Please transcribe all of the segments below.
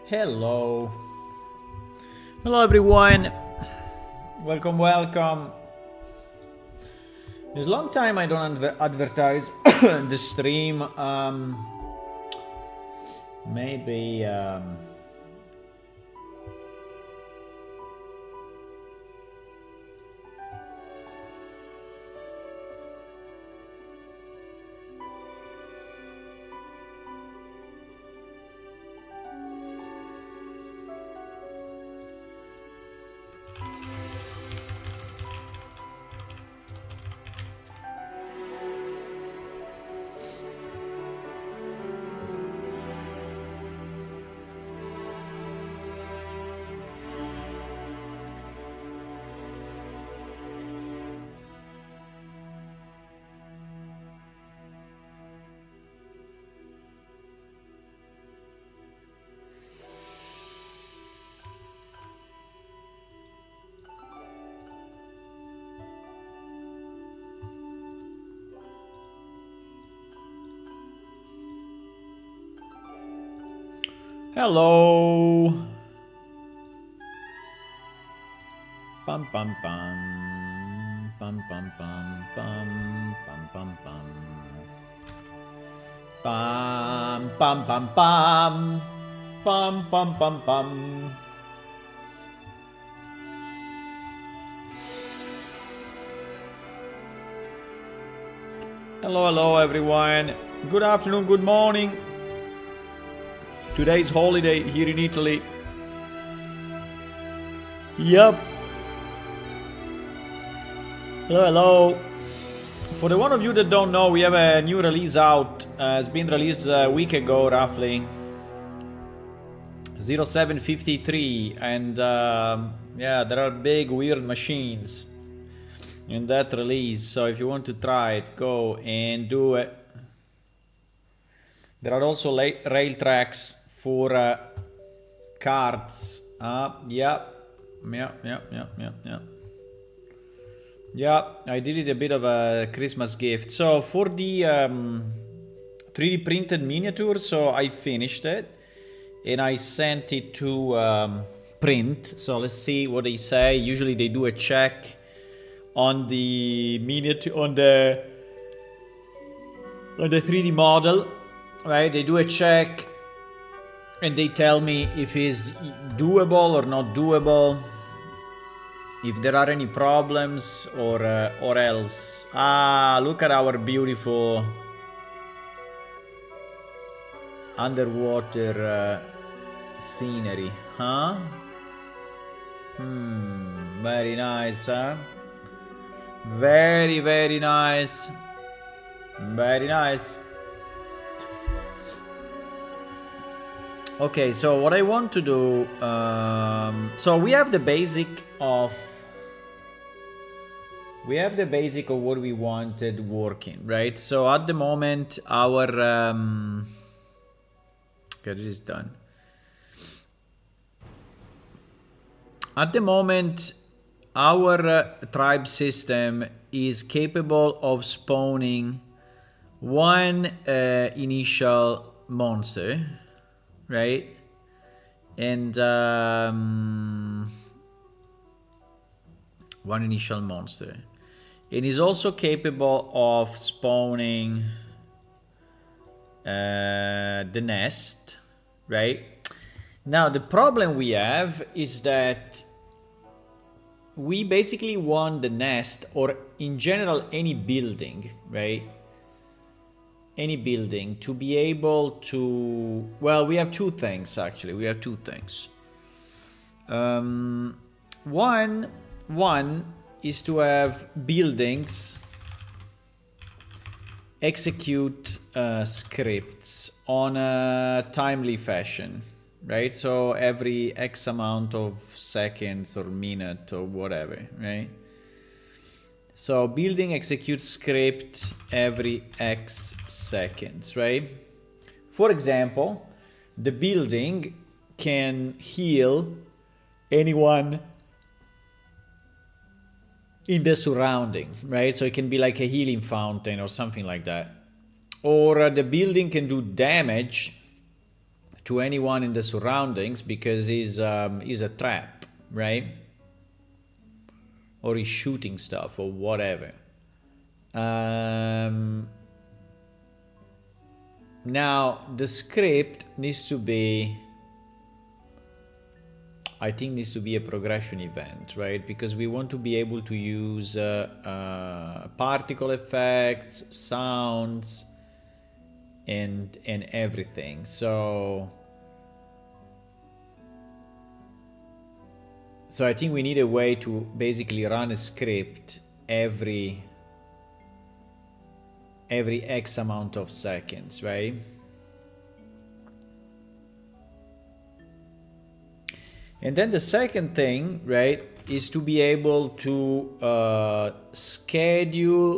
Hello. Hello everyone. Welcome, welcome. It's a long time I don't advertise the stream. Maybe hello. Pam pam pam. Pam pam pam pam pam pam pam. Pam pam pam pam. Pam pam pam pam. Hello, hello everyone. Good afternoon, good morning. Today's holiday here in Italy. Yep. Hello, hello. For the one of you that don't know, we have a new release out. It's been released a week ago, roughly. 0753. And yeah, there are big weird machines in that release. So if you want to try it, go and do it. There are also rail tracks for cards. Yeah, I did it a bit of a Christmas gift. So for the 3D printed miniature, so I finished it and I sent it to print. So let's see what they say. Usually they do a check on the miniature, on the 3D model, right? They do a check and they tell me if it's doable or not doable, if there are any problems or else. Look at our beautiful underwater scenery, huh? Very nice, huh? Very, very nice. Very nice. Okay, so what I want to do, so we have the basic of what we wanted working, right? So at the moment, our okay, this is done. At the moment, our tribe system is capable of spawning one initial monster, right? And one initial monster. It is also capable of spawning the nest, right? Now the problem we have is that we basically want the nest, or in general any building, right? Any building to be able to, well, we have two things actually. We have two things. One is to have buildings execute scripts on a timely fashion, right? So every X amount of seconds or minute or whatever, right? So building executes script every X seconds, right? For example, the building can heal anyone in the surrounding, right? So it can be like a healing fountain or something like that. Or the building can do damage to anyone in the surroundings because he's a trap, right? Or he's shooting stuff or whatever. Now the script needs to be, I think, needs to be a progression event, right? Because we want to be able to use particle effects, sounds, and everything. So I think we need a way to basically run a script every X amount of seconds, right? And then the second thing, right, is to be able to schedule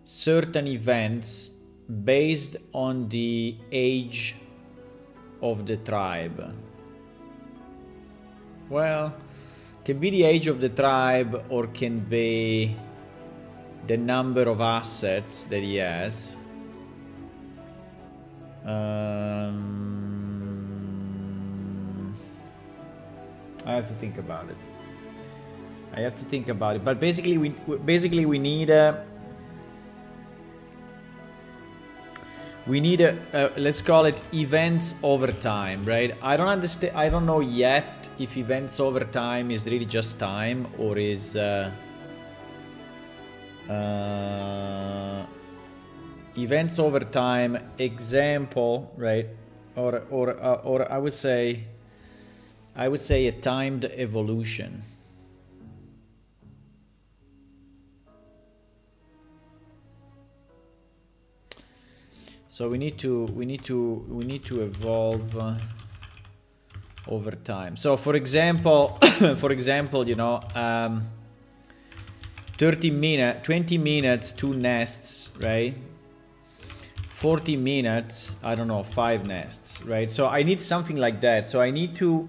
certain events based on the age of the tribe. Well, can be the age of the tribe or can be the number of assets that he has. I have to think about it. But basically, we need a let's call it events over time, right? I don't understand. I don't know yet if events over time is really just time or is events over time example, right? Or I would say a timed evolution. So we need to evolve over time. So for example, you know, 20 minutes, 2 nests, right? 40 minutes, I don't know, 5 nests, right? So I need something like that. So I need to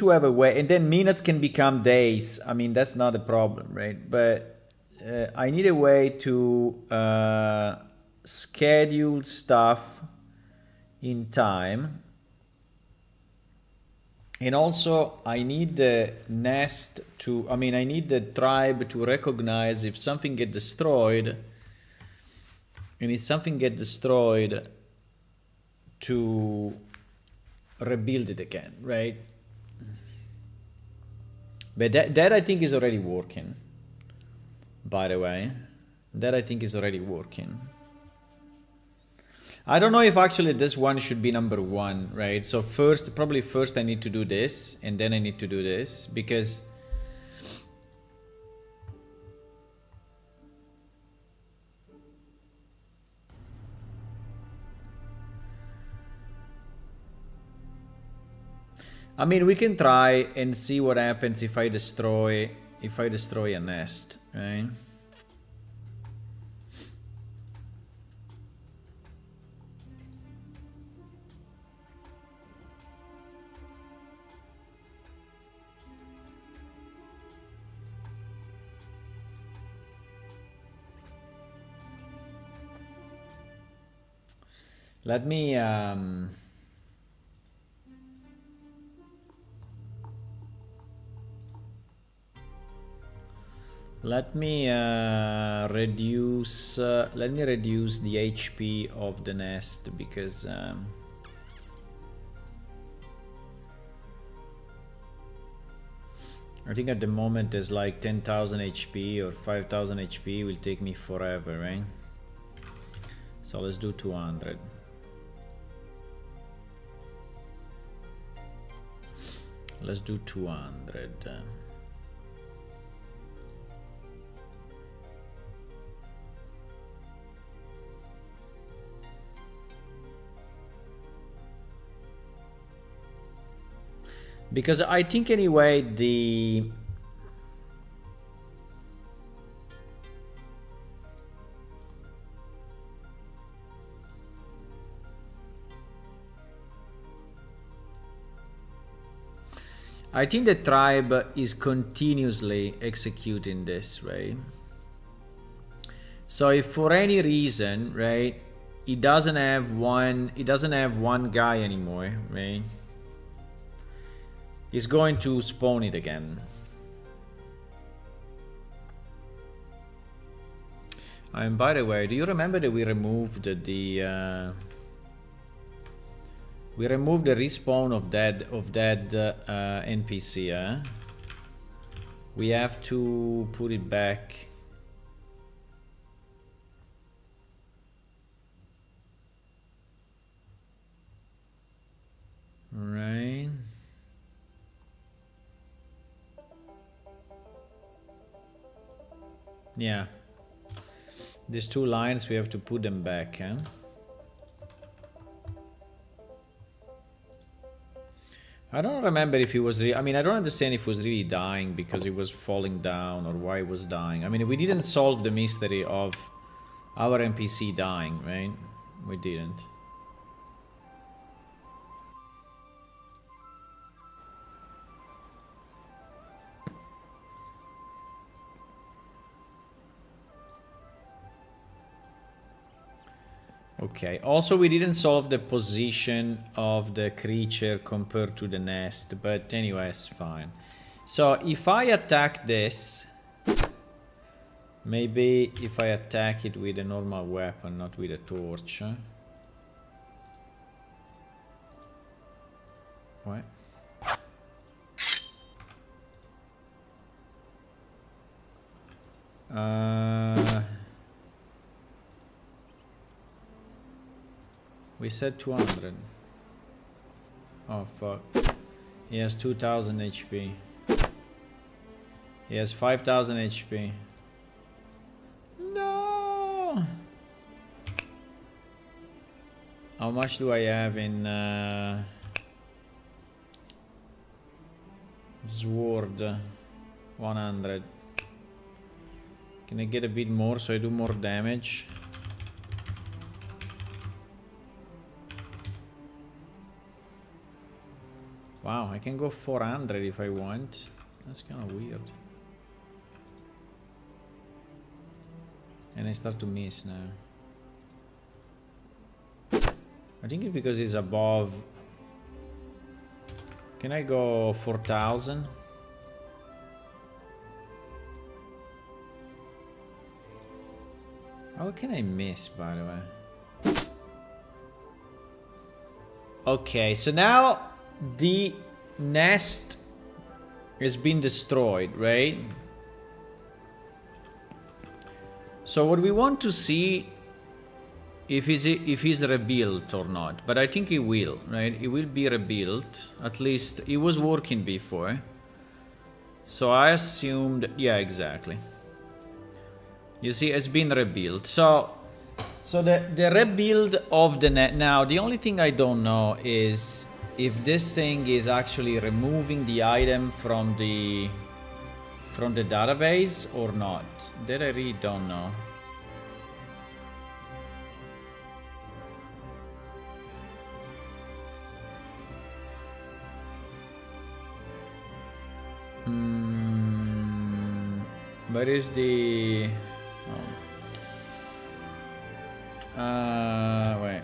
have a way, and then minutes can become days. I mean, that's not a problem, right? But I need a way to schedule stuff in time. And also I need the nest to, I need the tribe to recognize if something gets destroyed, and if something gets destroyed, to rebuild it again, right? But that I think is already working, by the way. That I think is already working. I don't know if actually this one should be number 1, right? So probably first I need to do this, and then I need to do this, because I mean, we can try and see what happens if I destroy a nest, right? Let me reduce the HP of the nest, because I think at the moment there's like 10,000 HP or 5,000 HP. Will take me forever, right? So let's do 200. Let's do 200. Because I think anyway I think the tribe is continuously executing this, right? So if for any reason, right, it doesn't have one guy anymore, right? It's going to spawn it again. And by the way, do you remember that we removed the respawn of that NPC? We have to put it back. Right. Yeah. These two lines, we have to put them back, huh? I don't remember if he was I mean, I don't understand if he was really dying because he was falling down or why he was dying. I mean, we didn't solve the mystery of our NPC dying, right? We didn't. Okay, also we didn't solve the position of the creature compared to the nest, but anyway, it's fine. So if I attack this, maybe if I attack it with a normal weapon, not with a torch. What? We said 200. Oh fuck. He has 2000 HP. He has 5000 HP. No! How much do I have in Sword? 100. Can I get a bit more so I do more damage? Wow, I can go 400 if I want. That's kind of weird. And I start to miss now. I think it's because it's above. Can I go 4000? How can I miss, by the way? Okay, so now the nest has been destroyed, right? So what we want to see if he's rebuilt or not, but I think he will, right? It will be rebuilt. At least it was working before. So I assumed, yeah, exactly. You see, it's been rebuilt. So the rebuild of the net. Now, the only thing I don't know is if this thing is actually removing the item from the database or not. That I really don't know. Where is the... Oh. Wait.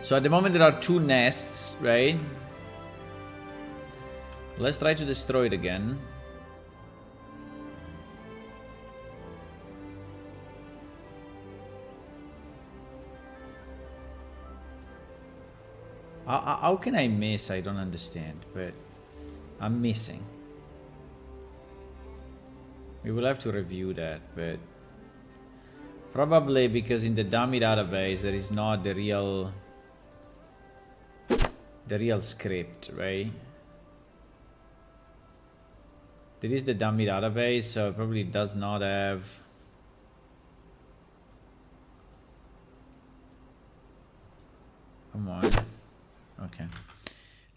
So at the moment there are 2 nests, right? Let's try to destroy it again. How can I miss? I don't understand, but I'm missing. We will have to review that, but probably because in the dummy database there is not the real script, right? There is the dummy database, so it probably does not have. Come on. Okay,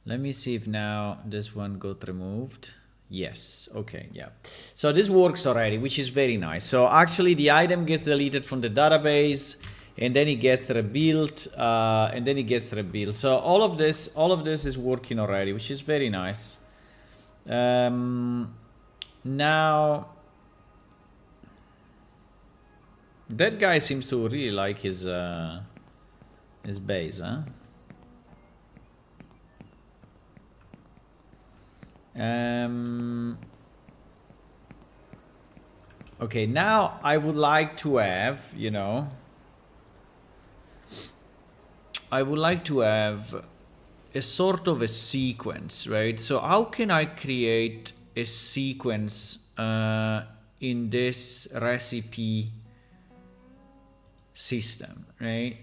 let me see if now this one got removed. Yes, okay, yeah. So this works already, which is very nice. So actually the item gets deleted from the database and then it gets rebuilt, and then it gets rebuilt. So all of this is working already, which is very nice. Now that guy seems to really like his base, huh? Okay, now I would like to have, you know, I would like to have a sort of a sequence, right? So how can I create a sequence in this recipe system, right?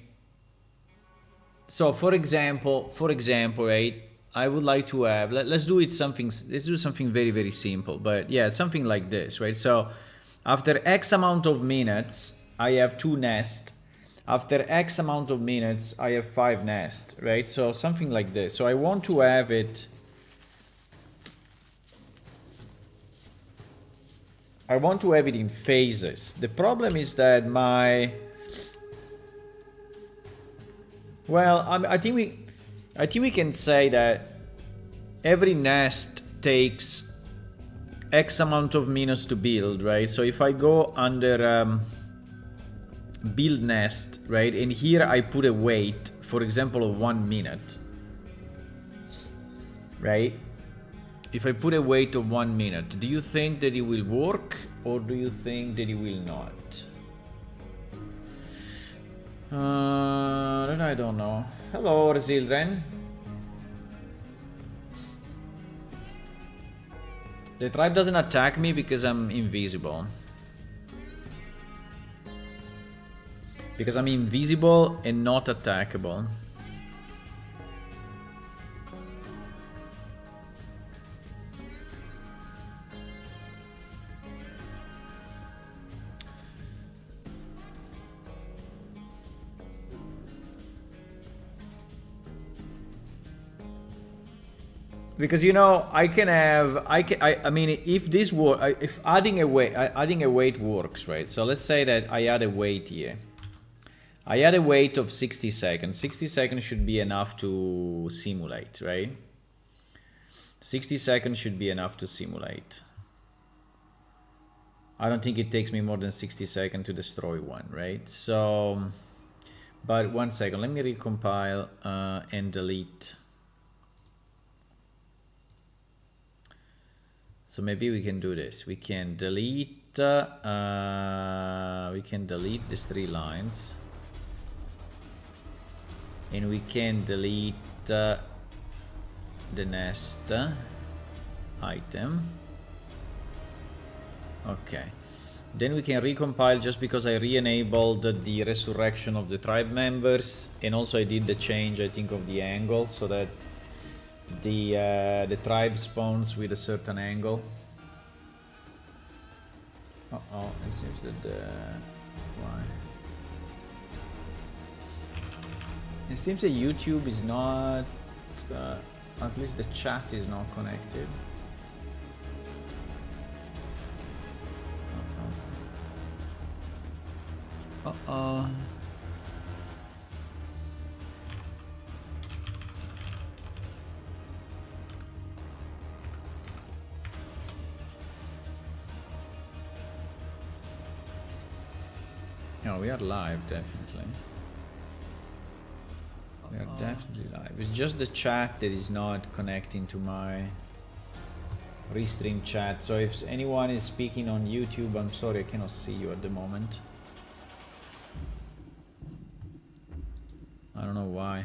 So for example, right, I would like to have, let's do something very, very simple, but yeah, something like this, right? So after X amount of minutes, I have 2 nests. After X amount of minutes, I have 5 nests, right? So something like this. So I want to have it, in phases. The problem is that I think we can say that every nest takes X amount of minutes to build, right? So if I go under build nest, right, and here I put a wait, for example, of 1 minute, right? If I put a wait of 1 minute, do you think that it will work, or do you think that it will not? I don't know. Hello, Resildren. The tribe doesn't attack me because I'm invisible. Because I'm invisible and not attackable. Because, you know, I mean, if this if adding a weight works, right? So let's say that I add a weight here. I add a weight of 60 seconds. 60 seconds should be enough to simulate, right? 60 seconds should be enough to simulate. I don't think it takes me more than 60 seconds to destroy one, right? So, but 1 second, let me recompile and delete. So maybe we can do this. We can delete these 3 lines. And we can delete the nest item. Okay. Then we can recompile, just because I re-enabled the resurrection of the tribe members, and also I did the change, I think, of the angle, so that the tribe spawns with a certain angle. Uh-oh, it seems that why? It seems that YouTube is not, at least the chat is not connected. Uh-oh. No, we are live, definitely. We are definitely live. It's just the chat that is not connecting to my restream chat. So if anyone is speaking on YouTube, I'm sorry, I cannot see you at the moment. I don't know why.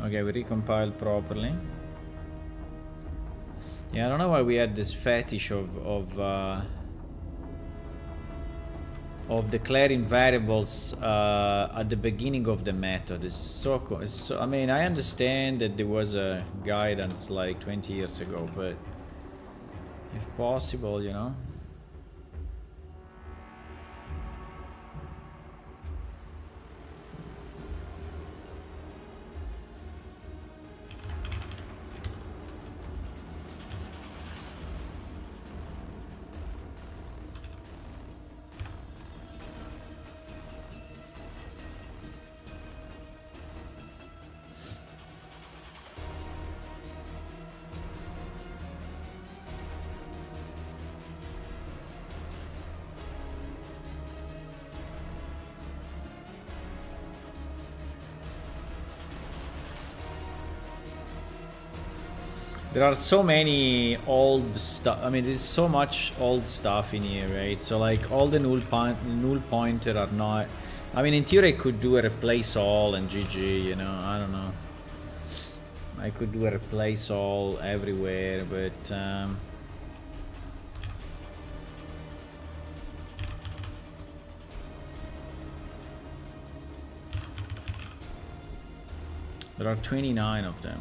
Okay, we recompiled properly. Yeah, I don't know why we had this fetish of declaring variables at the beginning of the method. It's so cool. I mean, I understand that there was a guidance like 20 years ago, but if possible, you know. There are so many old stuff. I mean, there's so much old stuff in here, right? So like all the null pointer are not. I mean, in theory, I could do a replace all and GG. You know, I don't know. I could do a replace all everywhere, but there are 29 of them.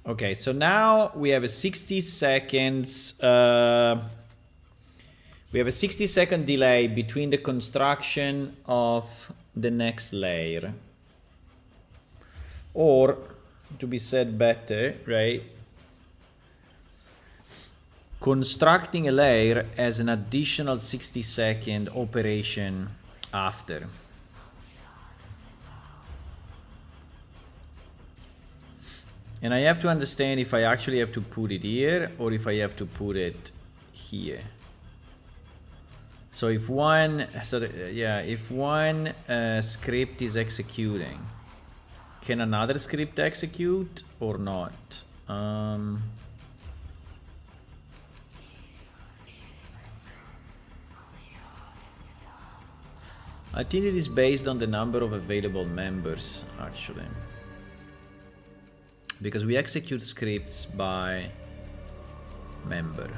Okay, so now we have a 60 seconds. We have a 60-second delay between the construction of the next layer. Or, to be said better, right? Constructing a layer as an additional 60-second operation after. And I have to understand if I actually have to put it here or if I have to put it here. So if one, if one script is executing, can another script execute or not? I think it is based on the number of available members, actually. Because we execute scripts by member.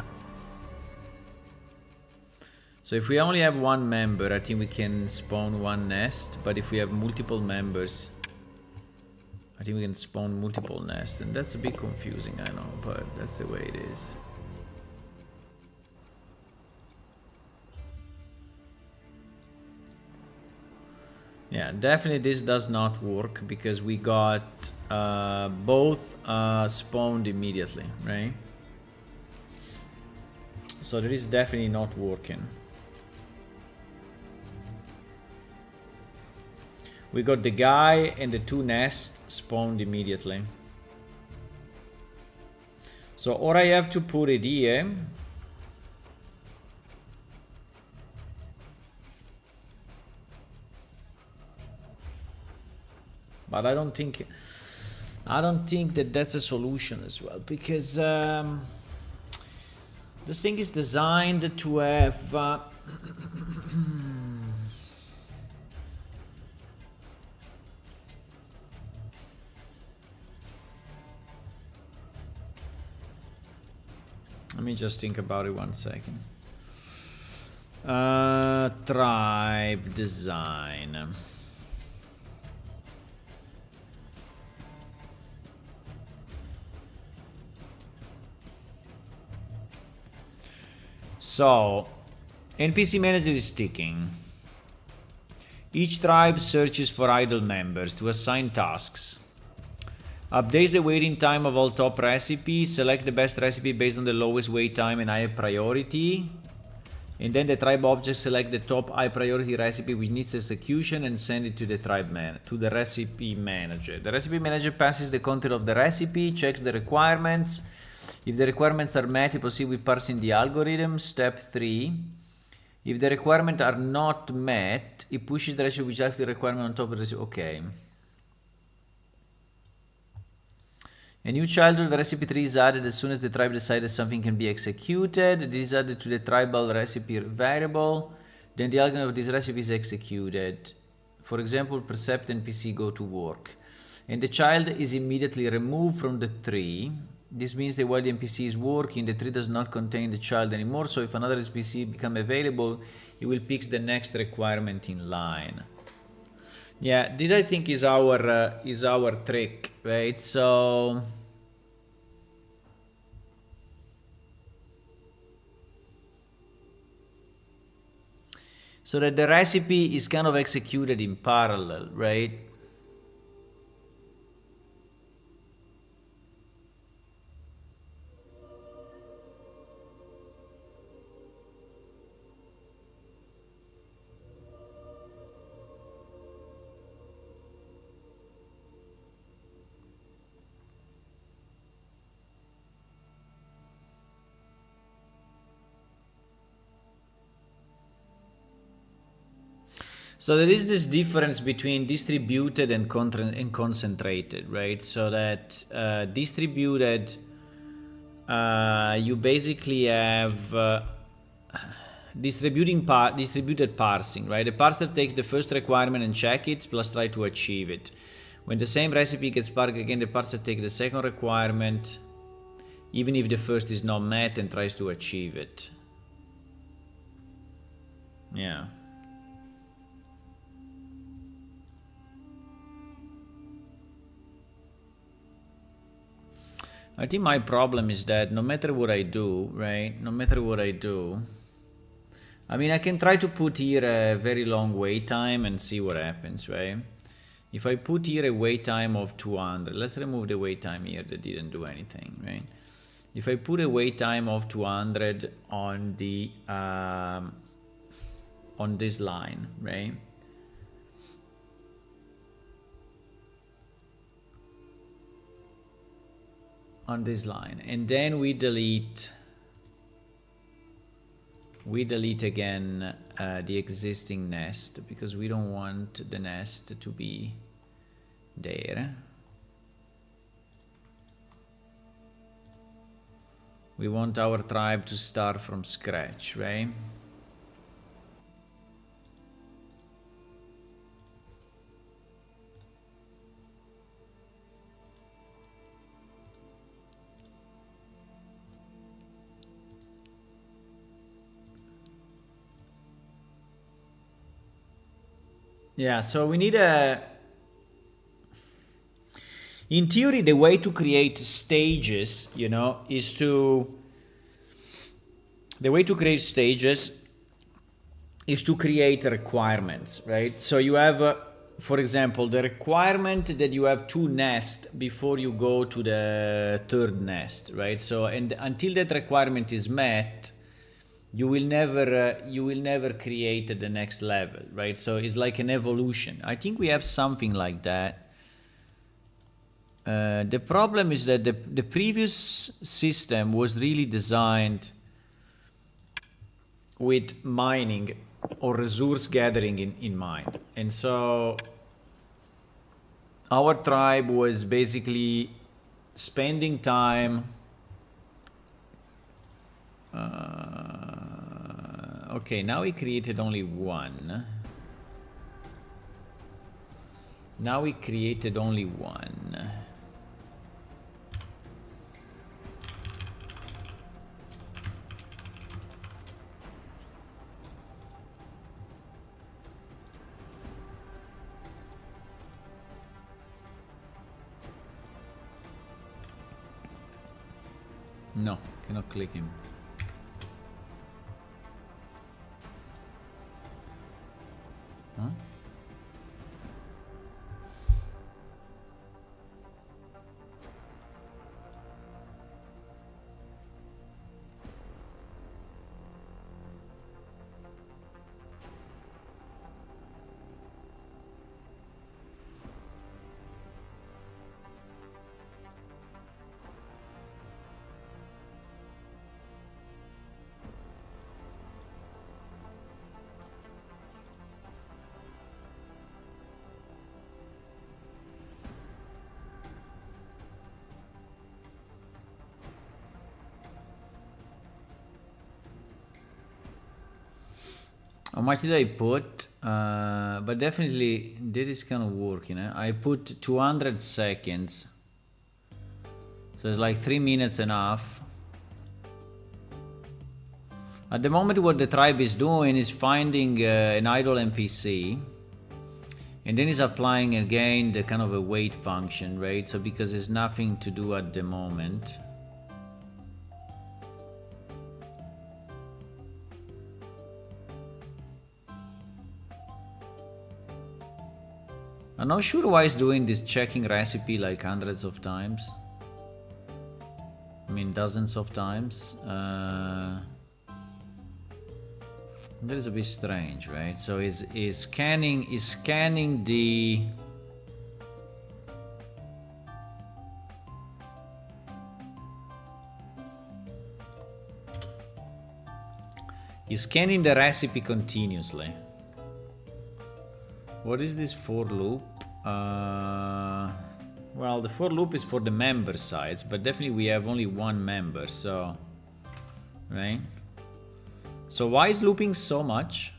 So if we only have one member, I think we can spawn one nest. But if we have multiple members, I think we can spawn multiple nests. And that's a bit confusing, I know, but that's the way it is. Yeah, definitely this does not work because we got both spawned immediately, right? So that is definitely not working. We got the guy and the two nests spawned immediately. So or I have to put it here. But I don't think that that's a solution as well, because this thing is designed to have let me just think about it 1 second. Tribe design. So, NPC manager is ticking. Each tribe searches for idle members to assign tasks. Updates the waiting time of all top recipes. Select the best recipe based on the lowest wait time and higher priority. And then the tribe object select the top high priority recipe which needs execution and send it to the the recipe manager. The recipe manager passes the content of the recipe, checks the requirements. If the requirements are met, you proceed with parsing the algorithm. Step 3. If the requirements are not met, it pushes the recipe which has the requirement on top of the recipe. Okay. A new child of the recipe tree is added as soon as the tribe decides something can be executed. It is added to the tribal recipe variable. then the algorithm of this recipe is executed. For example, Percept and PC go to work. And the child is immediately removed from the tree. This means that while the NPC is working, the tree does not contain the child anymore. So if another NPC becomes available, it will pick the next requirement in line. Yeah, this I think is our trick, right? So that the recipe is kind of executed in parallel, right? So there is this difference between distributed and concentrated, right? So that distributed, you basically have distributed parsing, right? The parser takes the first requirement and check it, plus try to achieve it. When the same recipe gets parsed again, the parser takes the second requirement, even if the first is not met, and tries to achieve it. Yeah. I think my problem is that no matter what I do, right? No matter what I do, I mean, I can try to put here a very long wait time and see what happens, right? If I put here a wait time of 200, let's remove the wait time here that didn't do anything, right? If I put a wait time of 200 on the on this line, right? On this line, and then we delete again the existing nest, because we don't want the nest to be there. We want our tribe to start from scratch, right? Yeah, so we need a... In theory, the way to create stages, you know, is to... The way to create stages is to create requirements, right? So you have, for example, the requirement that you have 2 nests before you go to the 3rd nest, right? So, and until that requirement is met, you will never create the next level, right? So it's like an evolution. I think we have something like that. The problem is that the previous system was really designed with mining or resource gathering in mind. And so our tribe was basically spending time okay, now we created only one. Now we created only one. No, cannot click him. Huh? How much did I put? But definitely that is kind of working. I put 200 seconds. So it's like 3 minutes enough. At the moment what the tribe is doing is finding an idle NPC. And then it's applying again the kind of a wait function, right? So because there's nothing to do at the moment. I'm not sure why it's doing this checking recipe like hundreds of times. I mean dozens of times. That is a bit strange, right? So is scanning the recipe continuously. What is this for loop? Well, the for loop is for the member sites, but definitely we have only one member, so right? So why is looping so much?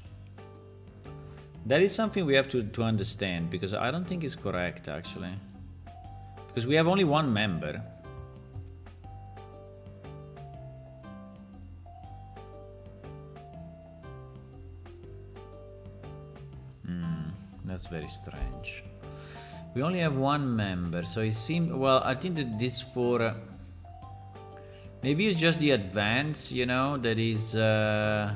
That is something we have to understand, because I don't think it's correct actually. Because we have only one member. That's very strange. We only have one member, so it seems, well, I think that this for maybe it's just the advance, you know, that is yeah,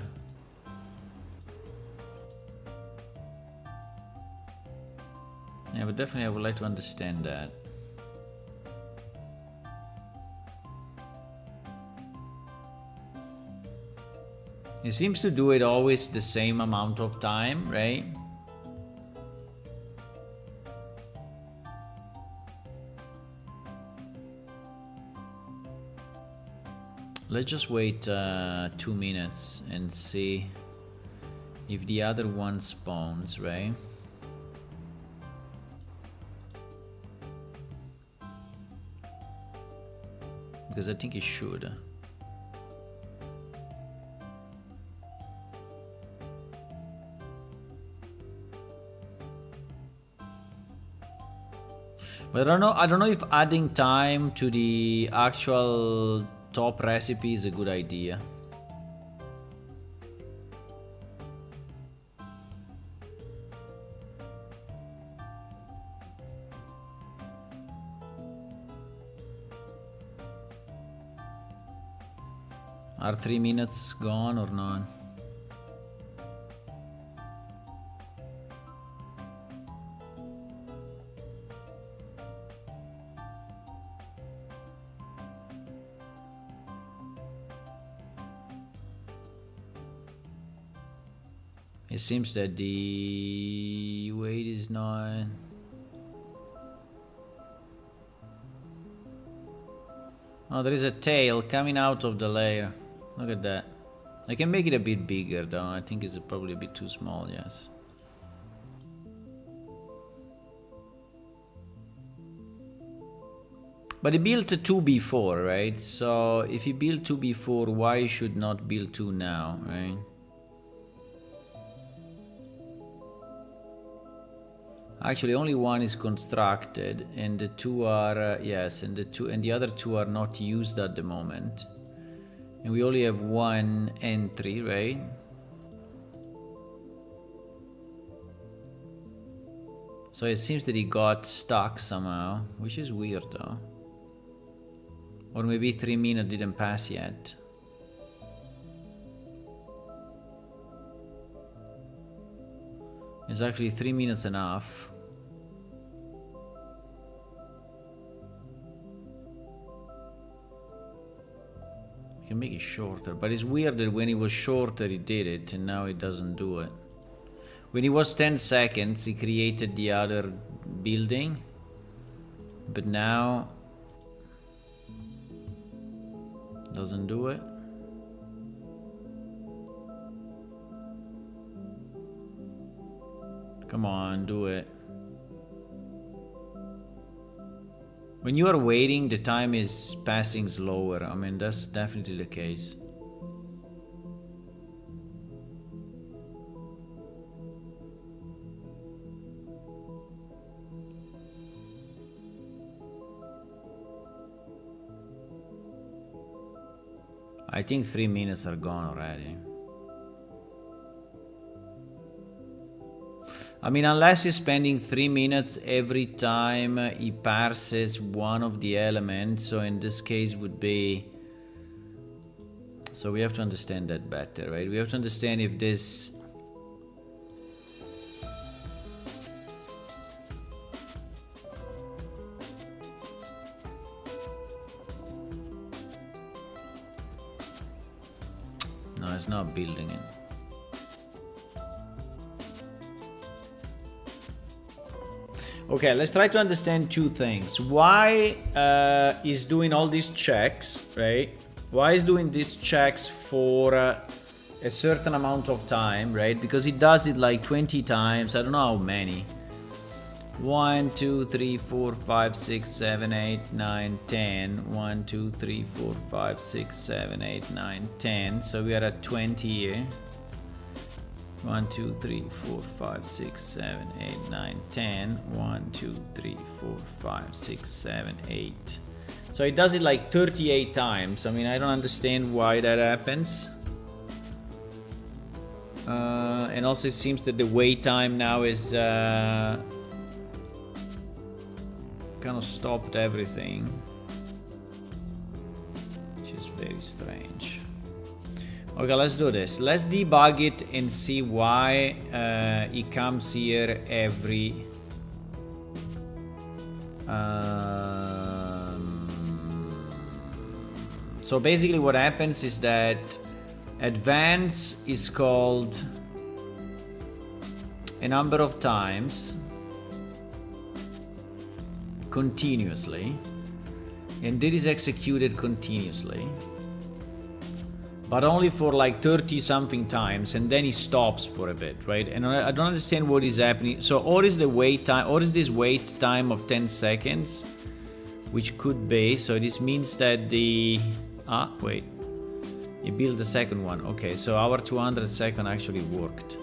but definitely I would like to understand that. It seems to do it always the same amount of time, right? Let's just wait 2 minutes and see if the other one spawns, right? Because I think it should. But I don't know if adding time to the actual top recipe is a good idea. Are 3 minutes gone or not? It seems that the wait is not... Oh, there is a tail coming out of the layer. Look at that. I can make it a bit bigger though. I think it's probably a bit too small, yes. But he built a 2 before, right? So if he built 2 before, why should not build 2 now, right? Actually, only one is constructed, and the 2 are yes, and the other 2 are not used at the moment. And we only have 1 entry, right? So it seems that he got stuck somehow, which is weird though. Or maybe 3 minutes didn't pass yet. It's actually 3 minutes enough. You can make it shorter, but it's weird that when it was shorter it did it, and now it doesn't do it. When it was 10 seconds, it created the other building, but now doesn't do it. Come on, do it. When you are waiting, the time is passing slower. I mean, that's definitely the case. I think 3 minutes are gone already. I mean, unless he's spending 3 minutes every time he parses one of the elements, so in this case would be... So we have to understand that better, right? We have to understand if this... No, it's not building it. Okay, let's try to understand two things. Why is doing all these checks, right? Why is doing these checks for a certain amount of time, right? Because he does it like 20 times. I don't know how many. 1, 2, 3, 4, 5, 6, 7, 8, 9, 10. 1, 2, 3, 4, 5, 6, 7, 8, 9, 10. So we are at 20 here. 1, 2, 3, 4, 5, 6, 7, 8, 9, 10. 1, 2, 3, 4, 5, 6, 7, 8. So it does it like 38 times. I mean, I don't understand why that happens. And also it seems that the wait time now is kind of stopped everything, which is very strange. Okay, let's do this. Let's debug it and see why it comes here every... So basically what happens is that advance is called a number of times continuously, and it is executed continuously, but only for like 30 something times, and then it stops for a bit, right? And I don't understand what is happening. So or is the wait time, or is this wait time of 10 seconds, which could be, so this means that the wait, he built the second one. Okay, so our 200 second actually worked.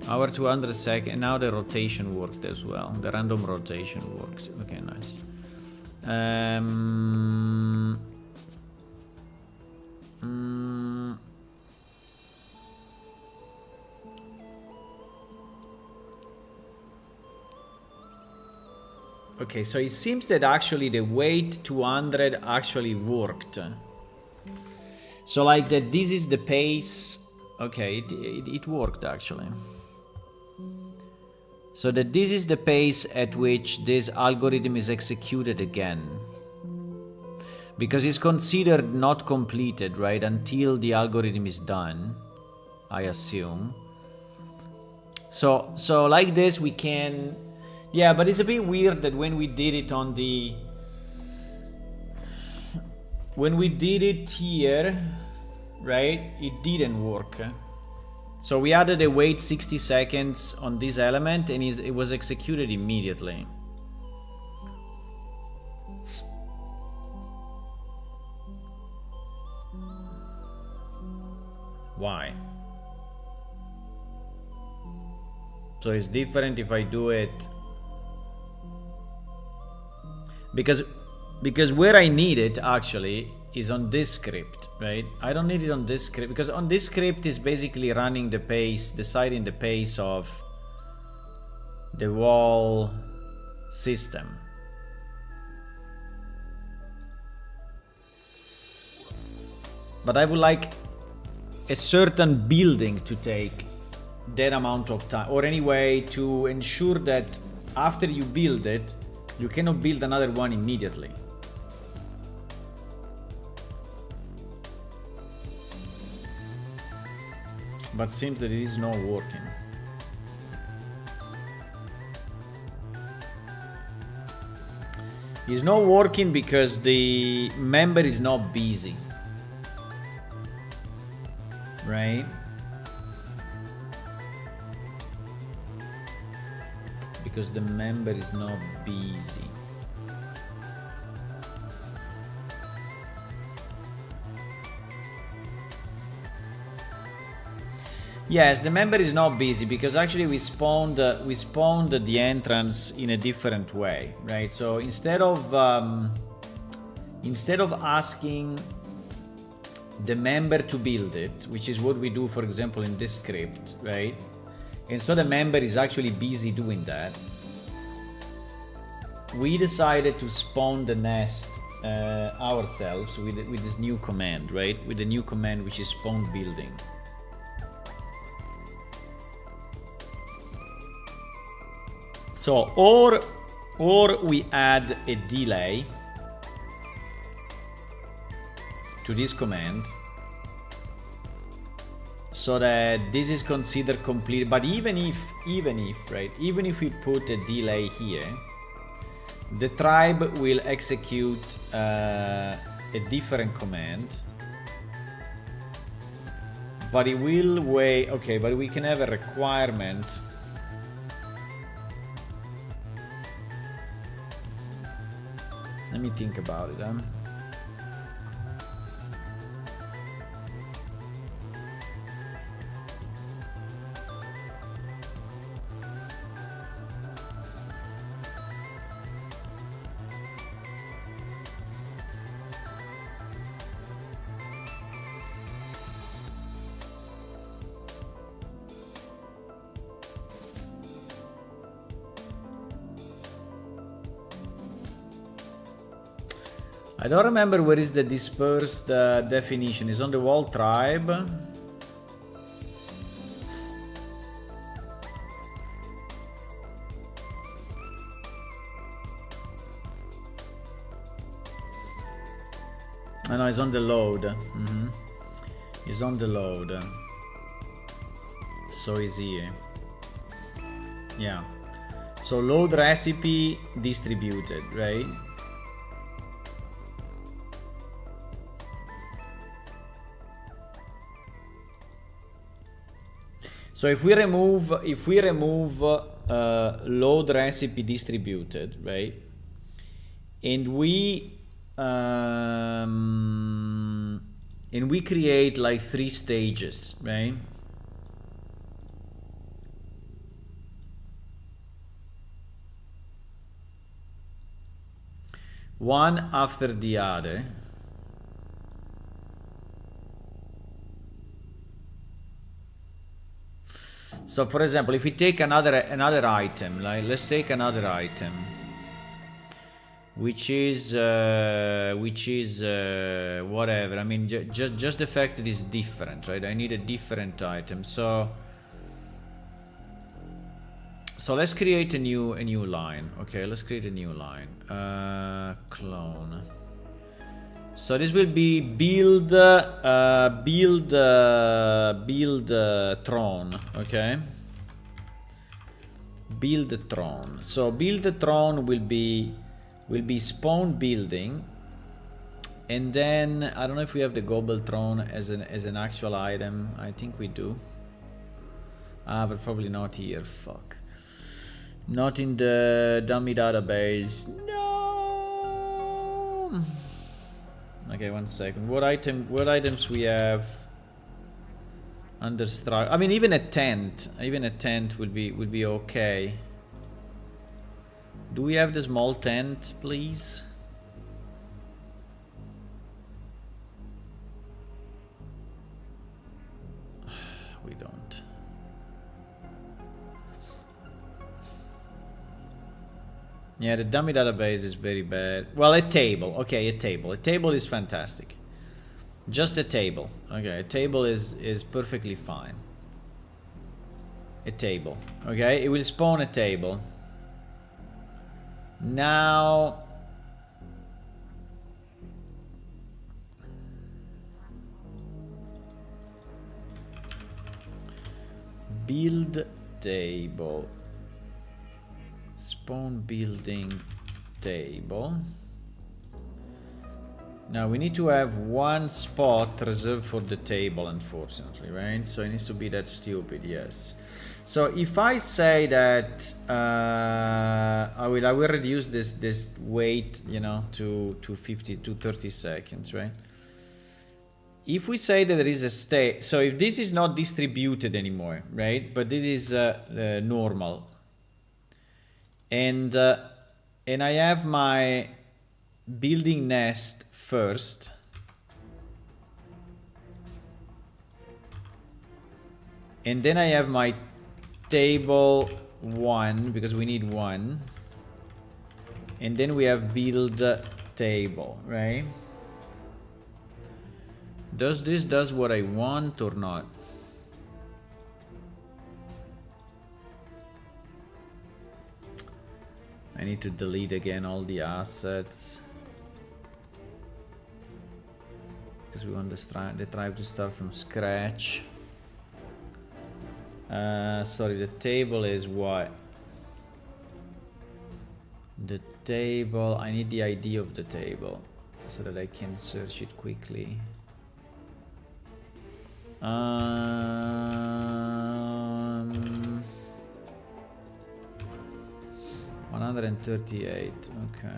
Our 200 second, now the rotation worked as well. The random rotation worked. Okay, nice. Okay, so it seems that actually the wait 200 actually worked. So like that this is the pace. Okay, it worked actually. So that this is the pace at which this algorithm is executed again. Because it's considered not completed, right, until the algorithm is done, I assume. So like this we can... Yeah, but it's a bit weird that when we did it on the... When we did it here, right, it didn't work. So we added a wait 60 seconds on this element and it was executed immediately. Why? So it's different if I do it... Because where I need it actually is on this script, right? I don't need it on this script because on this script is basically running the pace, deciding the pace of the wall system. But I would like a certain building to take that amount of time, or anyway to ensure that after you build it, you cannot build another one immediately. But seems that it is not working. It's not working because the member is not busy. Right? Because the member is not busy. Yes, the member is not busy because actually we spawned the entrance in a different way, right? So instead of instead of asking the member to build it, which is what we do, for example, in this script, right? And so the member is actually busy doing that. We decided to spawn the nest ourselves with this new command, right? With the new command, which is spawn building. So, or we add a delay to this command so that this is considered complete. But even if we put a delay here, the tribe will execute a different command, but it will wait. Okay, but we can have a requirement. Let me think about it. I don't remember where is the dispersed definition. Is on the wall tribe. I know it's on the load. It's on the load. So it's here. Yeah. So load recipe distributed, right? So if we remove load recipe distributed, right, and we create like 3 stages, right? One after the other. So for example, if we take another item, like let's take another item, which is whatever. I mean, just the fact that it's different, right? I need a different item. So let's create a new line. Okay, let's create a new line. Clone. So this will be build throne, okay? Build throne. So build throne will be spawn building, and then I don't know if we have the global throne as an actual item. I think we do. But probably not here. Fuck. Not in the dummy database. No. Okay, 1 second. What items we have under structure? I mean, even a tent will be okay. Do we have the small tent, please? We don't. Yeah, the dummy database is very bad. Well, a table. Okay, a table. A table is fantastic. Just a table. Okay, a table is perfectly fine. A table. Okay, it will spawn a table. Now... build table. Spawn building table. Now we need to have 1 spot reserved for the table, unfortunately, right? So it needs to be that stupid, yes. So if I say that I will reduce this wait, you know, to 30 seconds, right? If we say that there is a state, so if this is not distributed anymore, right? But this is normal. And I have my building nest first. And then I have my table 1 because we need 1. And then we have build table, right? Does this does what I want or not? I need to delete again all the assets because we want the tribe to start from scratch. Sorry, the table is what? The table, I need the ID of the table so that I can search it quickly. 138, okay.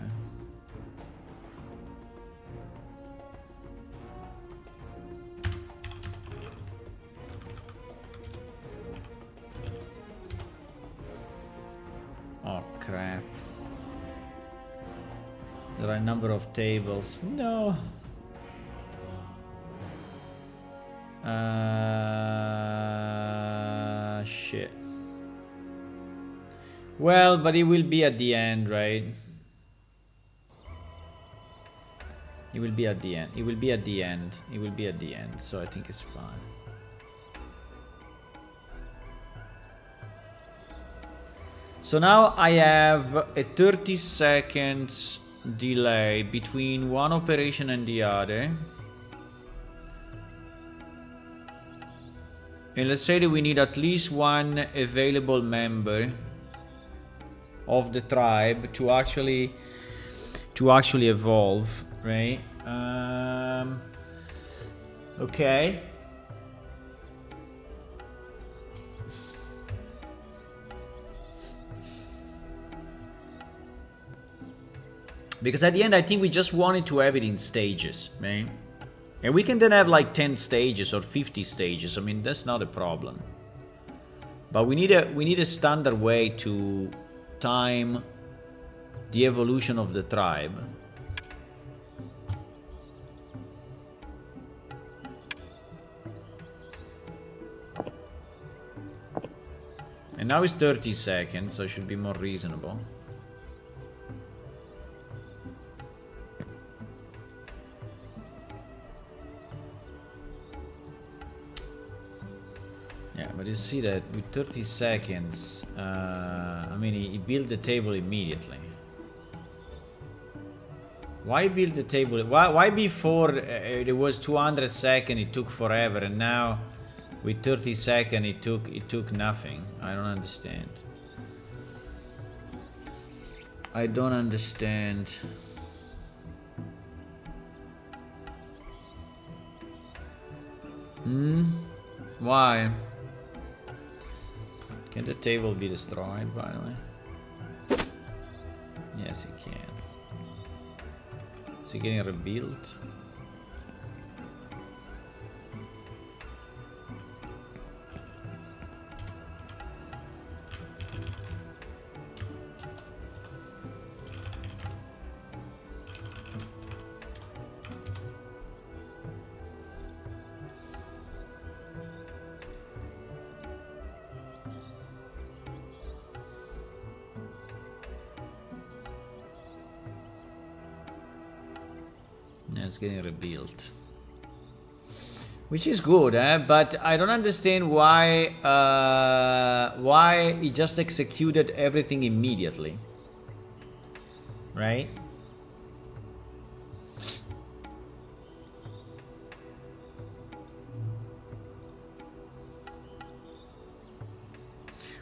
Oh crap. There are a number of tables. No. Shit. Well, but it will be at the end, right? It will be at the end. It will be at the end. It will be at the end. So I think it's fine. So now I have a 30 seconds delay between one operation and the other. And let's say that we need at least one available member of the tribe to actually evolve, right? Okay. Because at the end, I think we just wanted to have it in stages, right? And we can then have like 10 stages or 50 stages. I mean, that's not a problem. But we need a standard way to time the evolution of the tribe. And now it's 30 seconds, so it should be more reasonable. Yeah, but you see that with 30 seconds, I mean, he built the table immediately. Why build the table? Why before it was 200 seconds, it took forever, and now with 30 seconds, it took nothing? I don't understand. I don't understand. Why? Can the table be destroyed, by the way? Yes, it can. Is it getting rebuilt? It's getting rebuilt, which is good, but I don't understand why it just executed everything immediately, right?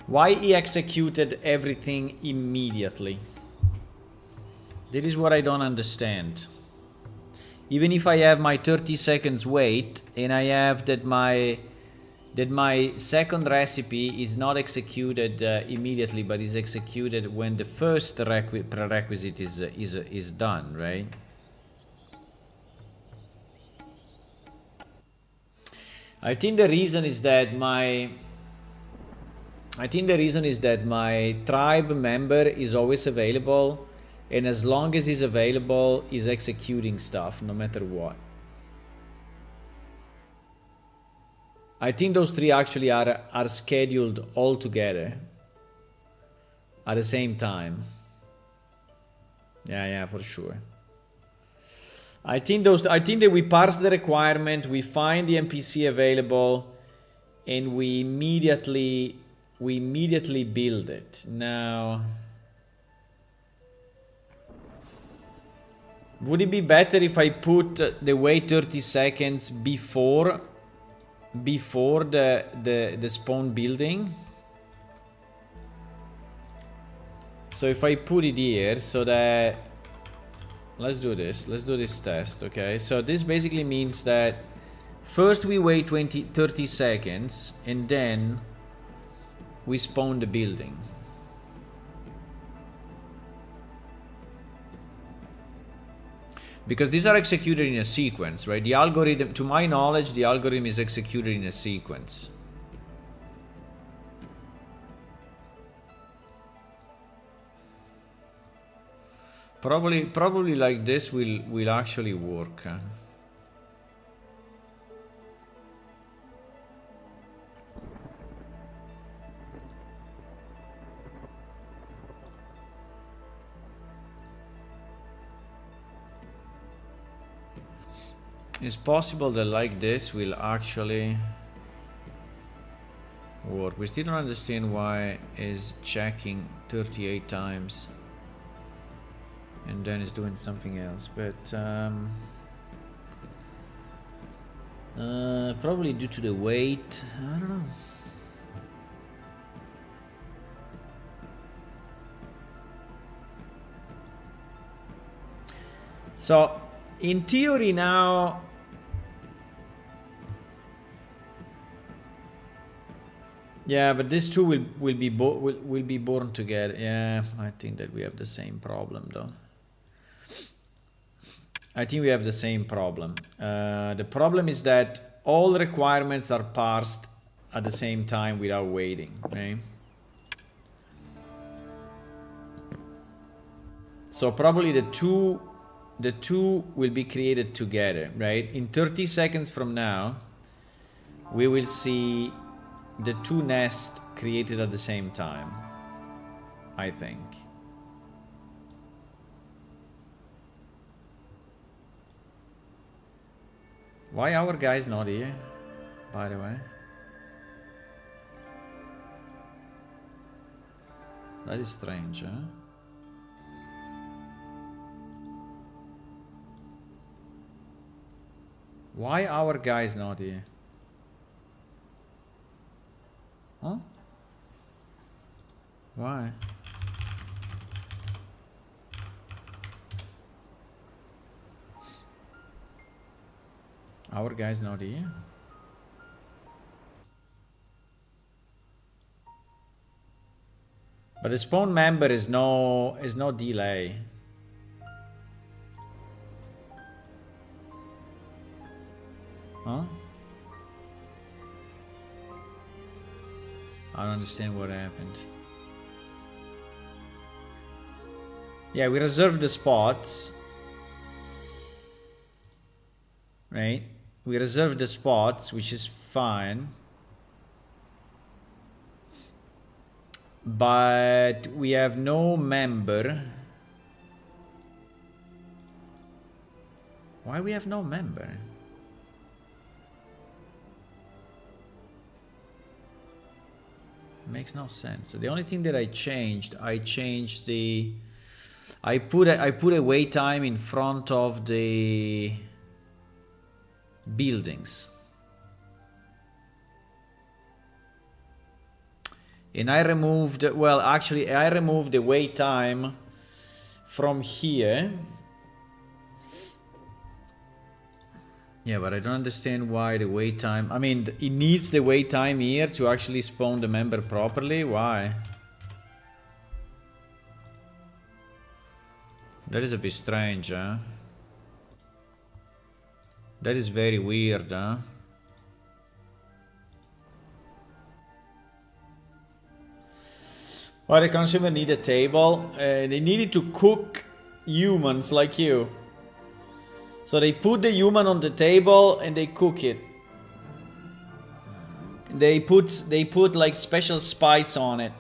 Why he executed everything immediately? That is what I don't understand. Even if I have my 30 seconds wait, and I have that my second recipe is not executed immediately, but is executed when the first prerequisite is done, right? I think the reason is that my tribe member is always available, and as long as it's available, is executing stuff no matter what. I think those three actually are scheduled all together at the same time. Yeah, for sure. I think that we parse the requirement, we find the NPC available, and we immediately build it. Now, would it be better if I put the wait 30 seconds before the spawn building? So if I put it here, so that, let's do this test, okay? So this basically means that first we wait 30 seconds and then we spawn the building. Because these are executed in a sequence, right? The algorithm, to my knowledge, the algorithm is executed in a sequence. Probably like this will actually work. It's possible that like this will actually work. We still don't understand why is checking 38 times and then it's doing something else, but probably due to the weight. I don't know. So in theory now, yeah, but these two will be born together. Yeah, I think that we have the same problem though. I think we have the same problem. The problem is that all requirements are parsed at the same time without waiting, right? So probably the two will be created together, right? In 30 seconds from now, we will see the two nests created at the same time, I think. Why our guy's not here, by the way? That is strange, huh? Why our guy's not here? Huh? Why? Our guy's not here. But the spawn member is no delay. Huh? I don't understand what happened. Yeah, we reserved the spots. Right? We reserved the spots, which is fine. But we have no member. Why we have no member? Makes no sense. So the only thing that I changed the I put a wait time in front of the buildings. And I removed, well, actually I removed the wait time from here. Yeah, but I don't understand why the wait time... I mean, it needs the wait time here to actually spawn the member properly. Why? That is a bit strange, huh? That is very weird, huh? Why the consumer need a table? They needed to cook humans like you. So they put the human on the table and they cook it. They put like special spice on it.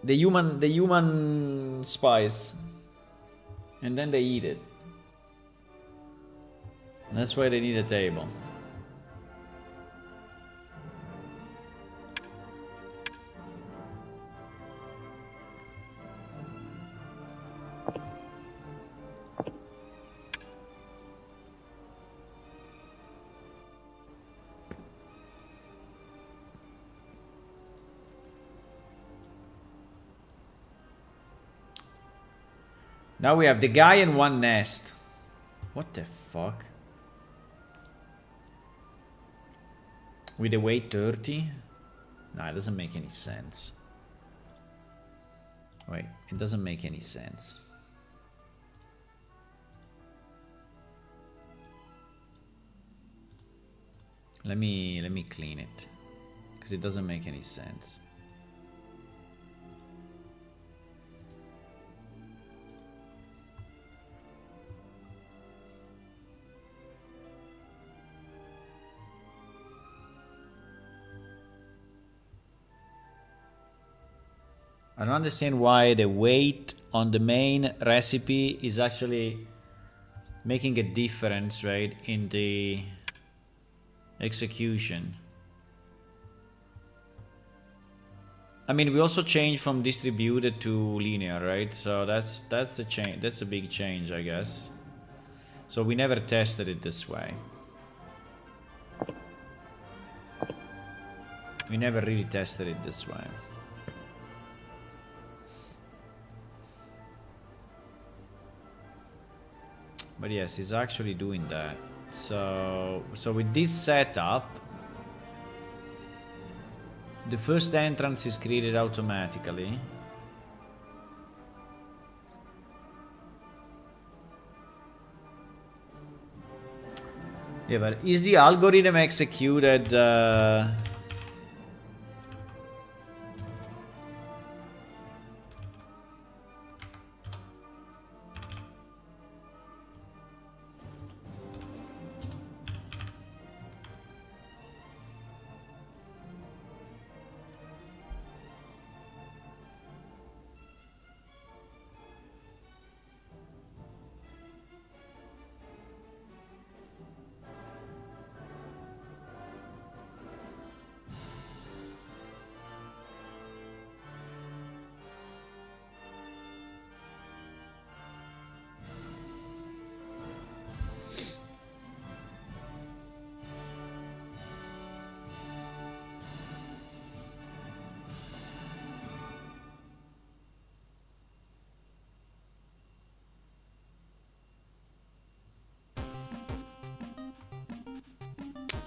The human spice. And then they eat it. That's why they need a table. Now we have the guy and one nest. What the fuck? With the weight 30? No, it doesn't make any sense. Wait, it doesn't make any sense. Let me clean it. Because it doesn't make any sense. I don't understand why the weight on the main recipe is actually making a difference, right, in the execution. I mean, we also changed from distributed to linear, right? So that's a change. That's a big change, I guess. So we never tested it this way. We never really tested it this way. But yes, he's actually doing that. So with this setup, the first entrance is created automatically. Yeah, but is the algorithm executed?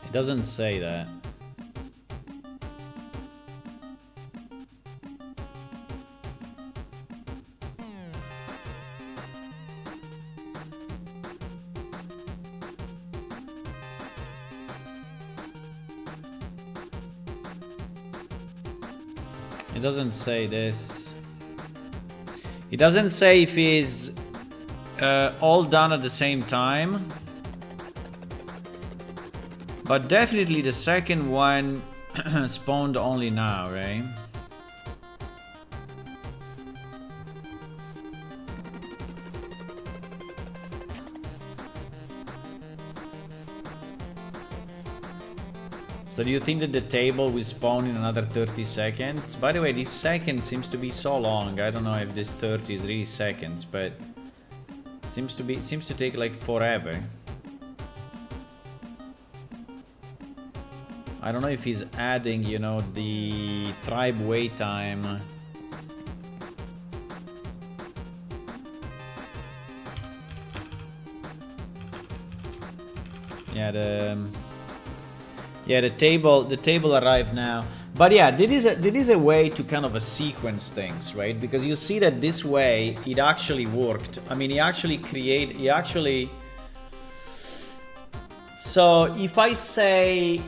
It doesn't say that. It doesn't say this. It doesn't say if it's all done at the same time. But definitely the second one spawned only now, right? So do you think that the table will spawn in another 30 seconds? By the way, this second seems to be so long. I don't know if this 30 is really seconds, but seems to take like forever. I don't know if he's adding, you know, the tribe wait time. Yeah, the table arrived now. But yeah, there is a way to kind of sequence things, right? Because you see that this way it actually worked. I mean, so if I say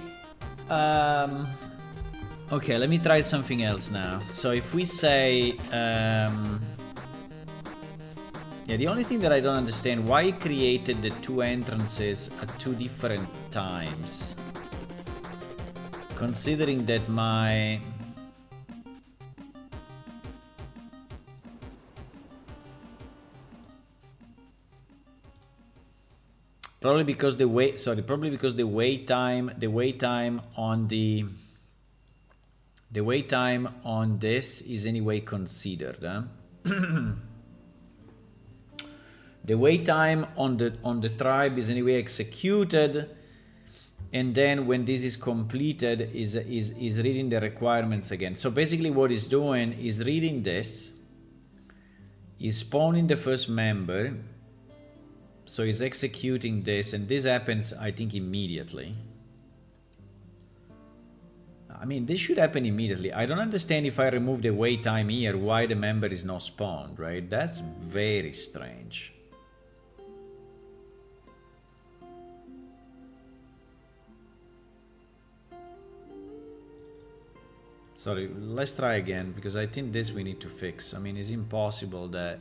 okay, let me try something else now. So if we say Yeah, the only thing that I don't understand, why he created the two entrances at two different times. Considering that my... Probably because the wait, sorry, probably because the wait time on the wait time on this is anyway considered, huh? The wait time on the tribe is anyway executed, and then when this is completed is reading the requirements again. So basically what it's doing is reading this, is spawning the first member, so he's executing this, and this happens, I think, immediately. I mean, this should happen immediately. I don't understand if I remove the wait time here, why the member is not spawned, right? That's very strange. Sorry, let's try again, because I think this we need to fix. I mean, it's impossible that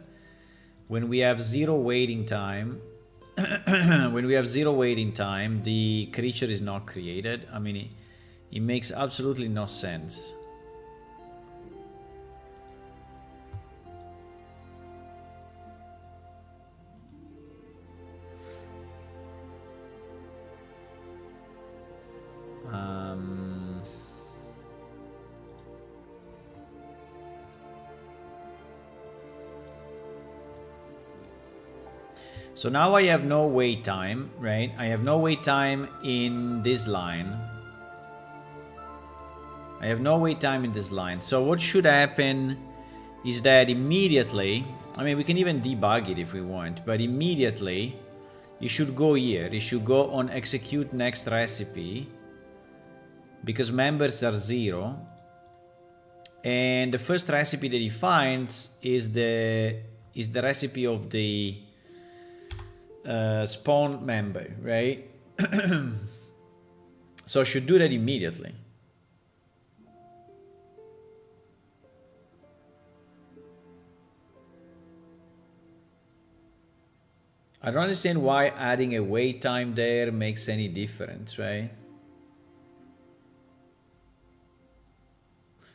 when we have zero waiting time, when we have zero waiting time, the creature is not created. I mean, it makes absolutely no sense. So now I have no wait time, right? I have no wait time in this line. I have no wait time in this line. So what should happen is that immediately, I mean, we can even debug it if we want, but immediately you should go here. You should go on execute next recipe, because members are 0. And the first recipe that he finds is the recipe of the spawn member, right? So I should do that immediately. I don't understand why adding a wait time there makes any difference, right?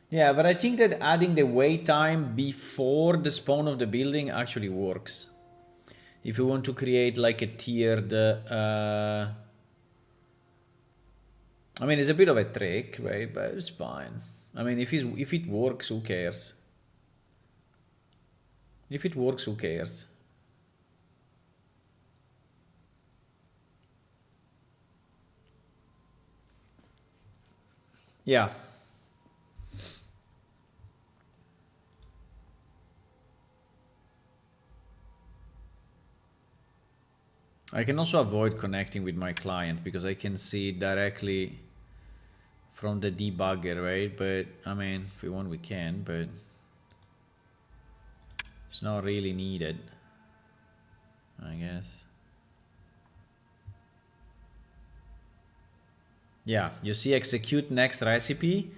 Yeah, but I think that adding the wait time before the spawn of the building actually works. If you want to create like a tiered... I mean, it's a bit of a trick, right? But it's fine. I mean, if it works, who cares? If it works, who cares? Yeah. I can also avoid connecting with my client because I can see it directly from the debugger, right? But I mean, if we want, we can, but it's not really needed, I guess. Yeah, you see, execute next recipe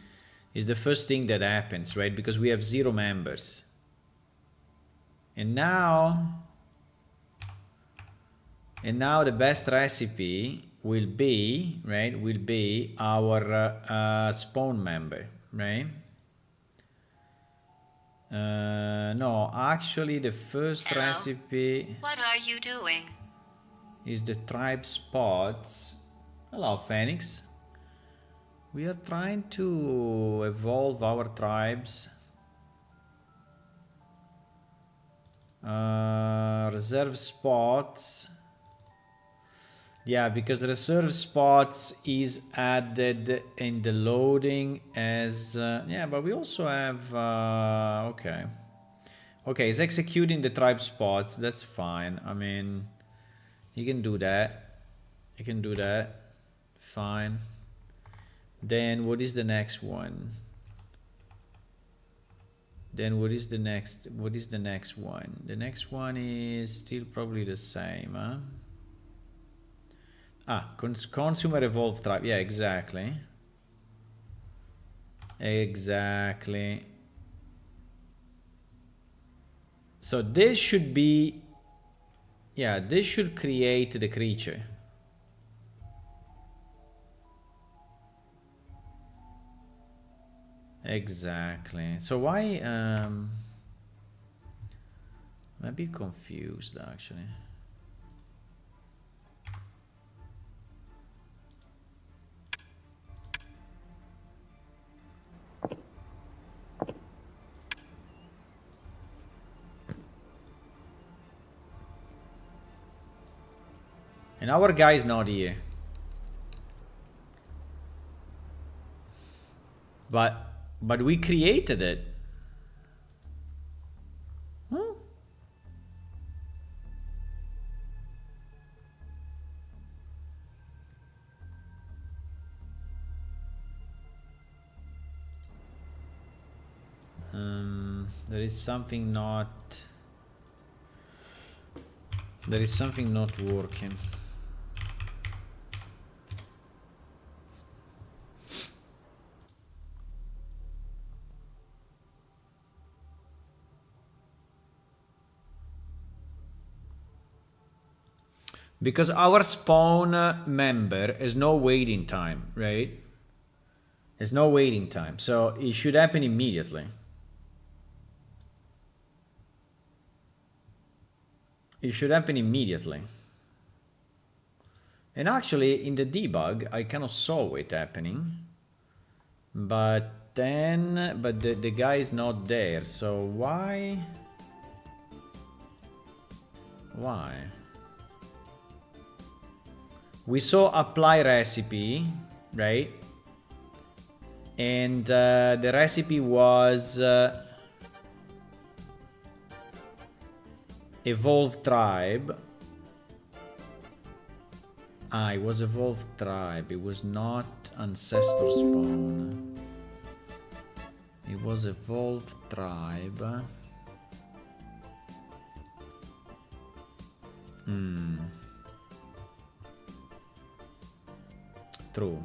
is the first thing that happens, right? Because we have 0 members. And now the best recipe will be, right, will be our spawn member, right? No, actually the first Hello? recipe... What are you doing? Is the tribe spots. Hello, Phoenix. We are trying to evolve our tribes. Reserve spots. Yeah, because reserve spots is added in the loading as... yeah, but we also have... okay. Okay, it's executing the tribe spots. That's fine. I mean, you can do that. You can do that. Fine. Then what is the next one? Then what is the next one? The next one is still probably the same, huh? Ah, consumer evolve tribe. Yeah, exactly. Exactly. So this should be Yeah, this should create the creature. Exactly. So why I'm a bit confused actually. And our guy is not here. But we created it. Huh? There is something not working. Because our spawn member has no waiting time, right? There's no waiting time, so it should happen immediately. It should happen immediately. And actually, in the debug, I cannot saw it happening. But then, the guy is not there, so why? Why? We saw apply recipe, right? And the recipe was evolve tribe. Ah, it was evolve tribe. It was not ancestor spawn. It was evolve tribe. True.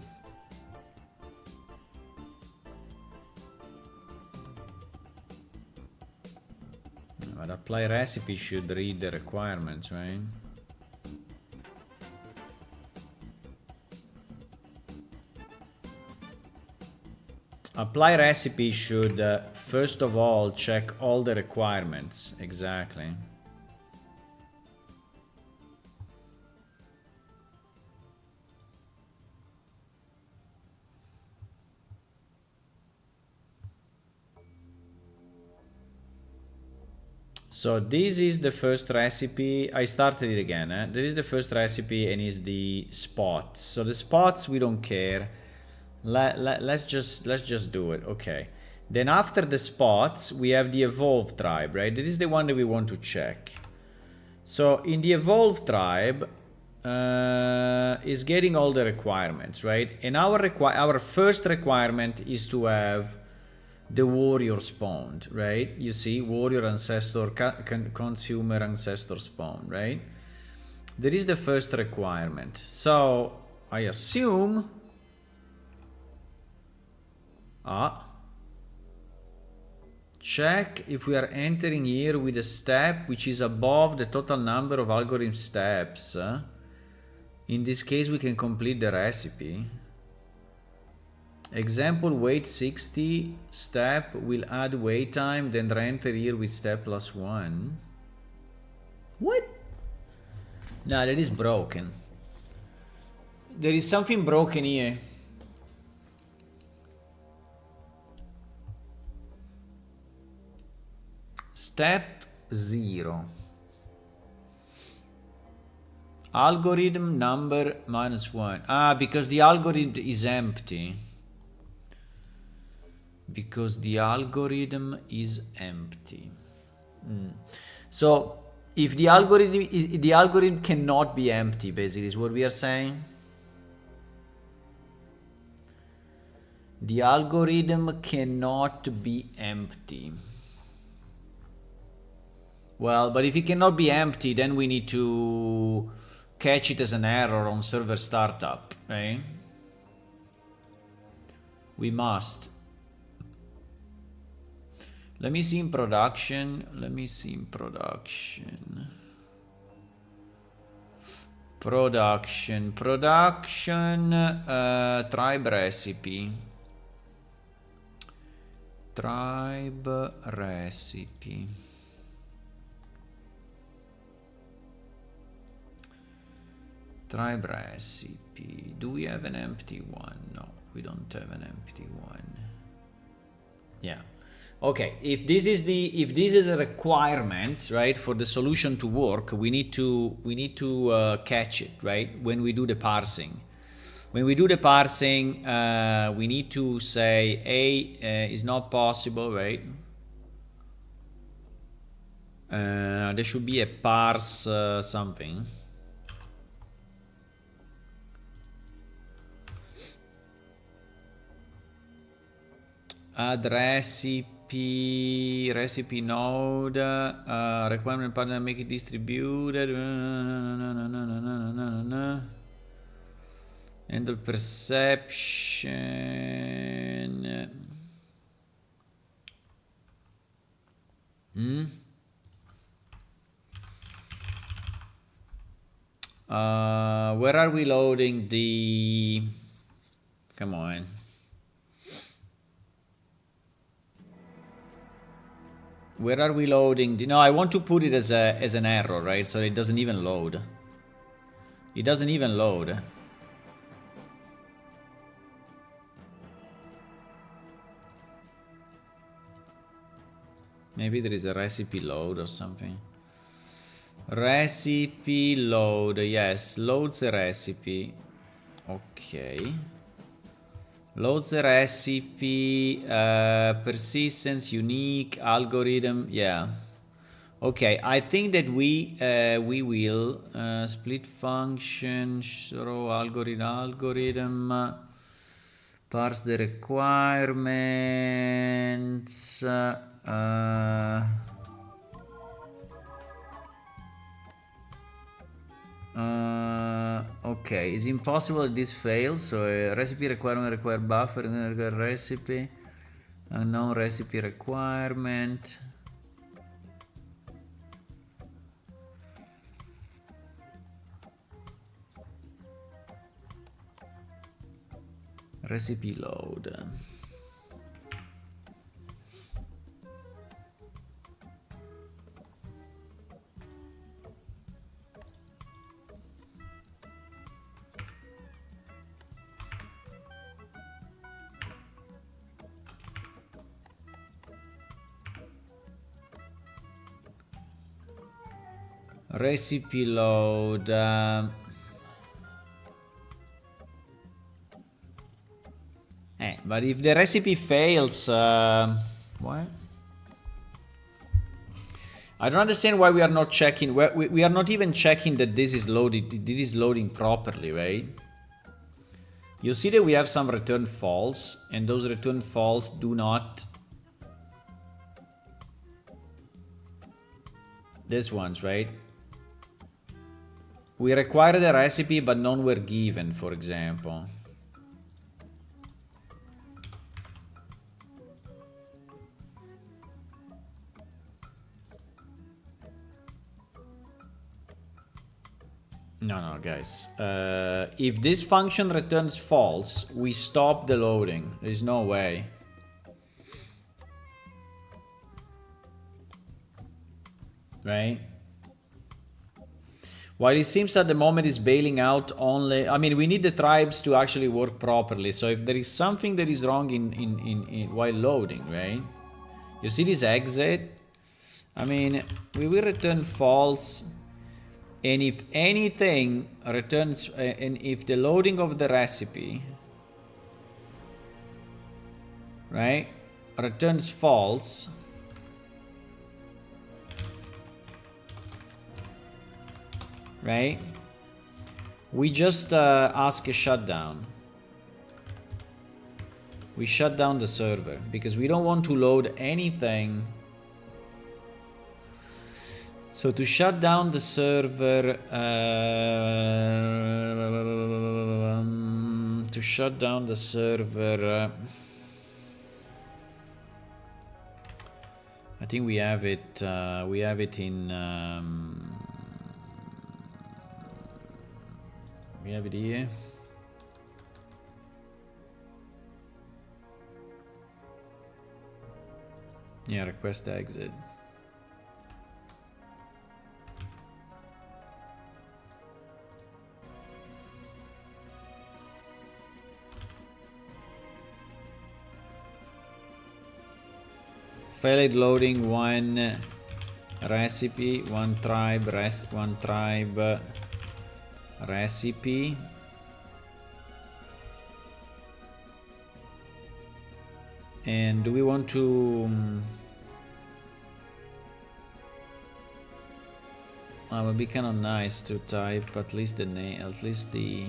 But apply recipe should read the requirements, right? Apply recipe should first of all check all the requirements. Exactly. So this is the first recipe. I started it again. This is the first recipe and is the spots. So the spots we don't care. Let's just do it. Okay. Then after the spots we have the evolve tribe, right? This is the one that we want to check. So in the evolve tribe is getting all the requirements, right? And our first requirement is to have the warrior spawned, right? You see, warrior ancestor, consumer ancestor spawn, right? That is the first requirement. So I assume check if we are entering here with a step which is above the total number of algorithm steps. In this case we can complete the recipe. Example, wait 60 step will add wait time, then enter here with step +1. What? No, that is broken. There is something broken here. Step 0. Algorithm number -1. Ah, because the algorithm is empty. Because the algorithm is empty. So if the algorithm cannot be empty, basically is what we are saying. The algorithm cannot be empty. Well, but if it cannot be empty, then we need to catch it as an error on server startup, right? We must. Let me see in production. Production, tribe recipe. Tribe recipe. Tribe recipe. Do we have an empty one? No, we don't have an empty one. Yeah. Okay, if this is a requirement, right, for the solution to work, we need to catch it, right, when we do the parsing. When we do the parsing, we need to say A is not possible, right? There should be a parse something. Add recipe node, requirement partner make it distributed, handle perception. Where are we loading the, come on. Where are we loading the, no, I want to put it as an error, right? So it doesn't even load. It doesn't even load. Maybe there is a recipe load or something. Recipe load, yes, loads the recipe. Okay. Loads the recipe, persistence, unique, algorithm, yeah. Okay, I think that we will split function, throw algorithm, parse the requirements, okay, it's impossible that this fails. So a recipe requirement require buffer, require recipe, unknown recipe requirement. Recipe load. Recipe load. But if the recipe fails, what? I don't understand why we are not checking. We are not even checking that this is loaded. This is loading properly, right? You see that we have some return false, and those return false do not. This ones, right? We require the recipe, but none were given, for example. No, guys. If this function returns false, we stop the loading. There's no way. Right? While it seems at the moment it's bailing out only, I mean, we need the tribes to actually work properly. So if there is something that is wrong in while loading, right? You see this exit? I mean, we will return false. And if anything returns, and if the loading of the recipe, right, returns false, right, we just ask a shutdown. We shut down the server because we don't want to load anything. So to shut down the server, I think we have it in We have it here. Yeah, request exit. Failed loading one recipe, one tribe recipe. And do we want to it would be kind of nice to type at least the name, at least the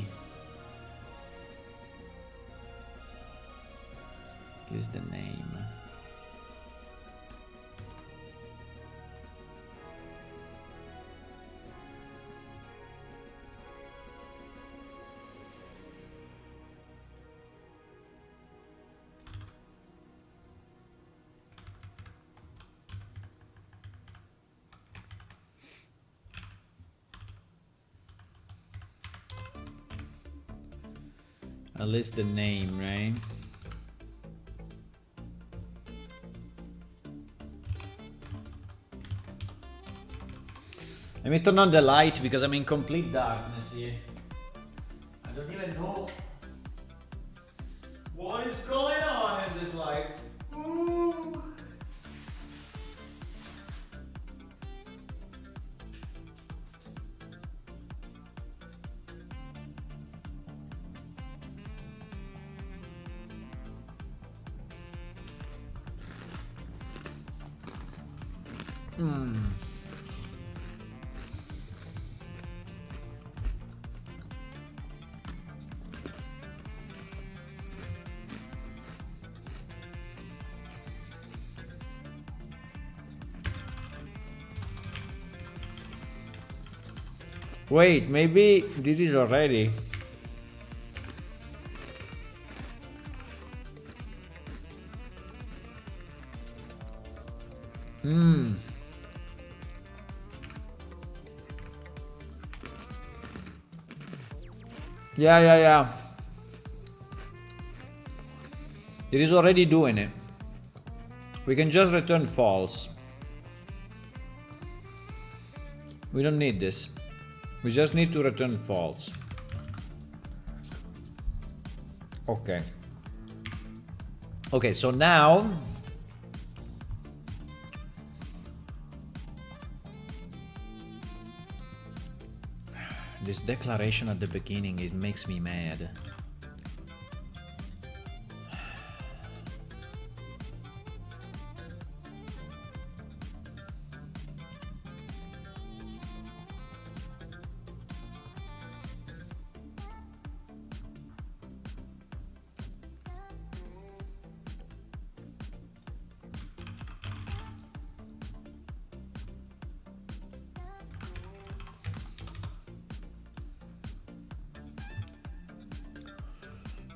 name. At least the name, right? Let me turn on the light because I'm in complete darkness here. I don't even know what is going on in this life. Ooh. Wait, maybe this is already. Yeah. It is already doing it. We can just return false. We don't need this. We just need to return false. Okay. Okay, so now this declaration at the beginning, it makes me mad.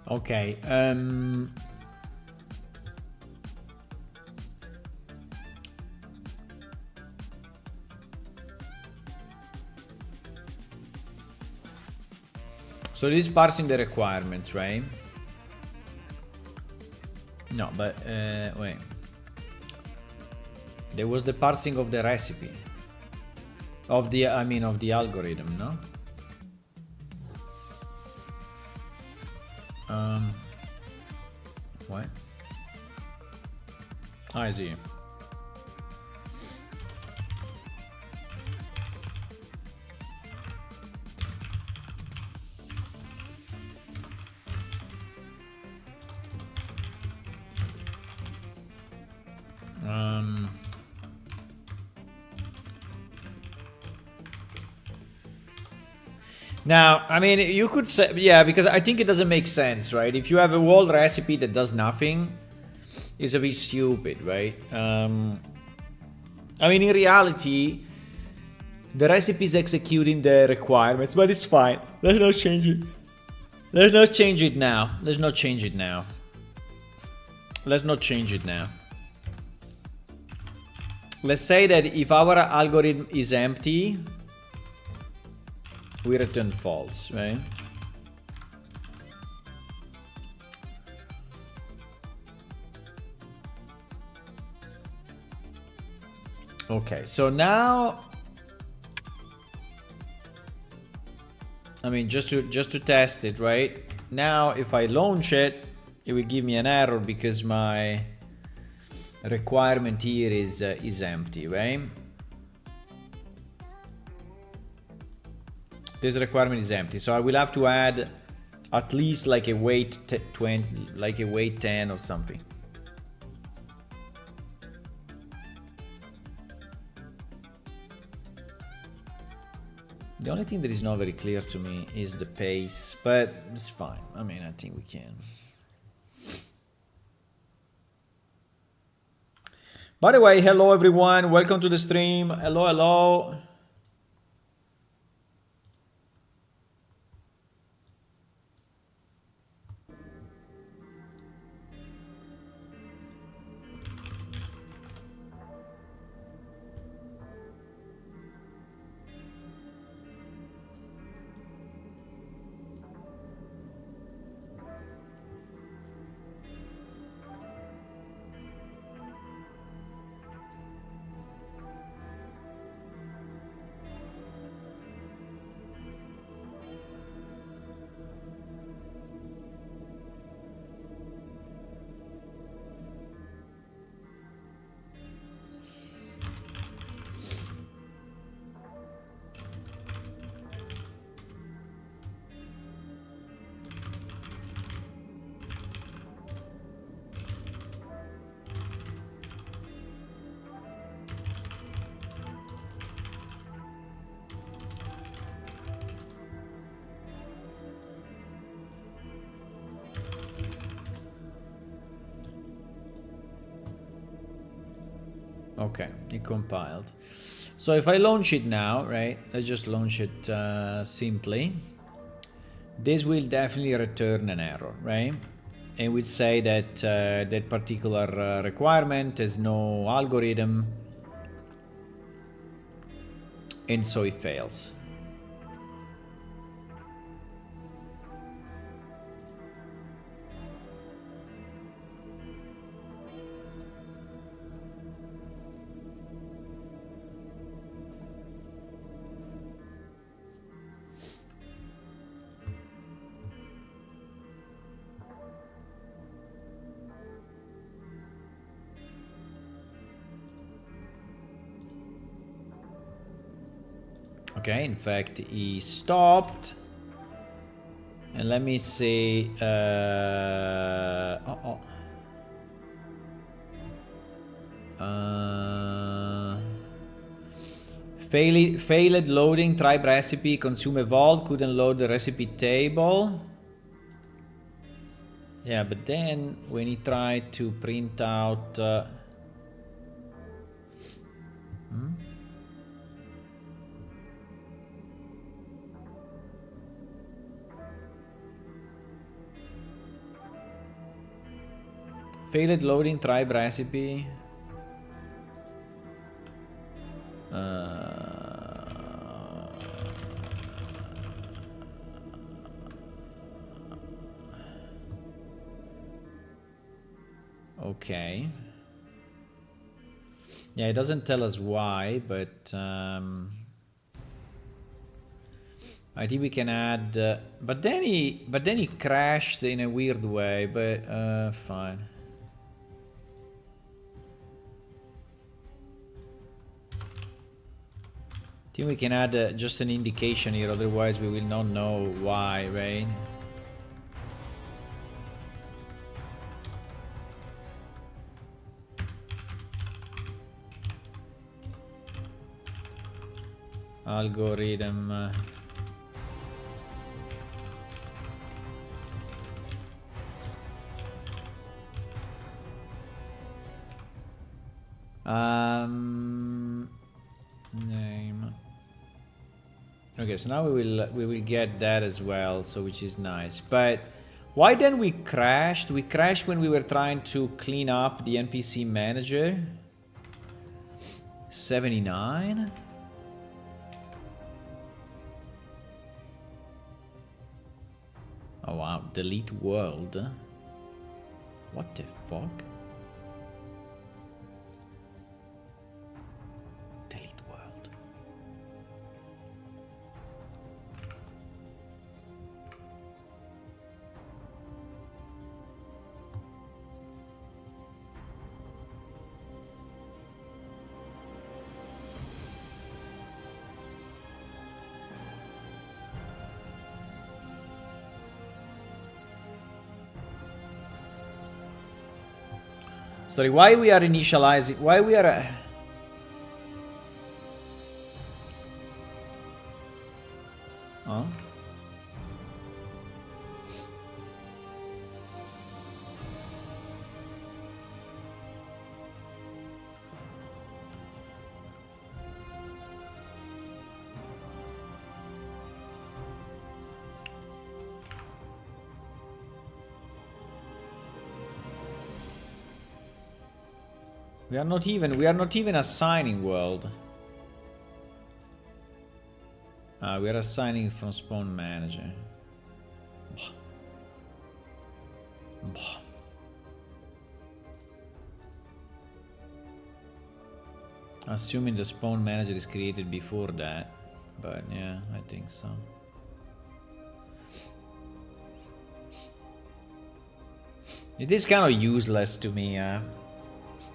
Okay, so this is parsing the requirements, right? No, but wait. There was the parsing of the recipe. Of the, I mean, of the algorithm, no? What? I see. Now, I mean, you could say, yeah, because I think it doesn't make sense, right? If you have a whole recipe that does nothing, it's a bit stupid, right? I mean, in reality, the recipe is executing the requirements, but it's fine. Let's not change it. Let's not change it now. Let's not change it now. Let's not change it now. Let's say that if our algorithm is empty, we return false, right? Okay, so now, I mean, just to test it, right? Now, if I launch it, it will give me an error because my requirement here is empty, right? This requirement is empty, so I will have to add at least like a weight 20, like a weight 10 or something. The only thing that is not very clear to me is the pace, but it's fine. I mean, I think we can. By the way, hello everyone. Welcome to the stream. Hello, hello. Okay, it compiled. So if I launch it now, right, let's just launch it simply. This will definitely return an error, right? And will say that that particular requirement has no algorithm, and so it fails. Okay, in fact, he stopped. And let me see. Failed loading tribe recipe, consume evolved, couldn't load the recipe table. Yeah, but then when he tried to print out... Failed loading tribe recipe. Okay. Yeah, it doesn't tell us why, but I think we can add. But then he crashed in a weird way. But fine. I think we can add just an indication here, otherwise we will not know why, right? Algorithm. Name. Okay, so now we will get that as well, so which is nice. But why then we crashed? We crashed when we were trying to clean up the NPC manager. 79. Oh wow, delete world. What the fuck? Sorry, why we are initializing, why we are... Huh? We are not even assigning world. We are assigning from spawn manager. Assuming the spawn manager is created before that, but yeah, I think so. It is kind of useless to me.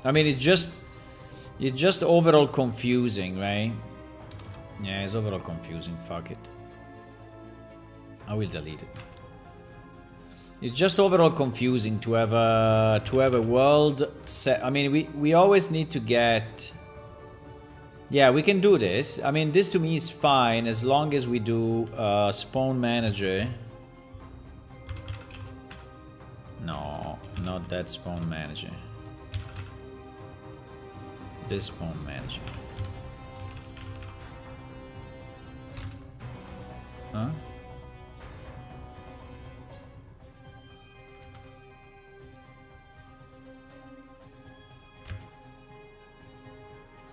I mean, it's just overall confusing, right? Yeah, it's overall confusing. Fuck it. I will delete it. It's just overall confusing to have a world set. I mean, we always need to get. Yeah, we can do this. I mean, this to me is fine as long as we do spawn manager. No, not that spawn manager. This spawn manager. Huh?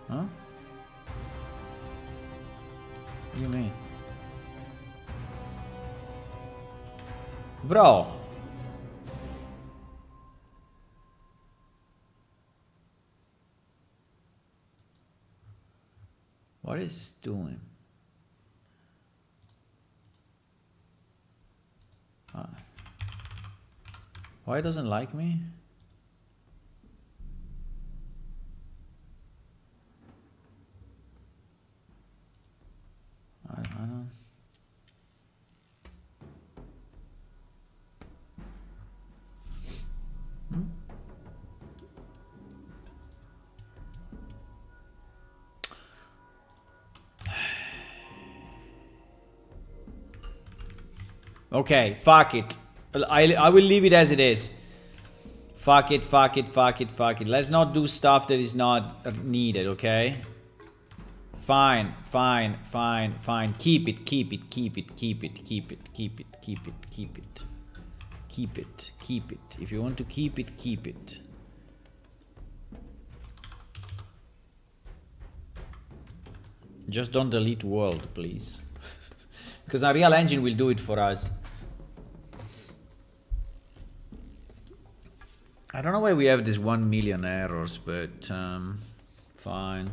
Huh? What do you mean? Bro. What is it doing? Why it doesn't like me? I don't. Okay, fuck it. I will leave it as it is. Fuck it, fuck it, fuck it, fuck it. Let's not do stuff that is not needed, okay? Fine, fine, fine, fine. Keep it, keep it, keep it, keep it, keep it, keep it, keep it, keep it. Keep it, keep it. If you want to keep it, keep it. Just don't delete world, please. Because Unreal Engine will do it for us. I don't know why we have this 1 million errors, but fine.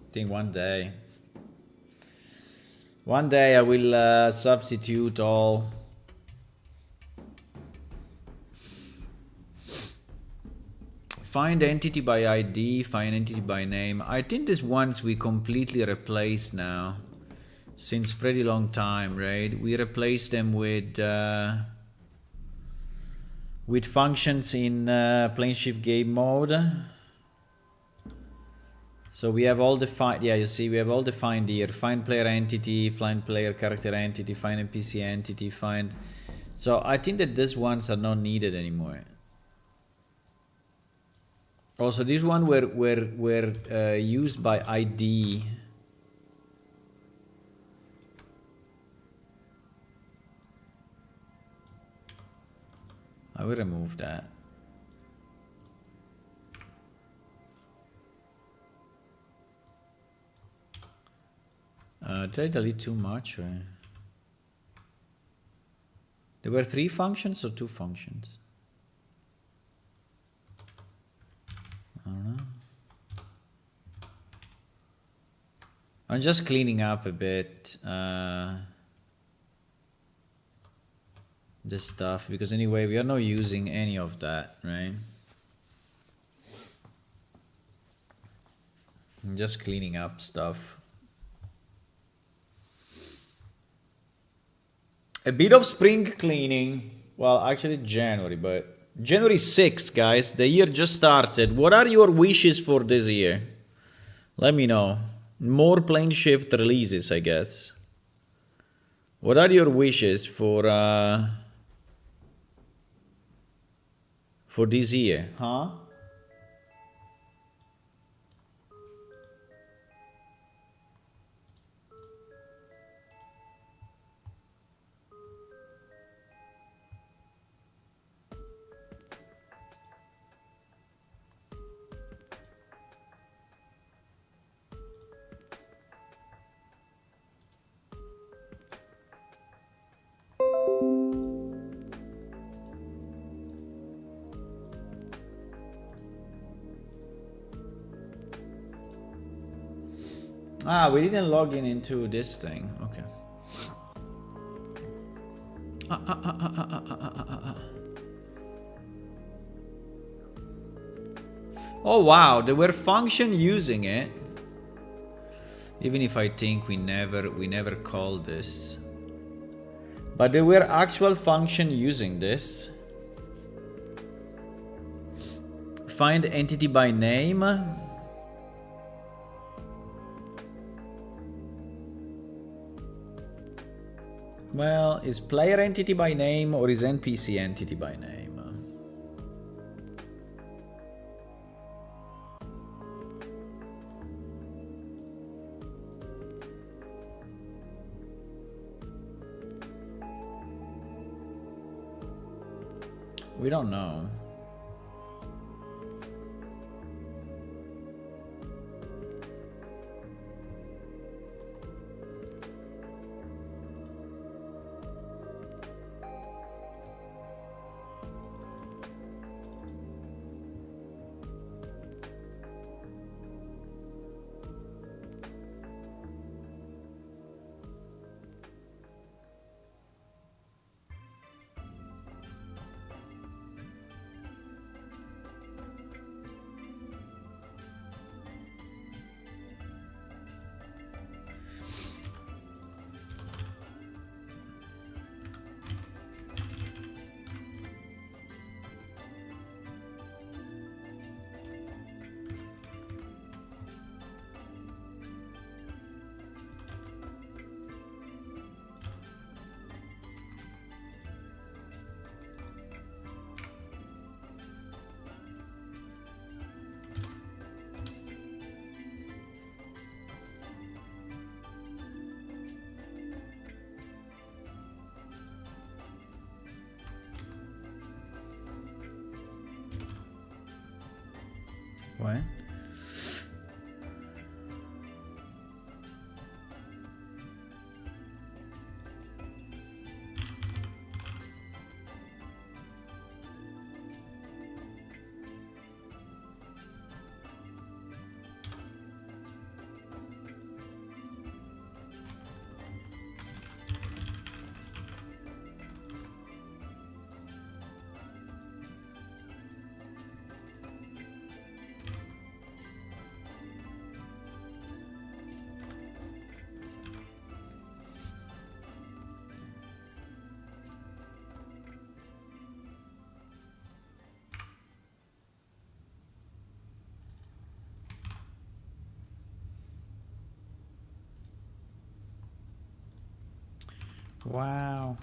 I think one day I will substitute all. Find entity by ID, find entity by name. I think these ones we completely replaced now. Since pretty long time, right? We replaced them with functions in plane shift game mode. So we have all defined, yeah, you see, we have all defined here. Find player entity, find player character entity, find NPC entity, find... So I think that these ones are not needed anymore. Also, these ones were used by ID. I will remove that. Did I delete too much? Or... There were 3 functions or 2 functions? I don't know. I'm just cleaning up a bit this stuff, because anyway we are not using any of that, right? I'm just cleaning up stuff. A bit of spring cleaning. Well, actually January, but January 6th, guys. The year just started. What are your wishes for this year? Let me know. More plane shift releases, I guess. What are your wishes for this year? Huh? Ah, we didn't log in into this thing. Okay. Oh wow, there were function using it. Even if I think we never called this. But there were actual function using this. Find entity by name. Well, is player entity by name or is NPC entity by name? We don't know. What? Wow.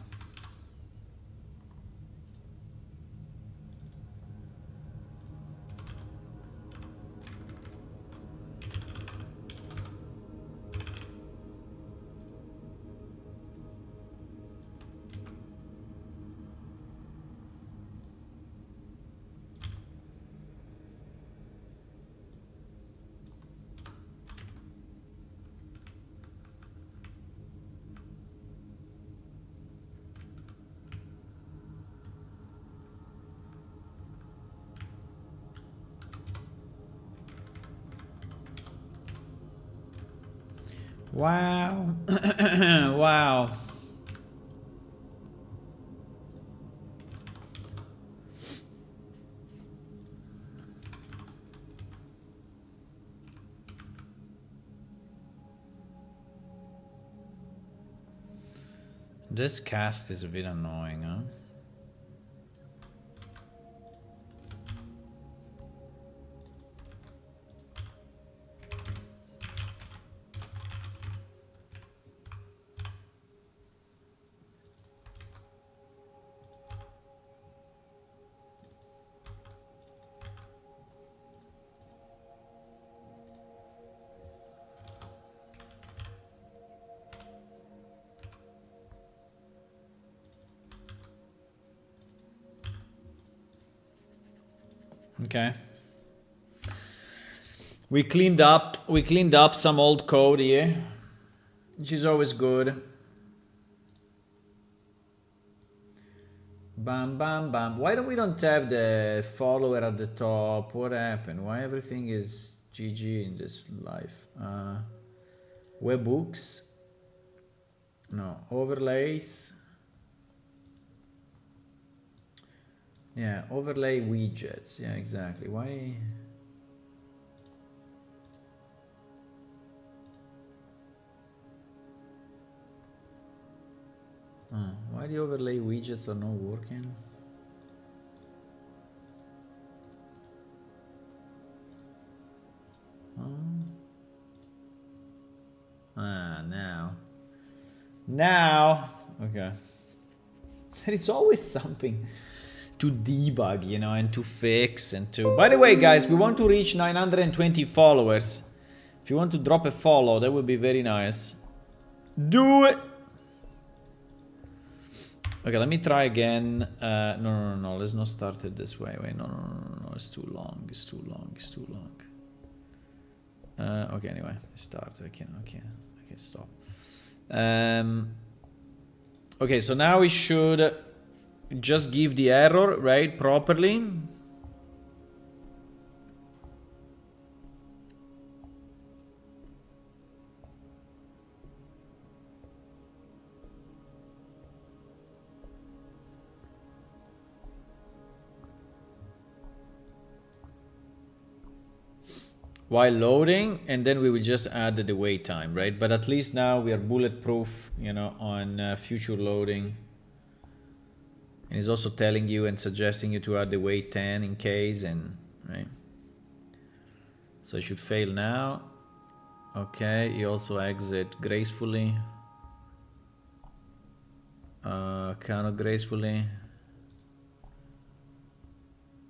Wow. Wow. This cast is a bit annoying, huh? Okay. We cleaned up some old code here, which is always good. Bam bam bam. Why don't have the follower at the top? What happened? Why everything is GG in this life? Webhooks. No, overlays. Yeah, overlay widgets. Yeah, exactly. Why? Why the overlay widgets are not working? Now. Okay. There is always something to debug, you know, and to fix and to... By the way, guys, we want to reach 920 followers. If you want to drop a follow, that would be very nice. Do it! Okay, let me try again. No. Let's not start it this way. Wait, no. It's too long. It's too long. Okay, anyway, start. Okay, stop. Okay, so now we should just give the error, right, properly. While loading, and then we will just add the wait time, right? But at least now we are bulletproof, you know, on future loading. And it's also telling you and suggesting you to add the wait 10 in case, and right. So it should fail now. Okay, you also exit gracefully. Cannot gracefully.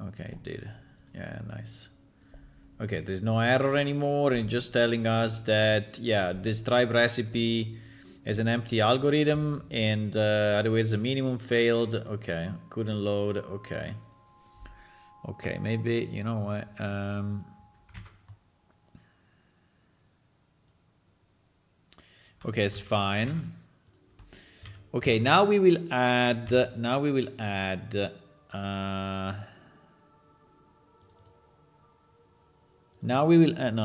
Okay, it did. Yeah, nice. Okay, there's no error anymore, and just telling us that, yeah, this tribe recipe is an empty algorithm, and otherwise the minimum failed. Okay, couldn't load. Okay. Okay, maybe, you know what? Okay, it's fine. Okay, now we will add, no,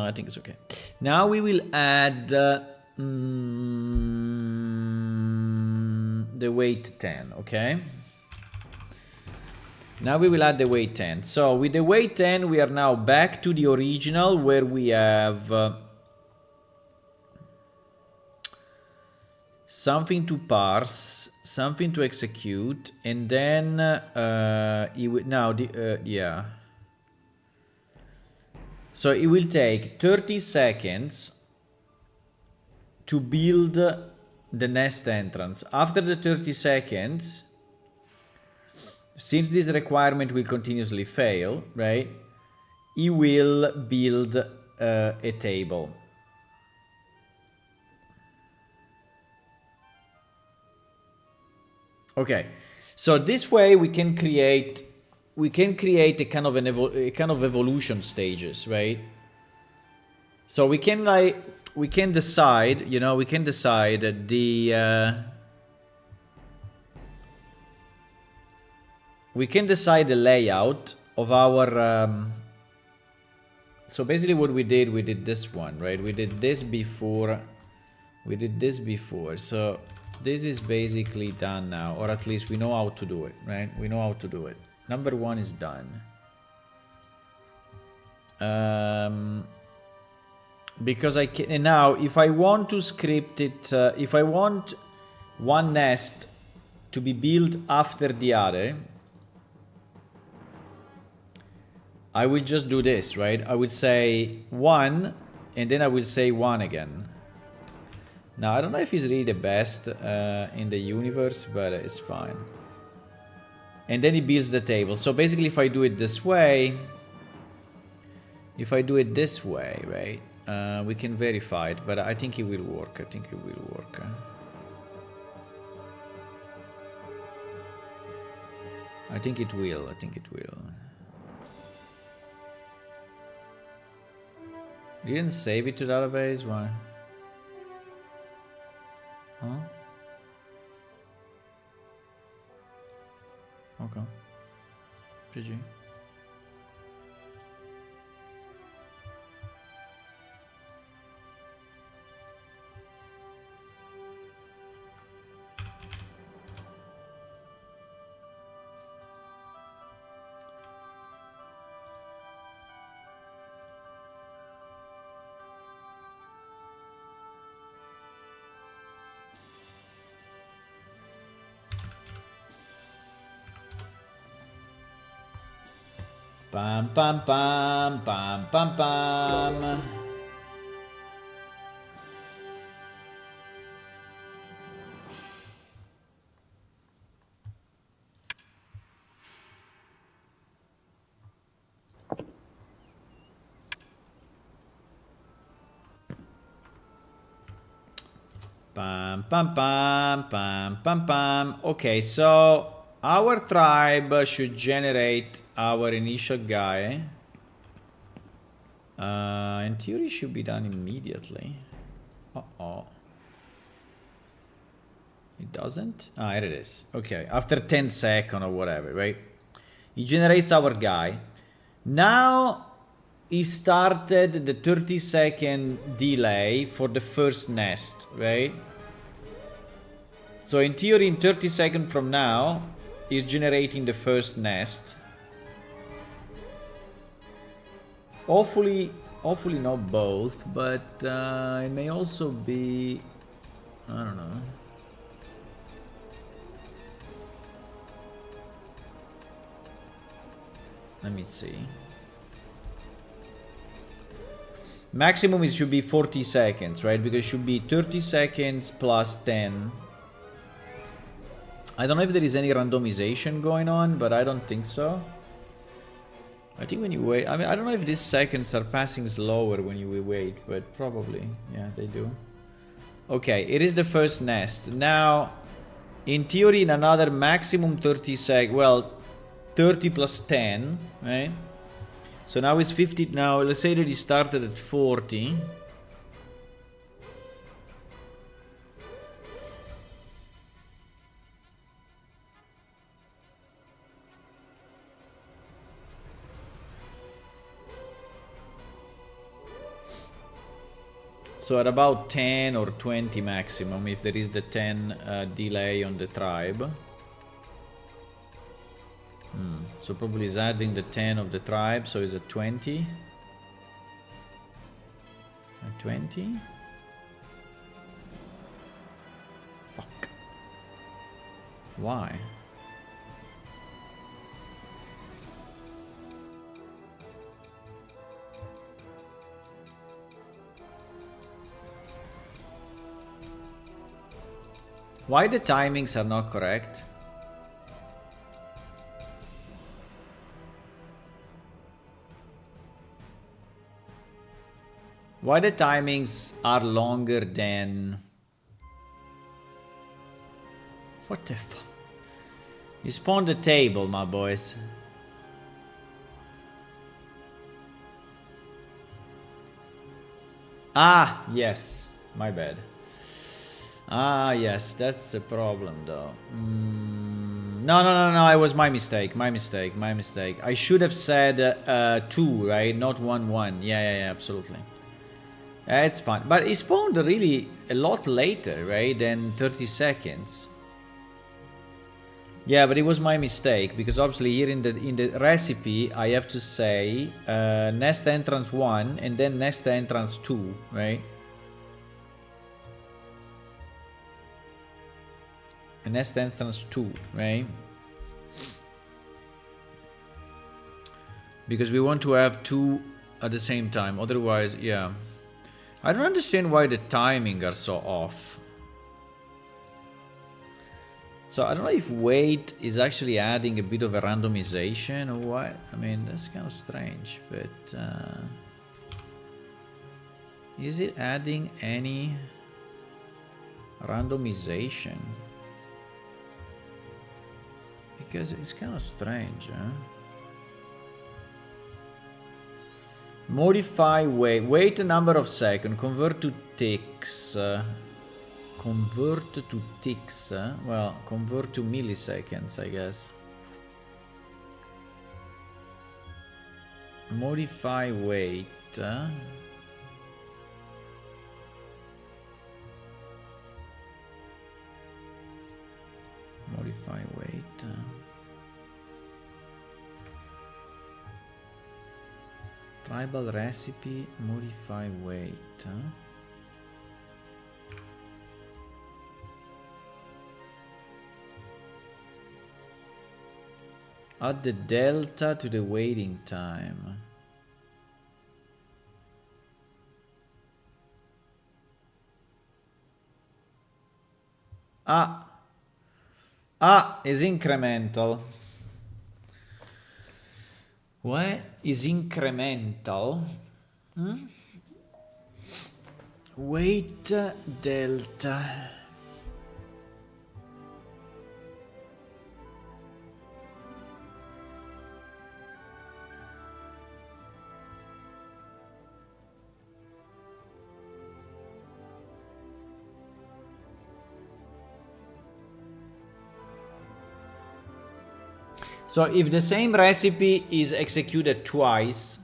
I think it's okay. Now we will add the weight 10, okay? Now we will add the weight 10. So with the weight 10, we are now back to the original where we have something to parse, something to execute, and then yeah. So it will take 30 seconds to build the nest entrance. After the 30 seconds, since this requirement will continuously fail, right, it will build a table. Okay, so this way we can create a kind of evolution stages, right? So we can decide, you know, that we can decide the layout of our so basically what we did this one, right? We did this before, so this is basically done now, or at least we know how to do it, right? We know how to do it. Number 1 is done. Because I can, and now if I want to script it, if I want one nest to be built after the other, I will just do this, right? I will say 1, and then I will say 1 again. Now, I don't know if it's really the best in the universe, but it's fine. And then it builds the table. So basically, if I do it this way, right, we can verify it, but I think it will work. I think it will work. I think it will. You didn't save it to database? Why? Huh? Okay. GG. Pam pam pam pam pam pam. Pam pam pam pam pam pam. Okay, so our tribe should generate our initial guy. In theory, should be done immediately. Uh-oh. It doesn't? Ah, here it is. Okay, after 10 seconds or whatever, right? He generates our guy. Now, he started the 30-second delay for the first nest, right? So in theory, in 30 seconds from now, he's generating the first nest. Hopefully not both, but it may also be, I don't know. Let me see. Maximum it should be 40 seconds, right? Because it should be 30 seconds plus 10. I don't know if there is any randomization going on, but I don't think so. I think when you wait, I mean, I don't know if these seconds are passing slower when you wait, but probably, yeah, they do. Okay, it is the first nest. Now, in theory, in another maximum 30 seconds, well, 30 plus 10, right? So now it's 50, now let's say that he started at 40. So at about 10 or 20 maximum, if there is the 10 delay on the tribe. So probably is adding the 10 of the tribe, so is at 20. At 20? Fuck. Why? Why the timings are not correct? Why the timings are longer than... What the fuck? You spawned the table, my boys. Ah, yes. My bad. Ah, yes, that's a problem, though. No, it was my mistake. I should have said 2, right? Not 1-1. Yeah, absolutely. It's fine. But it spawned really a lot later, right? Than 30 seconds. Yeah, but it was my mistake, because obviously here in the recipe, I have to say nest entrance 1 and then nest entrance 2, right? a nest entrance 2, right? Because we want to have 2 at the same time, otherwise, yeah. I don't understand why the timing are so off. So I don't know if weight is actually adding a bit of a randomization or what. I mean, that's kind of strange, but is it adding any randomization? Because it's kind of strange, huh? Modify weight. Wait a number of seconds. Convert to ticks. Convert to ticks. Well, convert to milliseconds, I guess. Modify weight. Modify weight. Tribal recipe, modify weight. Add the delta to the waiting time. Is incremental. What is incremental? Weight delta. So if the same recipe is executed twice,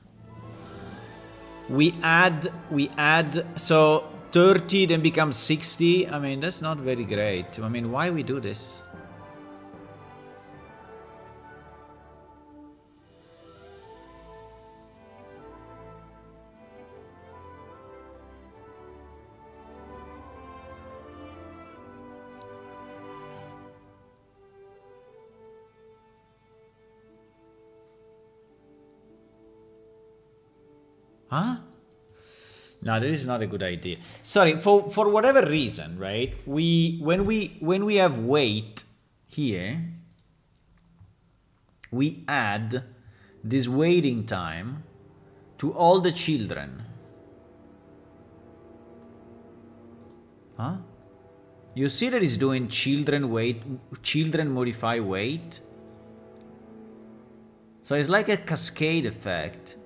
we add, so 30 then becomes 60. I mean, that's not very great. I mean, why we do this? Huh? No, that is not a good idea. Sorry, for whatever reason, right? When we have weight here, we add this waiting time to all the children. Huh? You see that it's doing children modify weight. So it's like a cascade effect.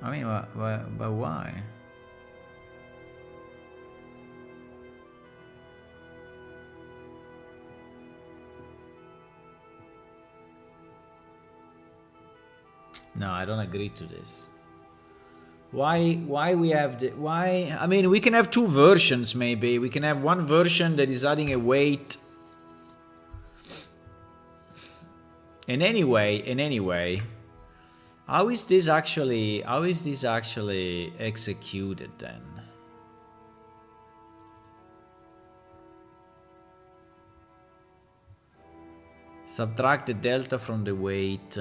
I mean, but why? No, I don't agree to this. Why we have the, why? I mean, we can have 2 versions maybe. We can have one version that is adding a weight. In any way, how is this actually executed then? Subtract the delta from the weight.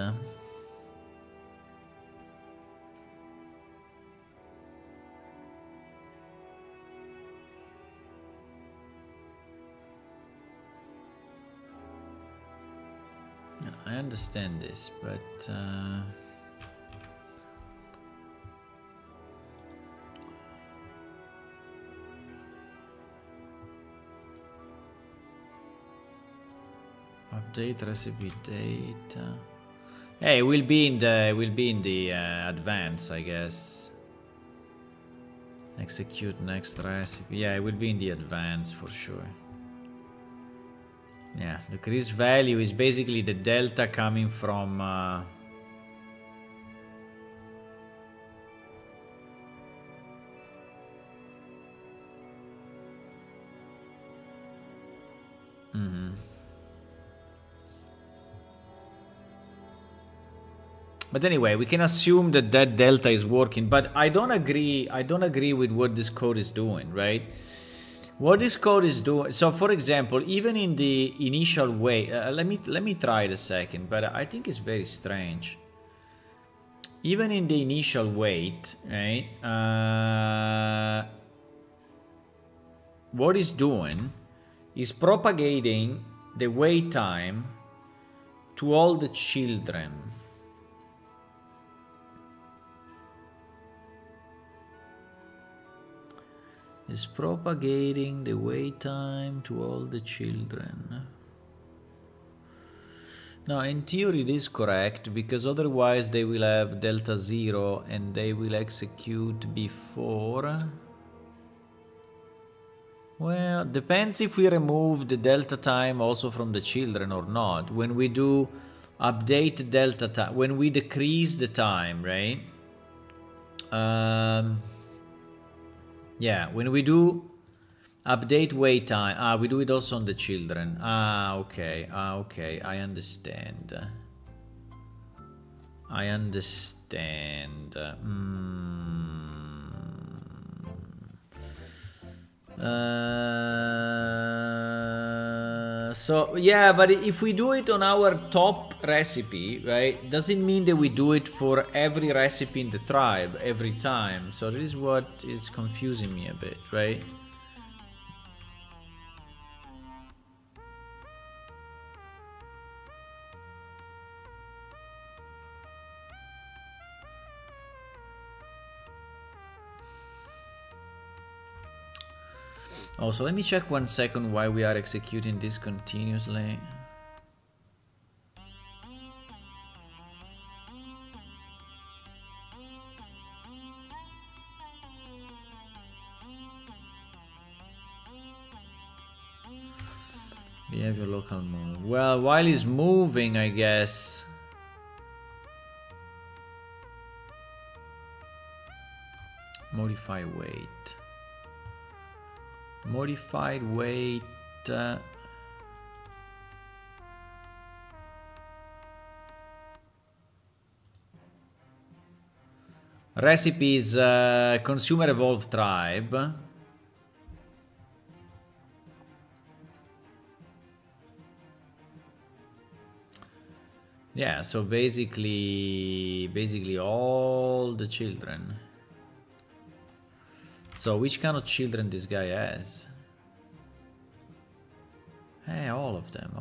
I understand this, but update recipe data. Hey, it will be in the advance, I guess. Execute next recipe. Yeah, it will be in the advance for sure. Yeah, the increase value is basically the delta coming from But anyway, we can assume that that delta is working, but I don't agree with what this code is doing, right? What this code is doing, so for example, even in the initial wait, let me try it a second, but I think it's very strange. Even in the initial wait, right? What it's doing is propagating the wait time to all the children. Is propagating the wait time to all the children. No, in theory it is correct, because otherwise they will have delta 0 and they will execute before. Well, depends if we remove the delta time also from the children or not. When we do update delta time, when we decrease the time, right? Yeah, when we do update wait time, we do it also on the children. Okay, okay, I understand. I understand. So yeah, but if we do it on our top recipe, right, doesn't mean that we do it for every recipe in the tribe every time. So this is what is confusing me a bit, right? Also, let me check 1 second why we are executing this continuously. Behavior local move. Well, while he's moving, I guess. Modify weight. Modified weight. Recipes, consumer evolve tribe. Yeah, so basically all the children. So which kind of children this guy has? Hey, all of them.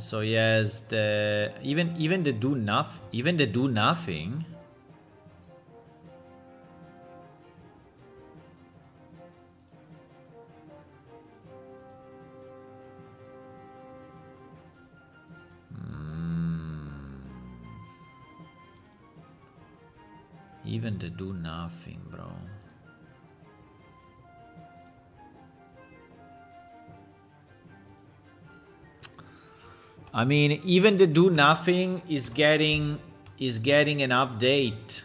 So he has the even the do nothing. Even the do nothing, bro. I mean, even the do nothing is getting an update.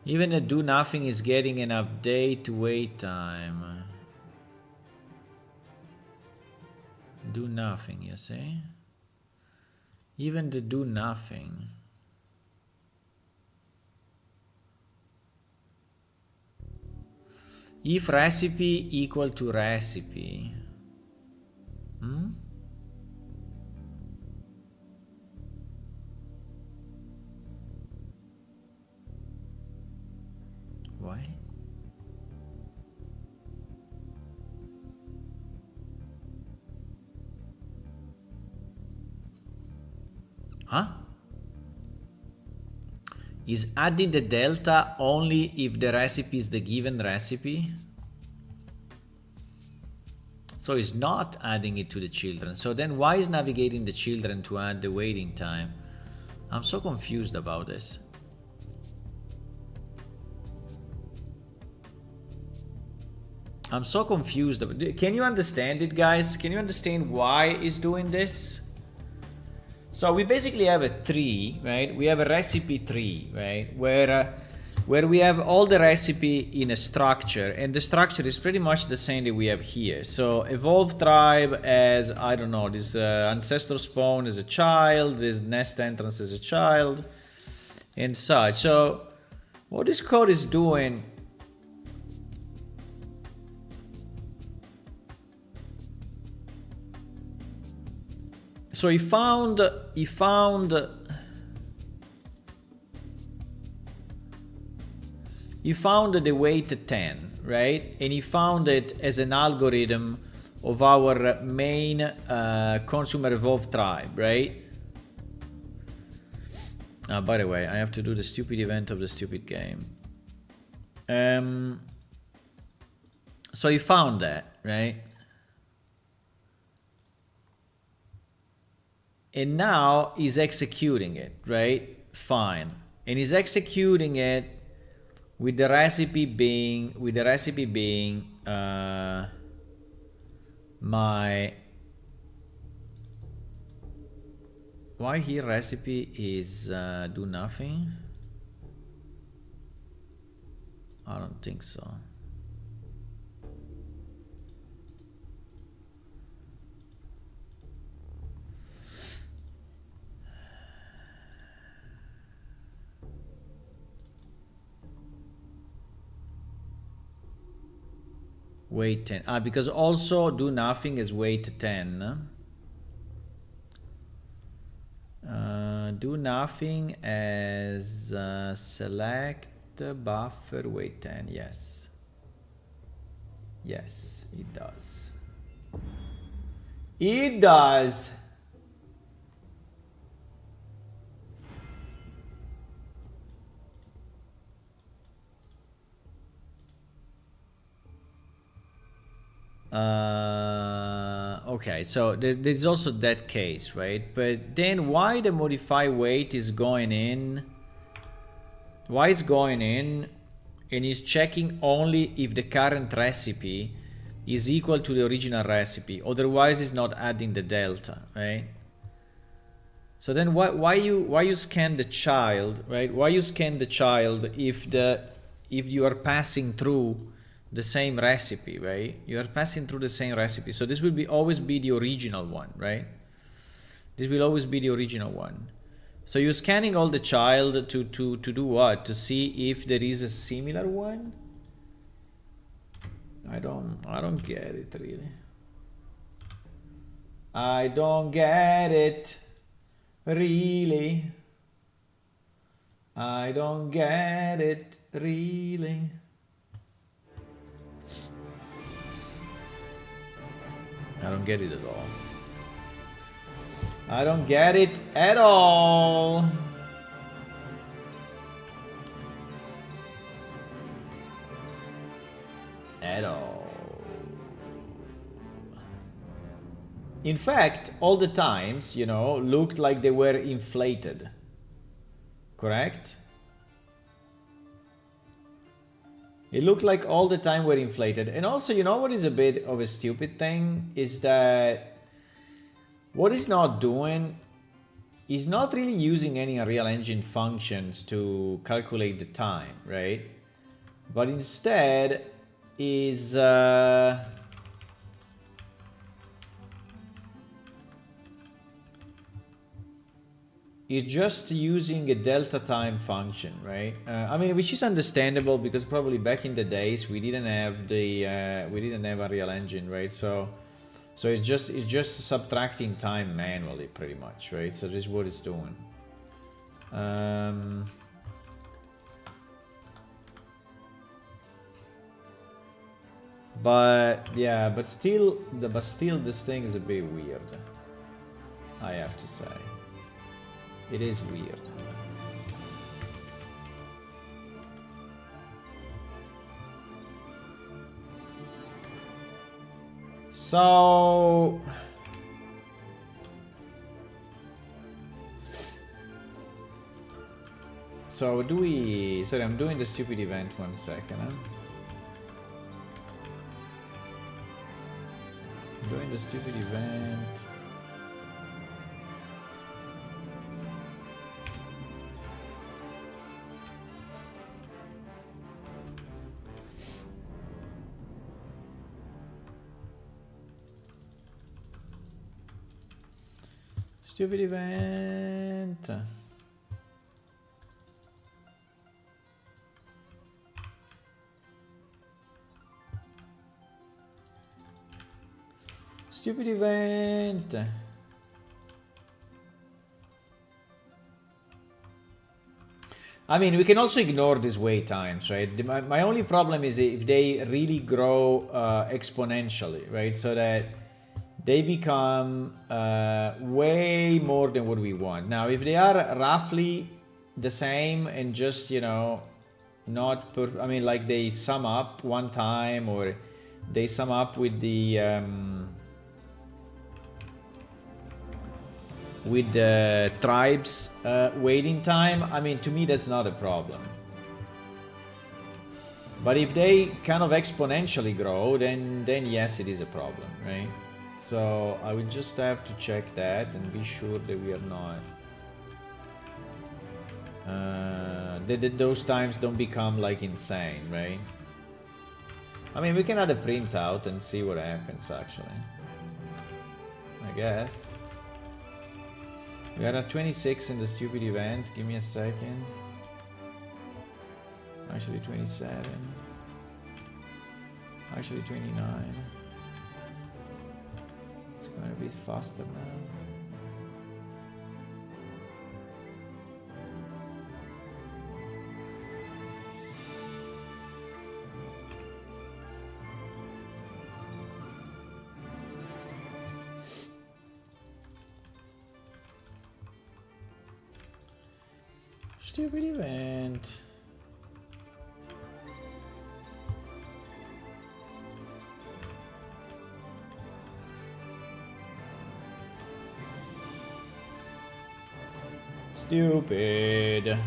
Even the do nothing is getting an update wait time. Do nothing, you see? Even the do nothing. If recipe equal to recipe. Why? Huh? Is adding the delta only if the recipe is the given recipe? So it's not adding it to the children. So then why is navigating the children to add the waiting time? I'm so confused about this. I'm so confused. Can you understand it, guys? Can you understand why it's doing this? So we basically have a tree, right? We have a recipe tree, right? Where we have all the recipe in a structure, and the structure is pretty much the same that we have here. So evolve tribe as, I don't know, this ancestor spawn as a child, this nest entrance as a child, and such. So what this code is doing, so he found the weight 10, right? And he found it as an algorithm of our main consumer evolve tribe, right? By the way, I have to do the stupid event of the stupid game. So he found that, right? And now he's executing it, right? Fine. And he's executing it with the recipe being my, why here recipe is do nothing? I don't think so. Weight 10. Because also do nothing is weight 10. Do nothing as select buffer weight 10. Yes. Yes, it does. It does. Okay, so there's also that case, right? But then why the modify weight is going in? Why is going in and is checking only if the current recipe is equal to the original recipe, otherwise it's not adding the delta, right? So then why you scan the child, right? Why you scan the child if you are passing through the same recipe, right? You are passing through the same recipe. So this will always be the original one, right? This will always be the original one. So you're scanning all the child to do what? To see if there is a similar one? I don't get it really. I don't get it really. I don't get it really. I don't get it at all. I don't get it at all. At all. In fact, all the times, you know, looked like they were inflated. Correct? It looked like all the time were inflated. And also, you know what is a bit of a stupid thing? Is that what it's not doing is not really using any Unreal Engine functions to calculate the time, right? But instead is... you're just using a delta time function, right? I mean, which is understandable because probably back in the days we didn't have the Unreal Engine, right? So it's just subtracting time manually, pretty much, right? So this is what it's doing. But yeah, but still this thing is a bit weird, I have to say. It is weird. So do we... Sorry, I'm doing the stupid event, 1 second. stupid event. Stupid event. Stupid event. I mean, we can also ignore these wait times, right? My only problem is if they really grow exponentially, right? So that they become way more than what we want. Now, if they are roughly the same and just, you know, not, I mean, like they sum up one time, or they sum up with the tribes waiting time, I mean, to me that's not a problem. But if they kind of exponentially grow, then yes, it is a problem, right? So I would just have to check that and be sure that we are not that those times don't become like insane, right? I mean, we can add a printout and see what happens actually, I guess. We are at 26 in the stupid event. Give me a second. Actually 27. Actually 29. It's gonna be faster now. Stupid event. Stupid.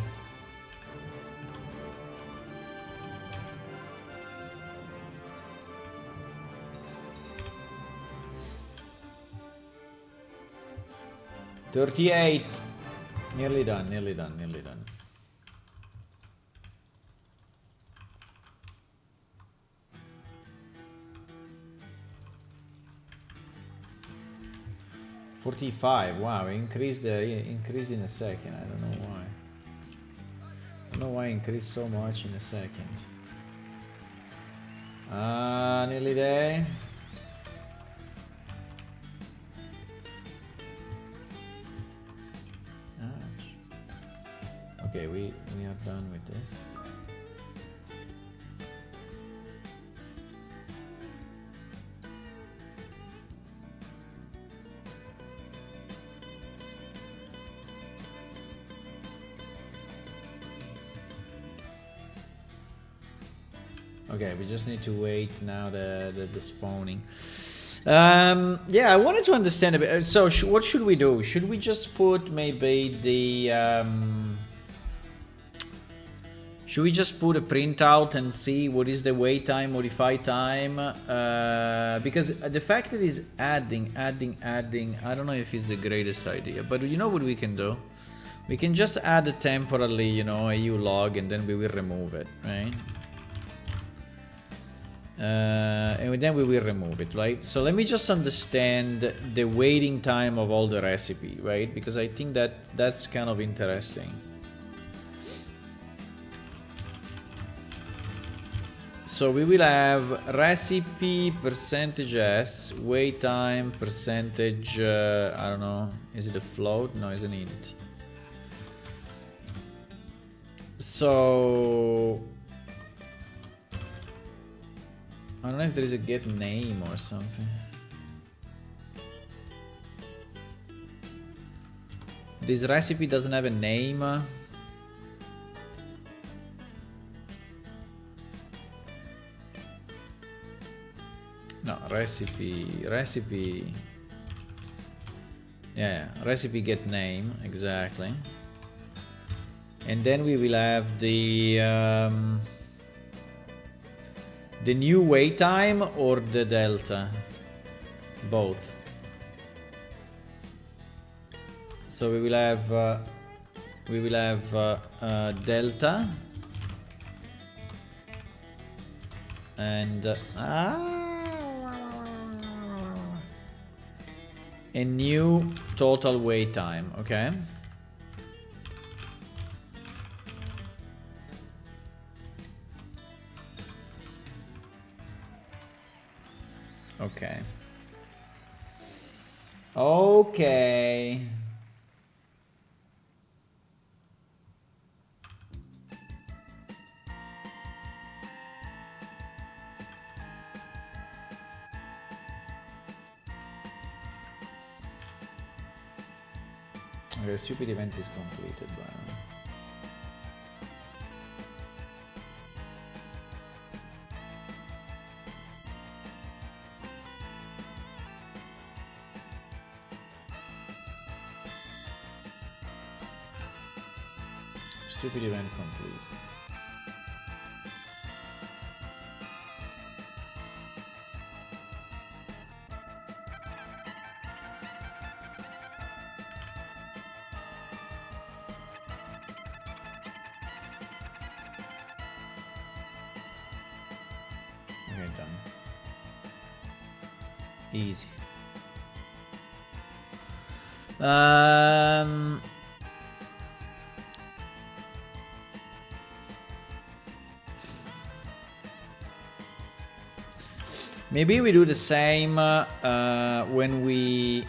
$38. Nearly done, nearly done, nearly done. $45. Wow, increased in a second. I don't know why. I don't know why it increased so much in a second. Nearly there. Okay, we are done with this. Okay, we just need to wait now the spawning. Yeah, I wanted to understand a bit. So what should we do? Should we just put maybe the should we just put a printout and see what is the wait time, modify time? Because the fact that it's adding, I don't know if it's the greatest idea. But you know what we can do? We can just add temporarily, you know, a U log, and then we will remove it, right? And then we will remove it, right? So let me just understand the waiting time of all the recipe, right? Because I think that's kind of interesting. So we will have recipe percentage s, wait time percentage, I don't know, is it a float? No, it's an int. So I don't know if there is a get name or something. This recipe doesn't have a name. No, recipe. Yeah, recipe get name, exactly. And then we will have the new wait time or the delta. both. So we will have delta and a new total wait time, okay? Okay. Okay. Okay, stupid event is completed, but stupid event complete. Okay, done. Easy. Maybe we do the same when we...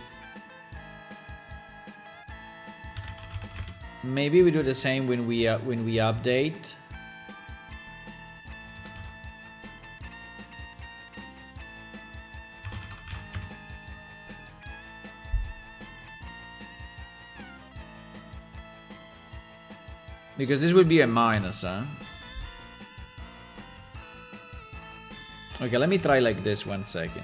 Maybe we do the same when we update. Because this would be a minus, huh? Okay, let me try like this 1 second.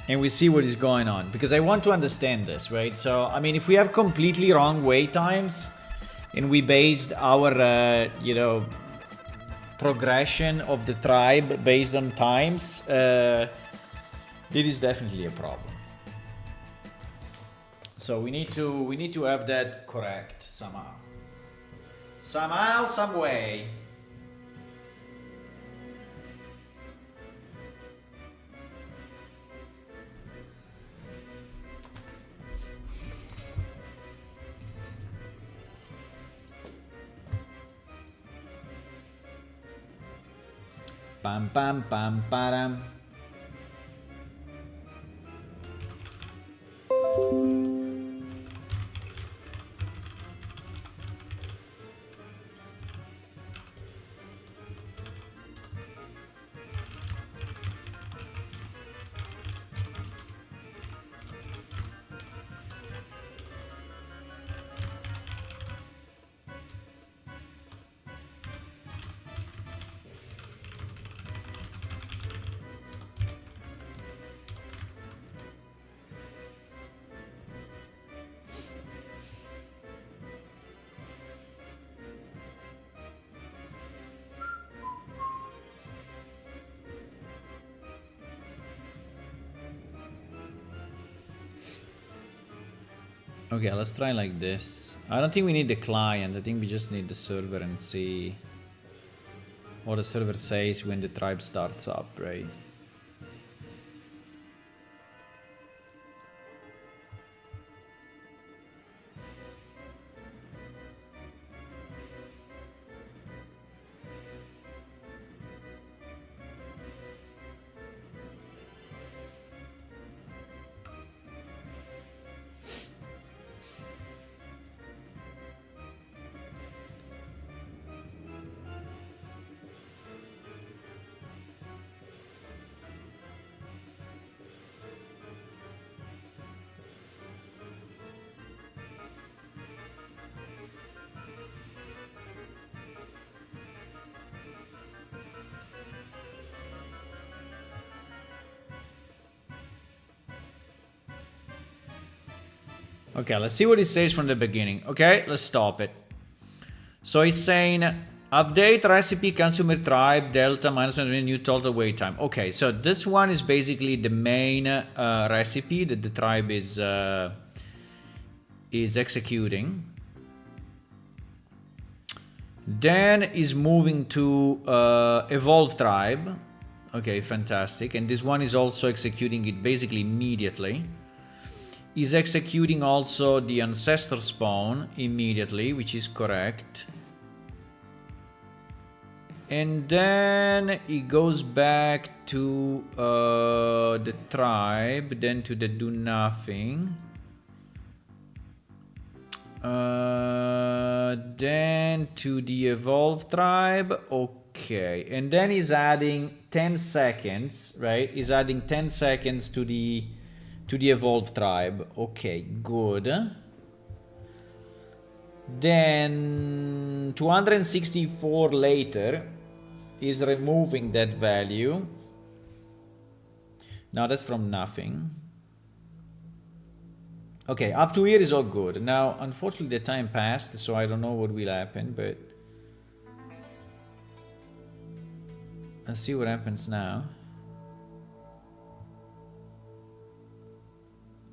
And we see what is going on. Because I want to understand this, right? So, I mean, if we have completely wrong wait times, and we based our, you know, progression of the tribe based on times, this is definitely a problem. So we need to have that correct somehow. Somehow, some way. Pam pam pam param. Okay, let's try like this. I don't think we need the client. I think we just need the server and see what the server says when the tribe starts up, right? Okay, let's see what it says from the beginning. Okay, let's stop it. So it's saying Update recipe consumer tribe delta minus new total wait time. Okay, so this one is basically the main recipe that the tribe is executing. Then is moving to evolve tribe. Okay, fantastic. And this one is also executing it basically immediately. Is executing also the ancestor spawn immediately, which is correct. And then it goes back to the tribe, then to the do nothing. Then to the evolve tribe. Okay. And then he's adding 10 seconds, right? He's adding 10 seconds to the evolve tribe. Okay, good. Then 264 later is removing that value. Now that's from nothing. Okay, up to here is all good. Now, unfortunately, the time passed, so I don't know what will happen, but let's see what happens now.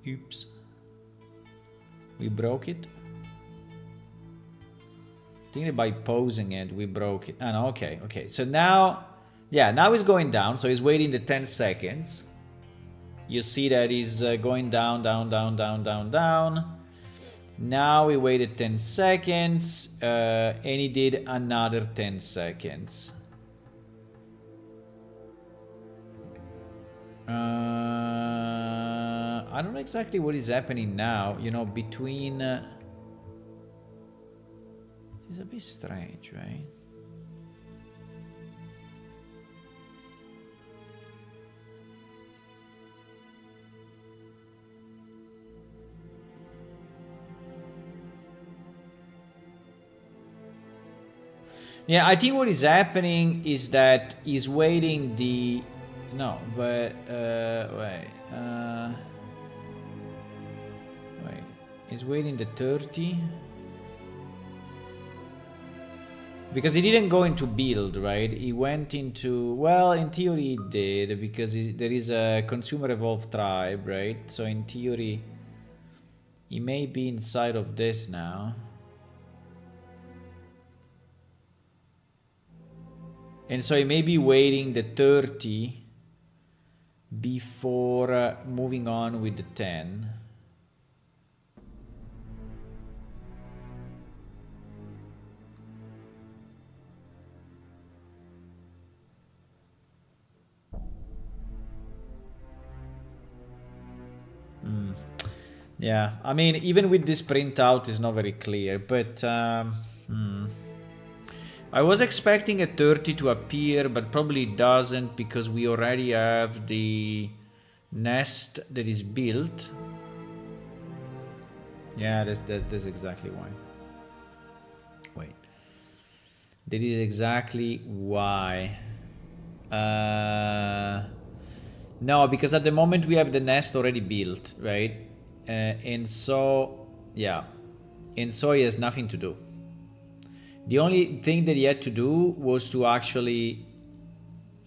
Oops. We broke it. I think that by pausing it, we broke it. Oh, no, okay, okay. So now, yeah, now it's going down. So he's waiting the 10 seconds. You see that he's going down, down, down, down, down, down. Now he waited 10 seconds and he did another 10 seconds. I don't know exactly what is happening now, you know, between... It's a bit strange, right? Yeah, I think what is happening is that he's waiting the... No, but... wait. Wait. He's waiting the 30... Because he didn't go into build, right? He went into... Well, in theory he did, because there is a consumer evolved tribe, right? So in theory, he may be inside of this now. And so he may be waiting the 30 before moving on with the 10. Yeah, I mean, even with this printout, it's not very clear, but I was expecting a 30 to appear, but probably it doesn't because we already have the nest that is built. Yeah, that's exactly why. Wait. That is exactly why. No, because at the moment we have the nest already built, right? And so, yeah. And so he has nothing to do. The only thing that he had to do was to actually...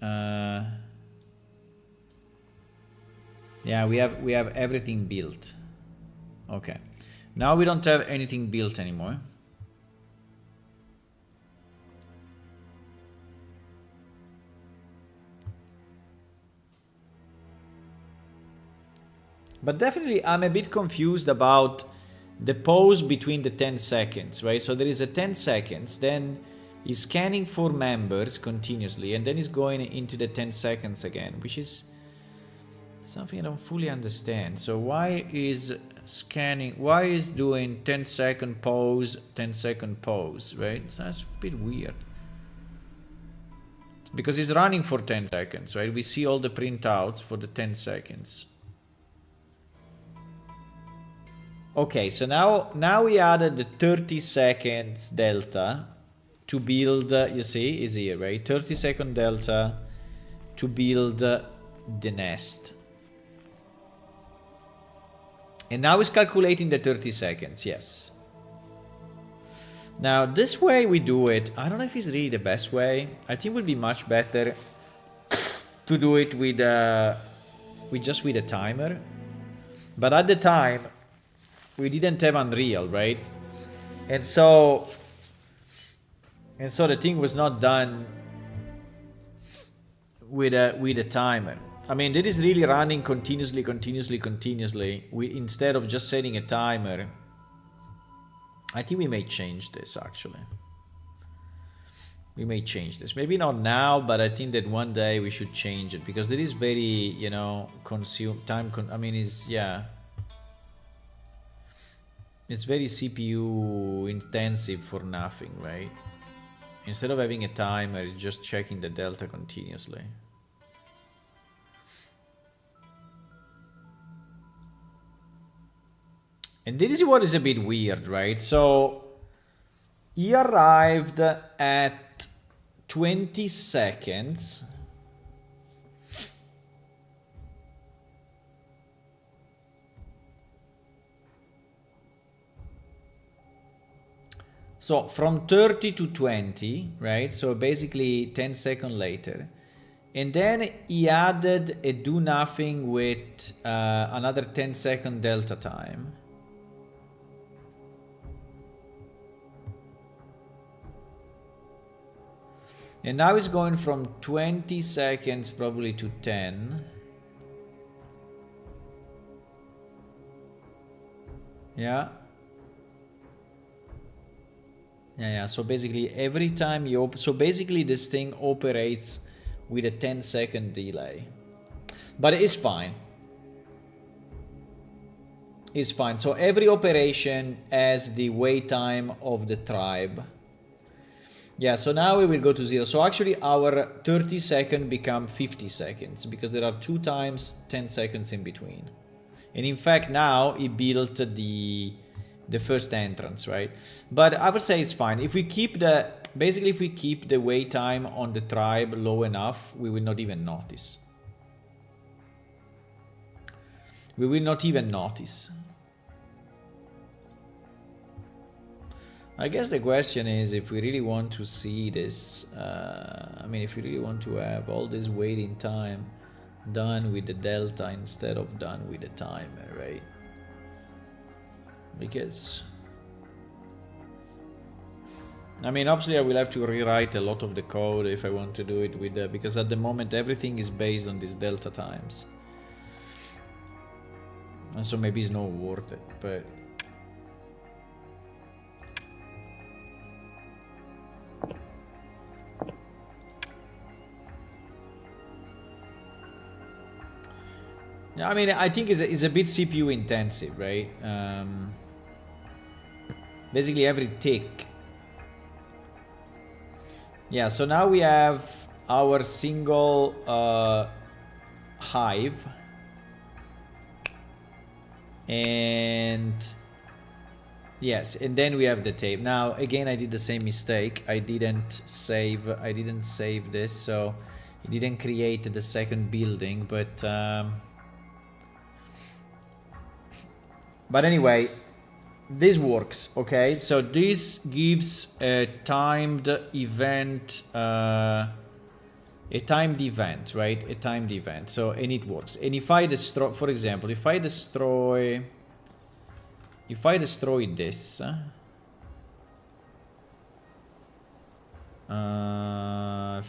yeah, we have everything built. Okay. Now we don't have anything built anymore. But definitely I'm a bit confused about the pause between the 10 seconds, right? So there is a 10 seconds, then he's scanning for members continuously, and then he's going into the 10 seconds again, which is something I don't fully understand. So why is scanning, why is doing 10-second pause, 10-second pause, right? So that's a bit weird. Because he's running for 10 seconds, right? We see all the printouts for the 10 seconds. Okay, so now we added the 30 seconds delta to build, you see, is here, right? 30-second delta to build the nest. And now it's calculating the 30 seconds, yes. Now, this way we do it, I don't know if it's really the best way. I think it would be much better to do it with just with a timer. But at the time, we didn't have Unreal, right? And so the thing was not done with a timer. I mean, it is really running continuously. Instead of just setting a timer, I think we may change this actually. We may change this. Maybe not now, but I think that one day we should change it because it is very, you know, I mean, it's very CPU intensive for nothing, right? Instead of having a timer, it's just checking the delta continuously. And this is what is a bit weird, right? So he arrived at 20 seconds. So from 30 to 20, right? So basically 10 seconds later. And then he added a do nothing with another 10-second delta time. And now it's going from 20 seconds probably to 10. Yeah. Yeah. So basically every time you so basically this thing operates with a 10-second delay. But it's fine. It's fine. So every operation has the wait time of the tribe. Yeah, so now we will go to 0. So actually our 30 seconds become 50 seconds because there are 2 times 10 seconds in between. And in fact now he built the first entrance, right? But I would say it's fine. If we keep basically if we keep the wait time on the tribe low enough, we will not even notice. We will not even notice. I guess the question is if we really want to see this, I mean, if we really want to have all this waiting time done with the delta instead of done with the timer, right? Because, I mean, obviously I will have to rewrite a lot of the code if I want to do it with because at the moment everything is based on these delta times. And so maybe it's not worth it, but... I mean, I think it's a bit CPU intensive, right? Basically every tick. Yeah, so now we have our single hive. And yes, and then we have the tape. Now, again, I did the same mistake. I didn't save this, so it didn't create the second building, but anyway, this works, okay? So this gives a timed event, right? A timed event. So, and it works. And if I destroy, for example, if I destroy this, if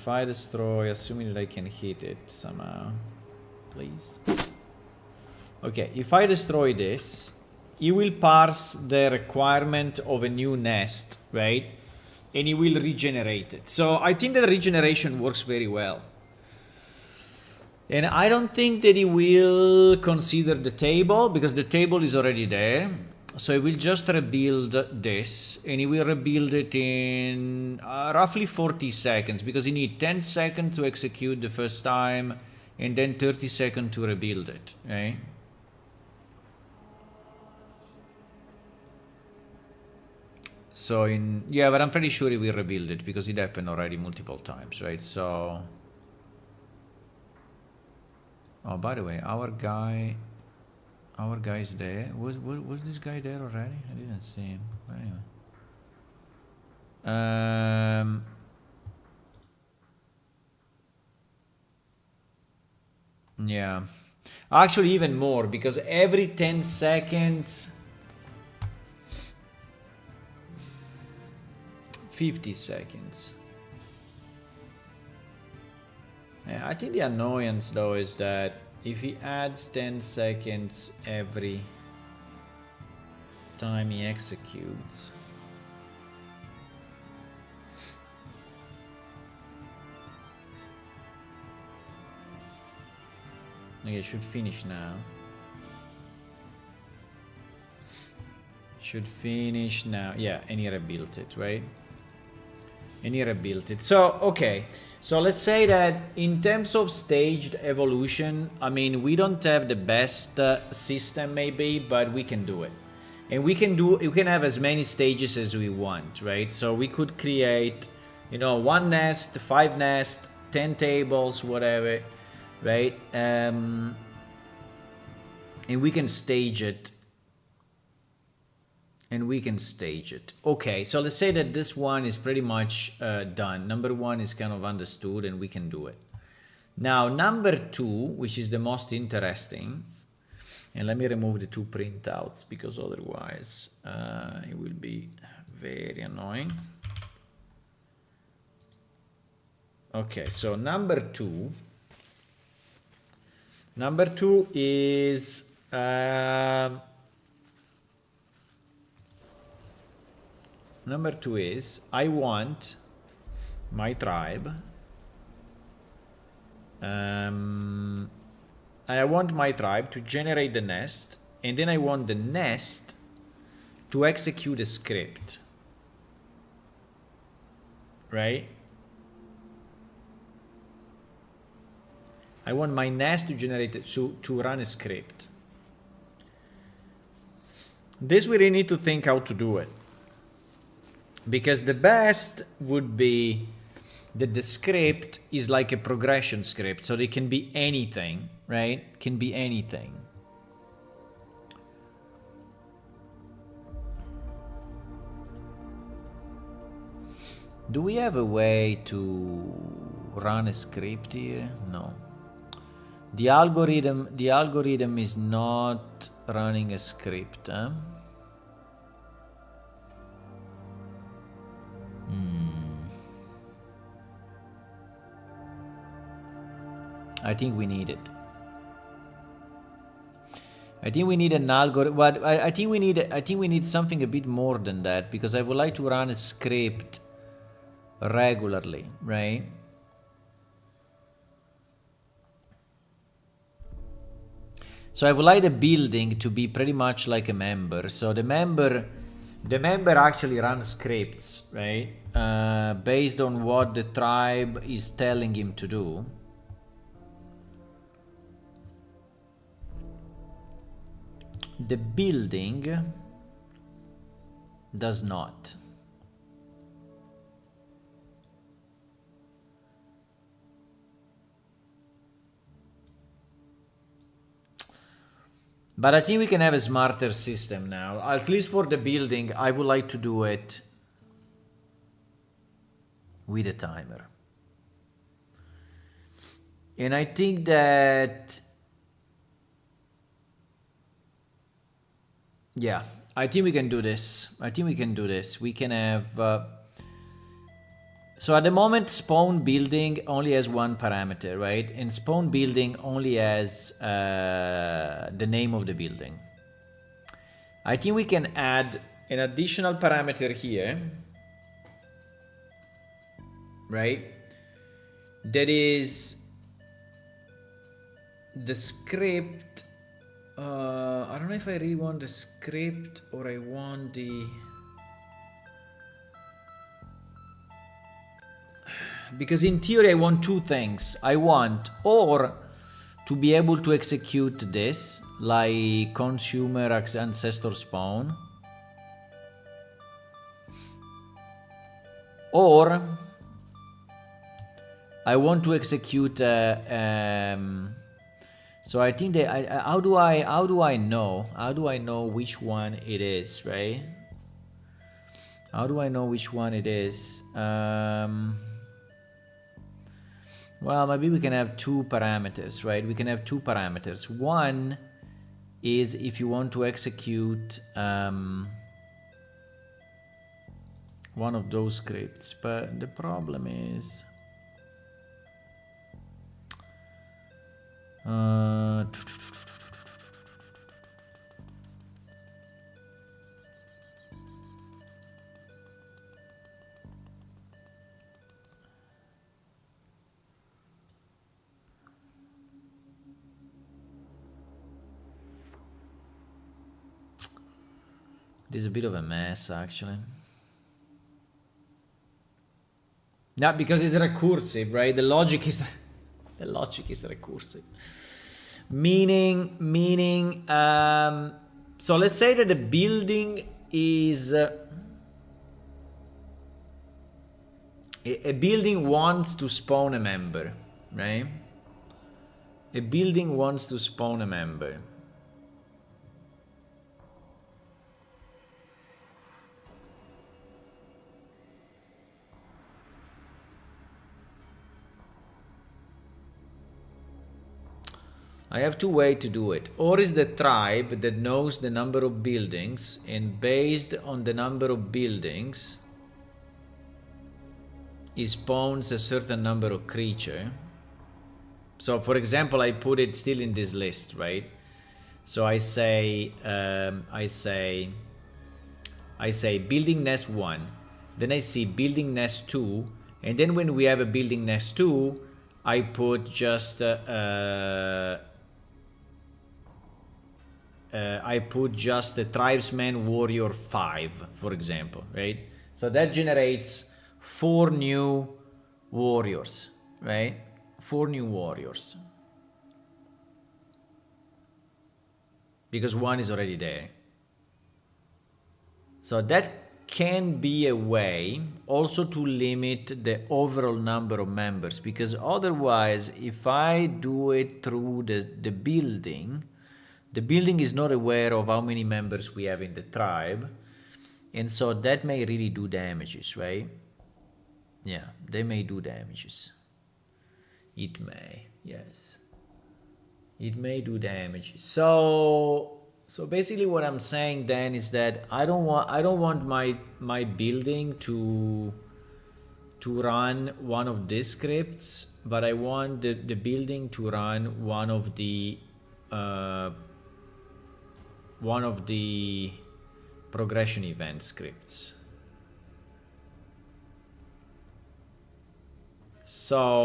I destroy, assuming that I can hit it somehow, please. Okay, if I destroy this, it will parse the requirement of a new nest, right? And it will regenerate it. So I think that regeneration works very well. And I don't think that it will consider the table because the table is already there. So it will just rebuild this, and it will rebuild it in roughly 40 seconds because you need 10 seconds to execute the first time and then 30 seconds to rebuild it, right? So yeah, but I'm pretty sure it will rebuild it because it happened already multiple times, right? So, oh, by the way, our guy is there. Was this guy there already? I didn't see him. But anyway, Yeah, actually even more, because every 10 seconds, 50 seconds. Yeah, I think the annoyance though is that if he adds 10 seconds every time he executes, okay, it should finish now. Should finish now. Yeah, and he rebuilt it, right? And he rebuilt it. So, okay. So let's say that in terms of staged evolution, I mean, we don't have the best system maybe, but we can do it. And we can have as many stages as we want, right? So we could create, you know, 1 nest, 5 nest, 10 tables, whatever, right? And we can stage it. Okay, so let's say that this one is pretty much done. Number 1 is kind of understood and we can do it. Now, number 2, which is the most interesting, and let me remove the 2 printouts because otherwise it will be very annoying. Okay, so number 2 is I want my tribe. I want my tribe to generate the nest, and then I want the nest to execute a script, right? I want my nest to generate to run a script. This we really need to think how to do it, because the best would be that the script is like a progression script, so it can be anything, right? Can be anything. Do we have a way to run a script here? No. The algorithm is not running a script, huh? I think we need it. I think we need an algorithm. But I think we need something a bit more than that, because I would like to run a script regularly, right? So I would like the building to be pretty much like a member. So the member actually runs scripts, right? Based on what the tribe is telling him to do. The building does not. But I think we can have a smarter system now. At least for the building, I would like to do it with a timer. And I think that, yeah, I think we can do this. We can have... so at the moment, spawn building only has 1 parameter, right? And spawn building only has the name of the building. I think we can add an additional parameter here, right? That is the script. I don't know if I really want the script or I want the... Because in theory I want 2 things. I want or to be able to execute this, like consumer ancestor spawn, or I want to execute so I think that how do I know which one it is, right? How do I know which one it is? Well, maybe we can have two parameters, right? We can have two parameters. One is if you want to execute one of those scripts, but the problem is it is a bit of a mess, actually. Yeah, because it's recursive, right? The logic is recursive. Meaning, so let's say that the building is a building wants to spawn a member, right? A building wants to spawn a member. I have two ways to do it. Or is the tribe that knows the number of buildings, and based on the number of buildings, it spawns a certain number of creature. So for example, I put it still in this list, right? So I say building nest 1, then I see building nest 2, and then when we have a building nest 2, I put just the tribesman warrior 5, for example, right? So that generates 4 new warriors, right? 4 new warriors. Because 1 is already there. So that can be a way also to limit the overall number of members, because otherwise, if I do it through the building is not aware of how many members we have in the tribe, and so that may really do damages, right? Yeah, they may do damages. It may, yes. It may do damages. So basically what I'm saying then is that I don't want my building to run one of these scripts, but I want the building to run one of the progression event scripts. So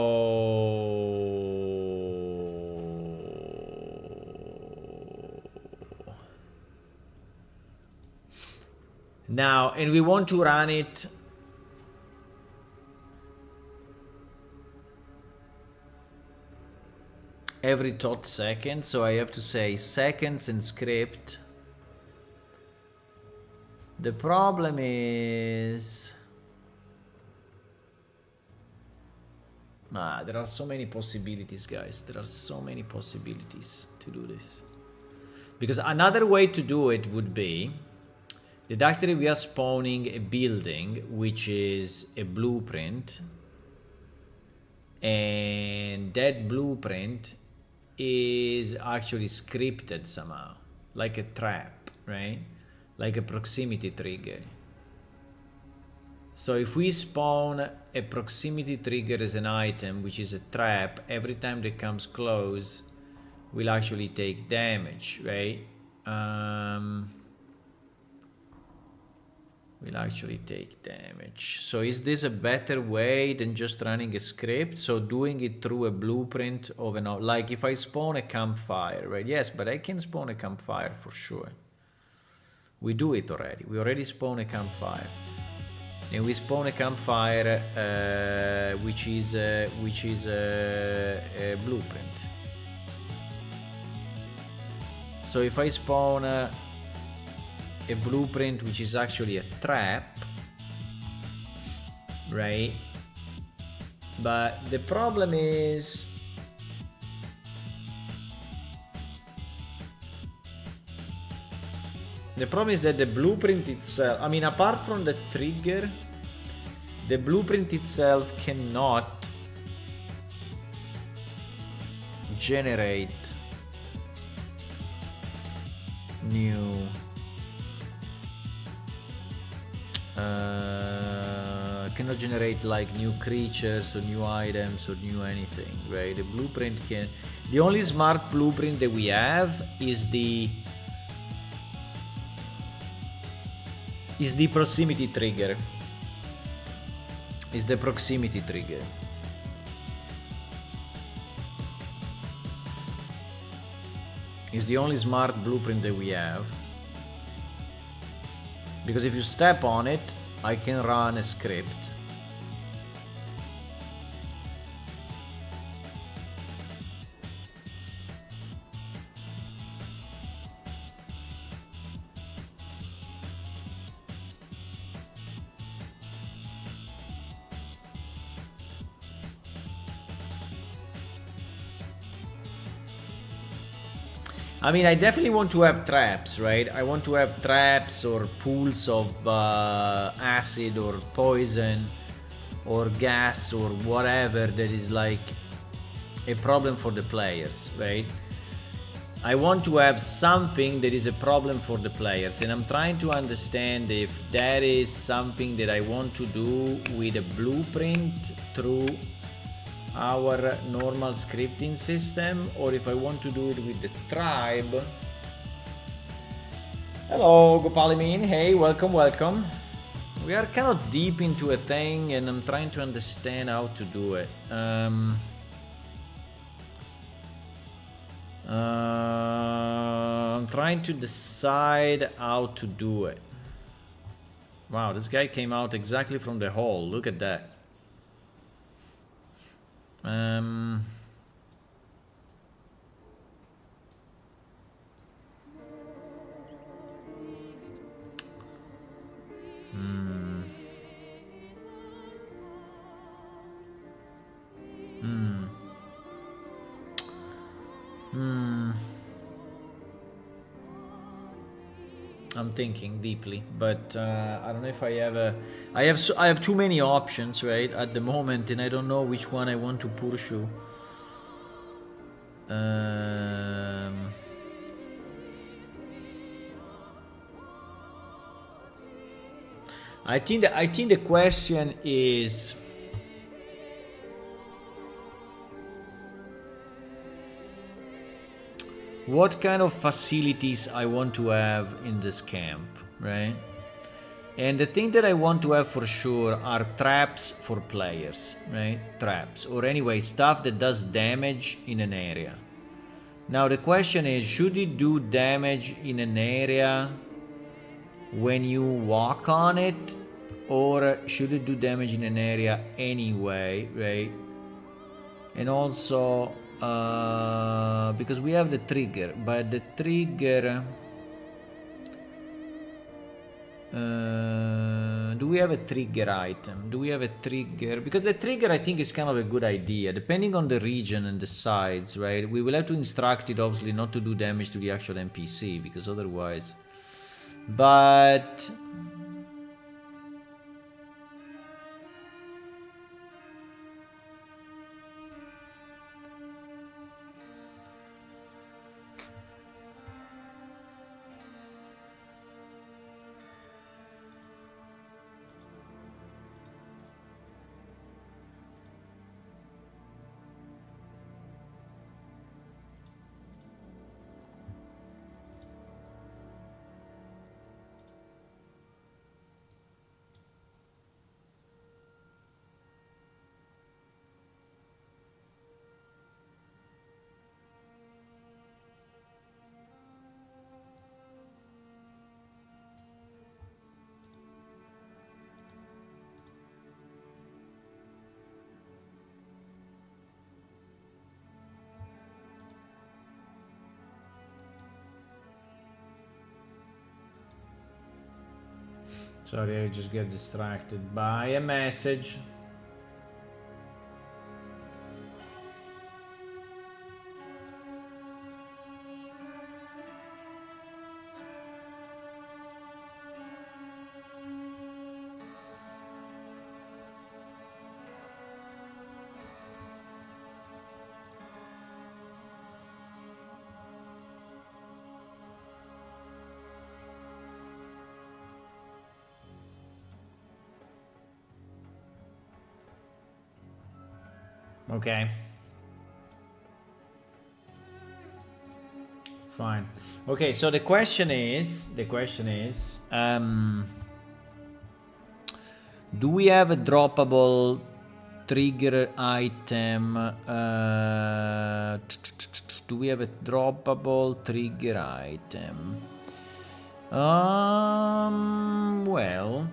now, and we want to run it every thought second, so I have to say seconds and script. The problem is there are so many possibilities, guys. There are so many possibilities to do this. Because another way to do it would be that actually we are spawning a building which is a blueprint, and that blueprint is actually scripted somehow, like a trap, right? Like a proximity trigger. So if we spawn a proximity trigger as an item, which is a trap, every time that comes close, we'll actually take damage, right? We'll actually take damage. So is this a better way than just running a script? So doing it through a blueprint of an, like if I spawn a campfire, right? Yes, but I can spawn a campfire for sure. We do it already. We already spawn a campfire. And we spawn a campfire which is a blueprint. So if I spawn a blueprint which is actually a trap, right? But the problem is The problem is that the blueprint itself, I mean, apart from the trigger, the blueprint itself cannot generate new cannot generate like new creatures or new items or new anything, right? The blueprint can, the only smart blueprint that we have is the proximity trigger. Is the proximity trigger. Is the only smart blueprint that we have. Because if you step on it, I can run a script. I mean, I definitely want to have traps, right? I want to have traps or pools of acid or poison or gas or whatever that is like a problem for the players, right? I want to have something that is a problem for the players, and I'm trying to understand if that is something that I want to do with a blueprint through our normal scripting system, or if I want to do it with the tribe. Hello Gopalimin, hey, welcome. We are kind of deep into a thing and I'm trying to understand how to do it. I'm trying to decide how to do it. Wow, this guy came out exactly from the hole, look at that. I'm thinking deeply, but I don't know if I have I have too many options, right, at the moment, and I don't know which one I want to pursue. I think the question is, what kind of facilities I want to have in this camp, right? And the thing that I want to have for sure are traps for players, right? Traps, or anyway, stuff that does damage in an area. Now the question is, should it do damage in an area when you walk on it, or should it do damage in an area anyway, right? And also, because we have the trigger, but the trigger, do we have a trigger item? Do we have a trigger? Because the trigger, I think, is kind of a good idea, depending on the region and the sides, right? We will have to instruct it, obviously, not to do damage to the actual NPC, because otherwise... But... Sorry, I just get distracted by a message. Okay. Fine. Okay, so the question is, do we have a droppable trigger item? Do we have a droppable trigger item? Well,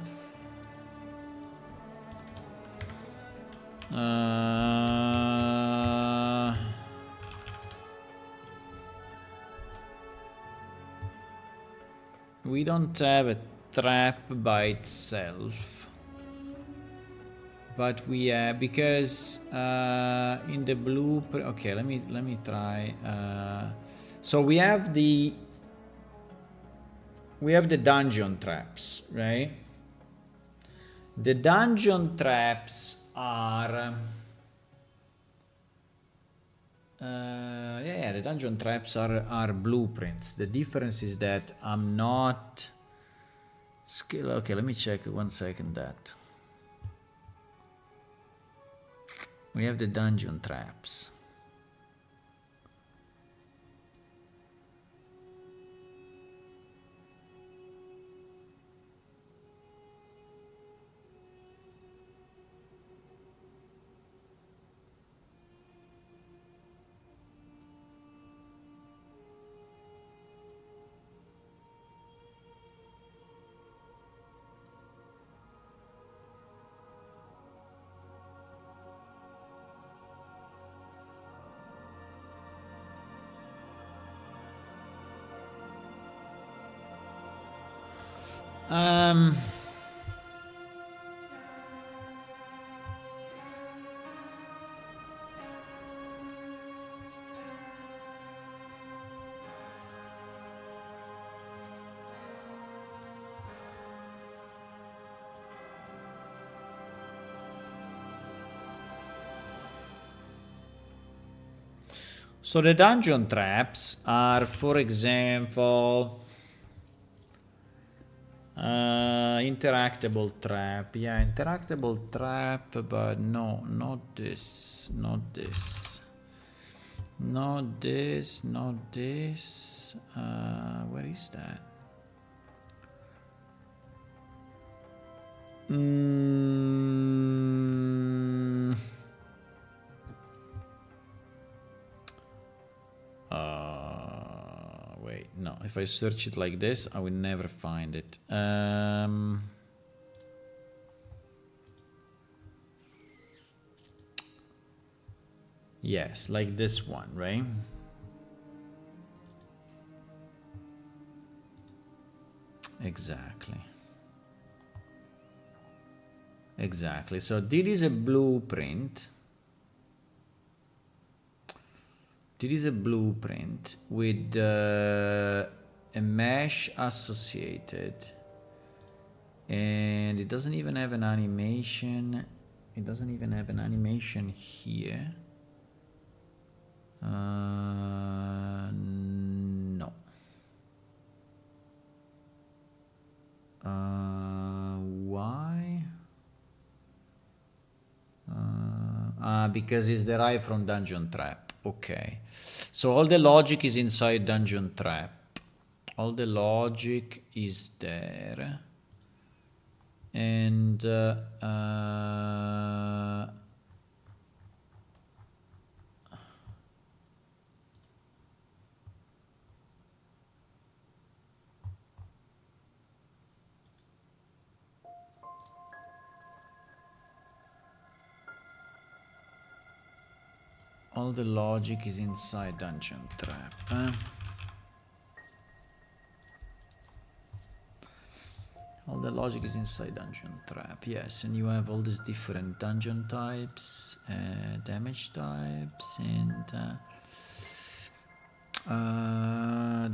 we don't have a trap by itself, but we have, because in the blueprint. Okay, let me try. So we have the dungeon traps, right? The dungeon traps are yeah, the dungeon traps are blueprints. The difference is that I'm not skill. Okay, let me check 1 second that. We have the dungeon traps. So the dungeon traps are, for example, interactable trap. Yeah, interactable trap, but no, not this, not this. Not this, not this. Where is that? Wait, no. If I search it like this, I will never find it. Yes, like this one, right? Exactly. Exactly. So this is a blueprint. This is a blueprint with a mesh associated, and it doesn't even have an animation. It doesn't even have an animation here. No. Why? Because it's derived from Dungeon Trap. Okay. So all the logic is inside Dungeon Trap. All the logic is there. And all the logic is inside Dungeon Trap. All the logic is inside Dungeon Trap, yes, and you have all these different dungeon types, damage types, and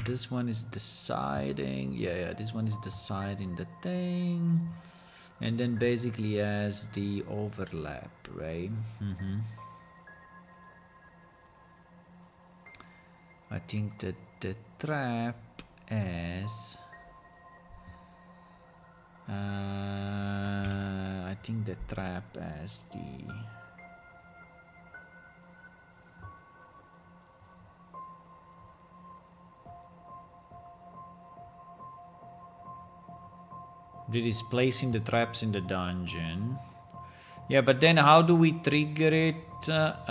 this one is deciding, yeah, this one is deciding the thing, and then basically has the overlap, right? I think that the trap has I think the trap has It is placing the traps in the dungeon. Yeah, but then how do we trigger it? Trap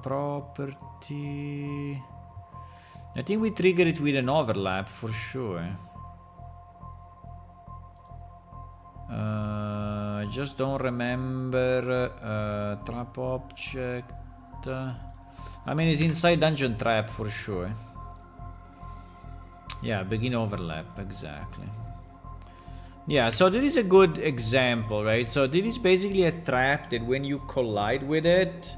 property. I think we trigger it with an overlap for sure. I just don't remember. Trap object. I mean, it's inside dungeon trap for sure. Yeah, begin overlap, exactly. Yeah, so this is a good example, right? So this is basically a trap that when you collide with it,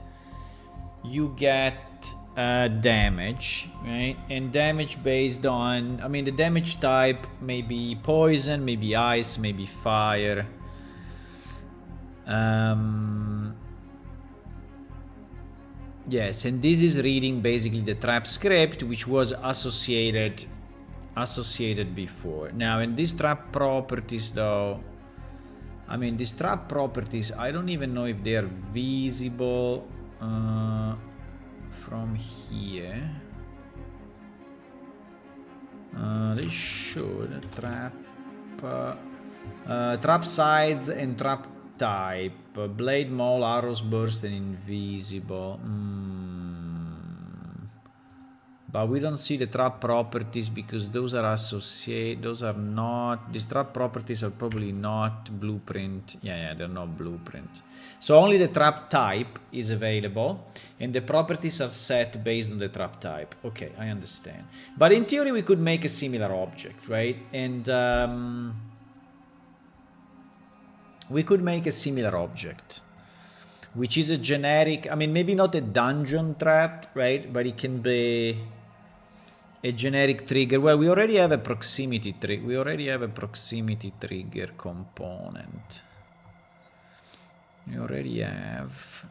you get damage, right? And damage based on, I mean, the damage type may be poison, maybe ice, maybe fire. Yes, and this is reading basically the trap script, which was associated before. Now, in these trap properties, though, I mean, these trap properties, I don't even know if they are visible from here. They should. Trap sides and trap type. Blade, maul, arrows, burst, and invisible. But we don't see the trap properties because those are associated. Those are not. These trap properties are probably not blueprint. Yeah, they're not blueprint. So only the trap type is available, and the properties are set based on the trap type. Okay, I understand. But in theory, we could make a similar object, right? And we could make a similar object, which is a generic. I mean, maybe not a dungeon trap, right? But it can be a generic trigger. Well, we already have a proximity trigger. We already have a proximity trigger component. We already have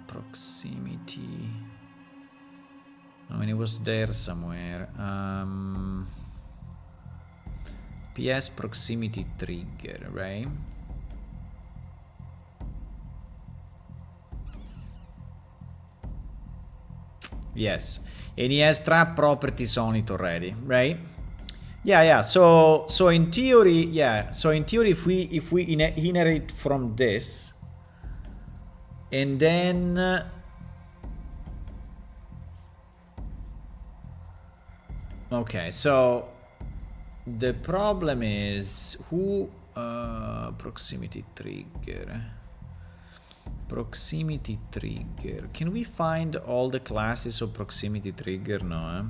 proximity. I mean, it was there somewhere. PS proximity trigger, right? Yes, and he has trap properties on it already, right? Yeah. So in theory, yeah. So in theory, if we inherit from this, and then okay, so the problem is who proximity trigger. Proximity trigger. Can we find all the classes of proximity trigger? No.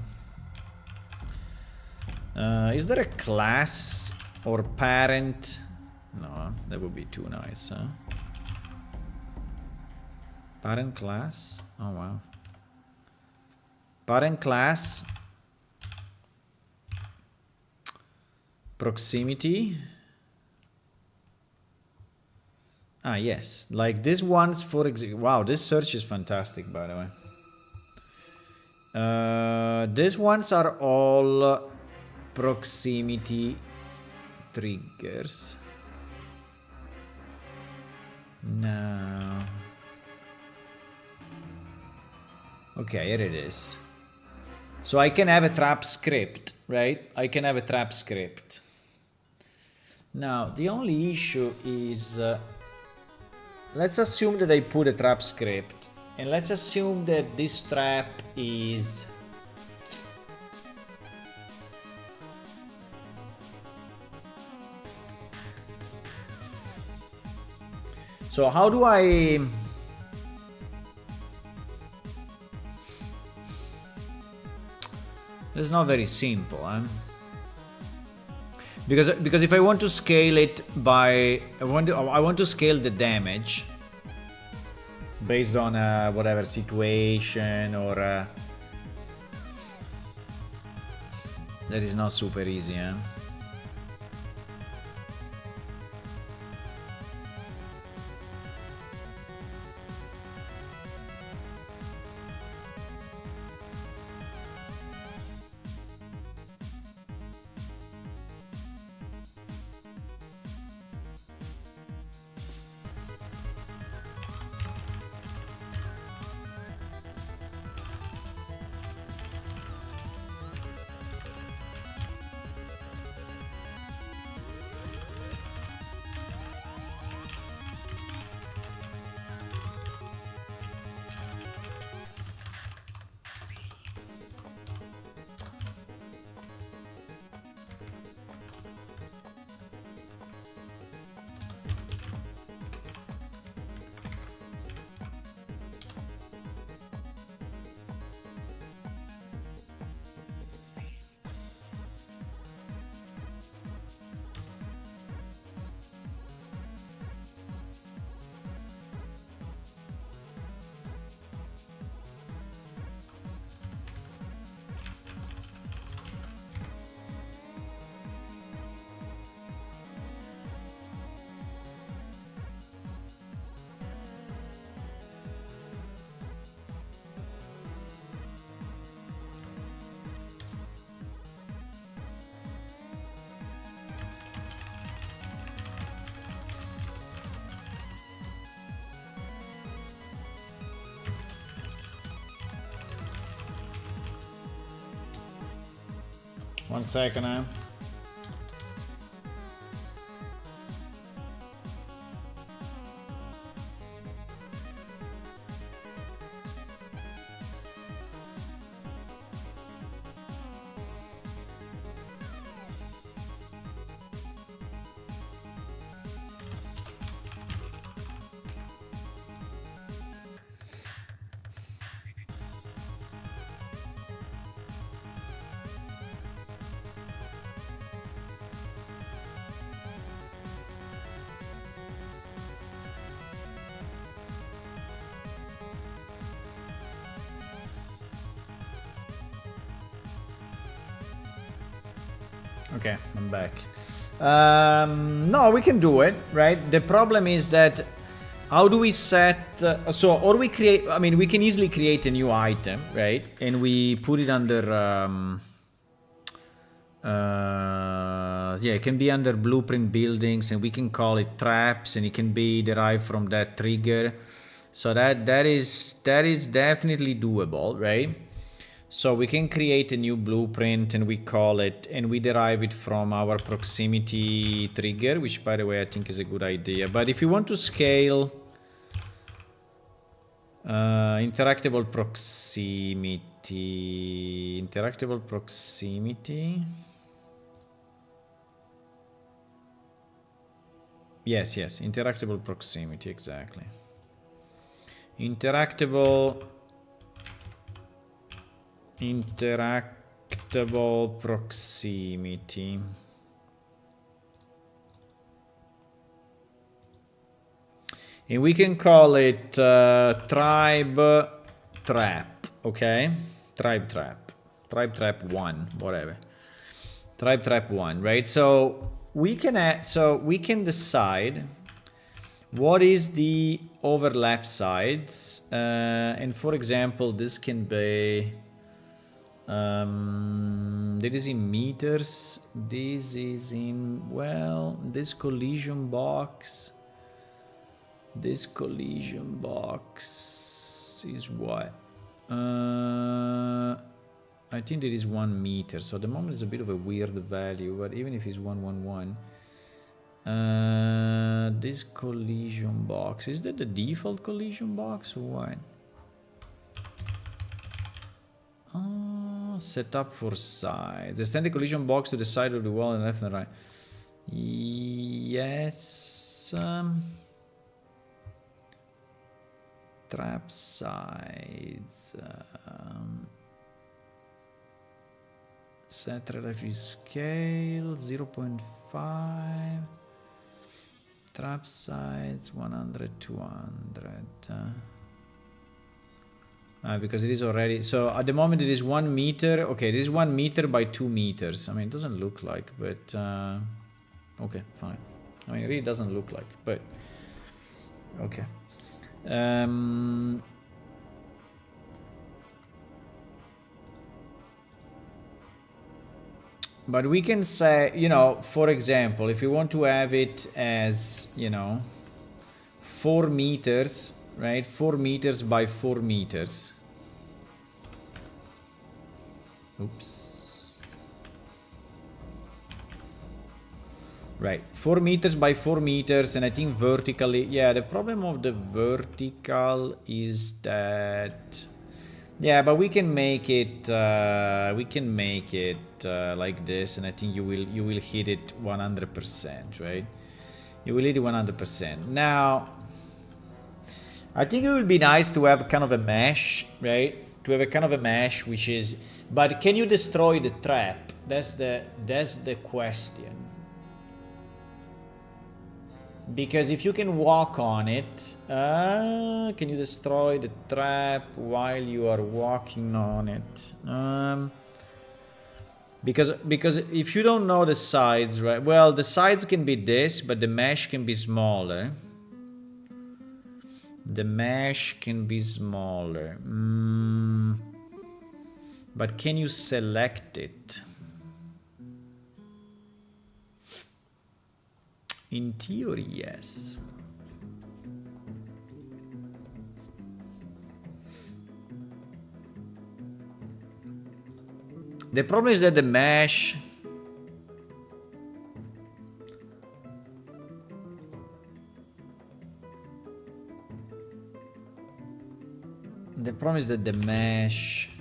Is there a class or parent? No, that would be too nice, huh? Parent class? Oh wow. Parent class. Proximity. Ah, yes, like this one's for example. Wow, this search is fantastic, by the way. These ones are all proximity triggers. No. Okay, here it is. So I can have a trap script, right? I can have a trap script. Now, the only issue is... let's assume that I put a trap script, and let's assume that this trap is so how do I it's not very simple, huh? Because if I want to scale it by I want to scale the damage based on whatever situation or that is not super easy, huh? 1 second, Okay, I'm back. No, we can do it, right? The problem is that how do we set... or we create... I mean, we can easily create a new item, right? And we put it under... yeah, it can be under blueprint buildings, and we can call it traps, and it can be derived from that trigger. So that is definitely doable, right? So we can create a new blueprint and we call it, and we derive it from our proximity trigger, which by the way I think is a good idea. But if you want to scale interactable proximity, yes, interactable proximity, exactly. Interactable proximity. And we can call it tribe trap, okay? Tribe trap 1, whatever. Tribe trap 1, right? So we can decide what is the overlap sides, and for example, this can be that is in meters. This is in, well, this collision box is what? I think that is 1 meter. So at the moment it's a bit of a weird value, but even if it's 111, this collision box, is that the default collision box or what? Set up for sides. Extend the collision box to the side of the wall and left and right. Yes. Trap sides. Set relative scale 0.5. Trap sides 100, 200. Because it is already, so at the moment it is 1 meter. Okay, this is 1 meter by 2 meters. I mean, it doesn't look like, but okay, fine. I mean, it really doesn't look like, but okay. But we can say, you know, for example, if you want to have it as, you know, 4 meters, right? 4 meters by 4 meters. Oops. Right, 4 meters by 4 meters, and I think vertically, yeah, the problem of the vertical is that, yeah, but we can make it like this, and I think you will hit it 100%, right? You will hit it 100%. Now, I think it would be nice to have kind of a mesh, right? To have a kind of a mesh, which is, but can you destroy the trap? That's the question. Because if you can walk on it, can you destroy the trap while you are walking on it? Because if you don't know the sides, right? Well, the sides can be this, but the mesh can be smaller. The mesh can be smaller. But can you select it? In theory, yes. The problem is that the mesh... The problem is that the mesh...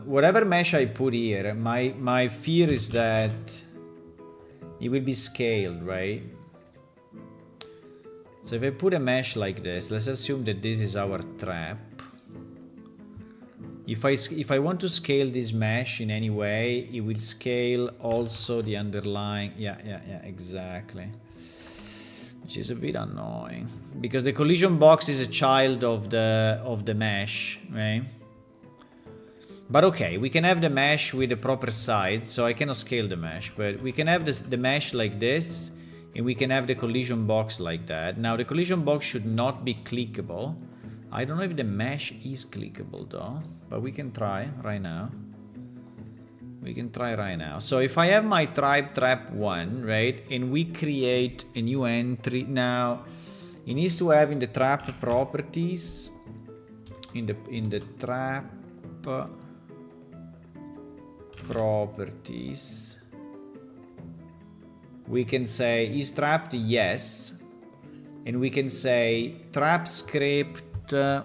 whatever mesh I put here, my fear is that it will be scaled, right? So if I put a mesh like this, let's assume that this is our trap. If I want to scale this mesh in any way, it will scale also the underlying... Yeah, exactly. Which is a bit annoying. Because the collision box is a child of the mesh, right? But okay, we can have the mesh with the proper sides, so I cannot scale the mesh. But we can have the mesh like this, and we can have the collision box like that. Now, the collision box should not be clickable. I don't know if the mesh is clickable, though. But we can try right now. We can try right now. So if I have my trap 1, right, and we create a new entry. Now, it needs to have in the trap properties, in the trap properties, we can say is trapped yes, and we can say trap script for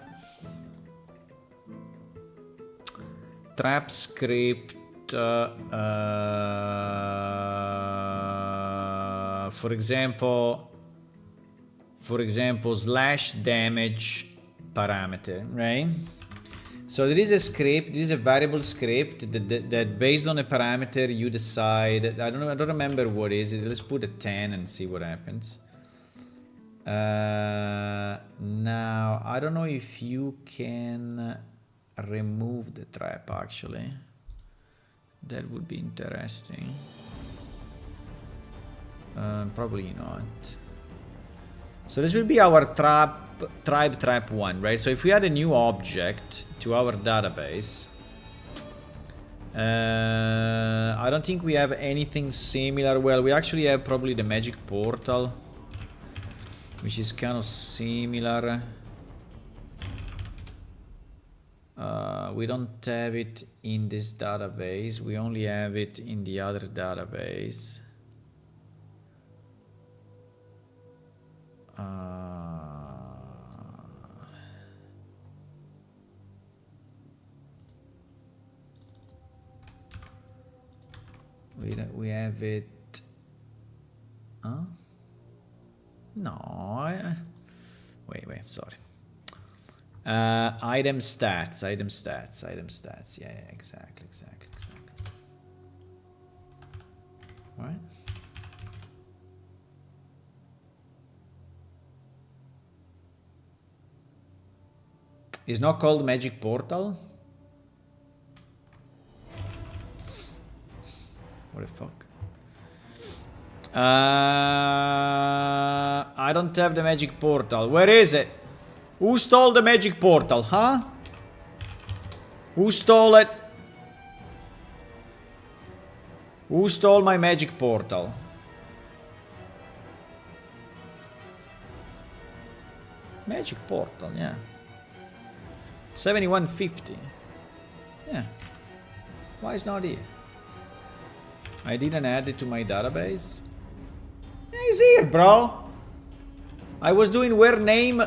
example slash damage parameter, right? So there is a script, this is a variable script that based on a parameter you decide, I don't remember what is it. Let's put a 10 and see what happens. Now, I don't know if you can remove the trap actually. That would be interesting. Probably not. So this will be our trap 1, right? So if we add a new object to our database, I don't think we have anything similar. Well, we actually have probably the magic portal, which is kind of similar. We don't have it in this database. We only have it in the other database. We have it. Huh? No. Wait. Sorry. Item stats. Yeah, exactly. All right. It's not called Magic Portal? What the fuck? I don't have the Magic Portal. Where is it? Who stole the Magic Portal, huh? Who stole it? Who stole my Magic Portal? Magic Portal, yeah. 7150. Yeah. Why is not here? I didn't add it to my database. It's here, bro. I was doing where name.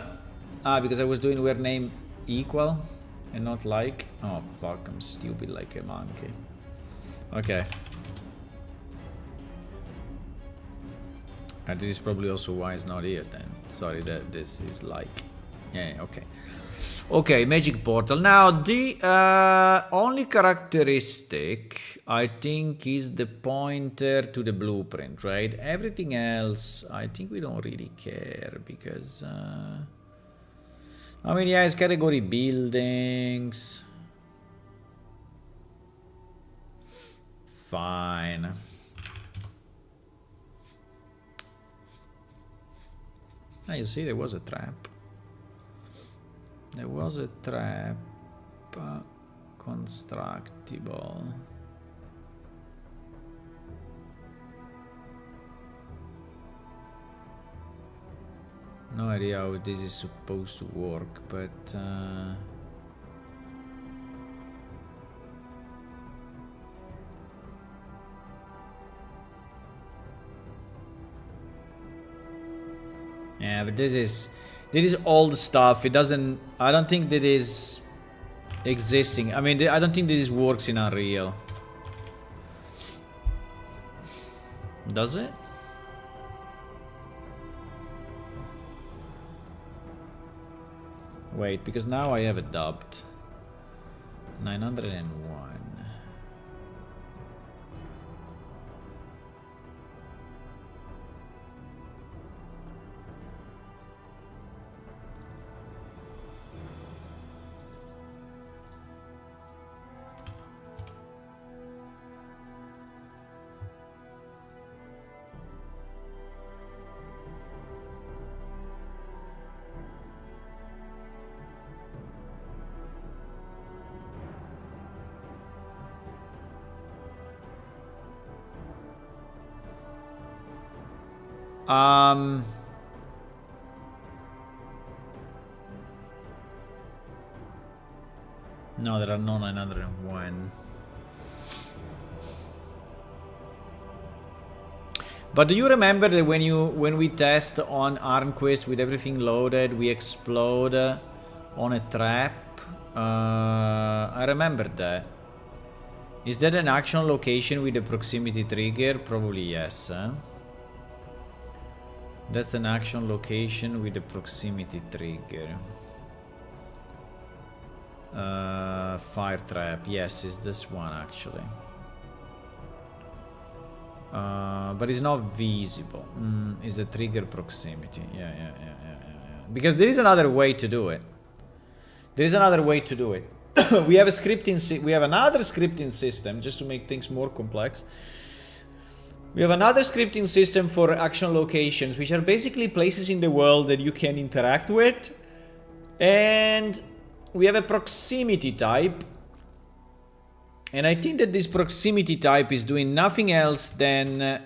Because I was doing where name equal and not like. Oh fuck, I'm stupid like a monkey. Okay. And this is probably also why it's not here then. Sorry, that this is like. Yeah, okay. Okay, Magic Portal. Now, the only characteristic, I think, is the pointer to the blueprint, right? Everything else, I think we don't really care, because... I mean, yeah, it's category buildings. Fine. Ah, you see, there was a trap. There was a trap constructible. No idea how this is supposed to work, but Yeah, but this is old stuff. It doesn't. I don't think that is existing. I mean, I don't think this works in Unreal. Does it? Wait, because now I have it dubbed. 901. No, there are no 901. But do you remember that when we test on Arnquist with everything loaded, we explode on a trap? I remember that. Is that an action location with a proximity trigger? Probably yes. Huh? That's an action location with a proximity trigger. Fire trap. Yes, it's this one actually. But it's not visible. It's a trigger proximity. Yeah. Because there is another way to do it. There is another way to do it. We have a scripting. We have another scripting system just to make things more complex. We have another scripting system for action locations, which are basically places in the world that you can interact with. And we have a proximity type. And I think that this proximity type is doing nothing else than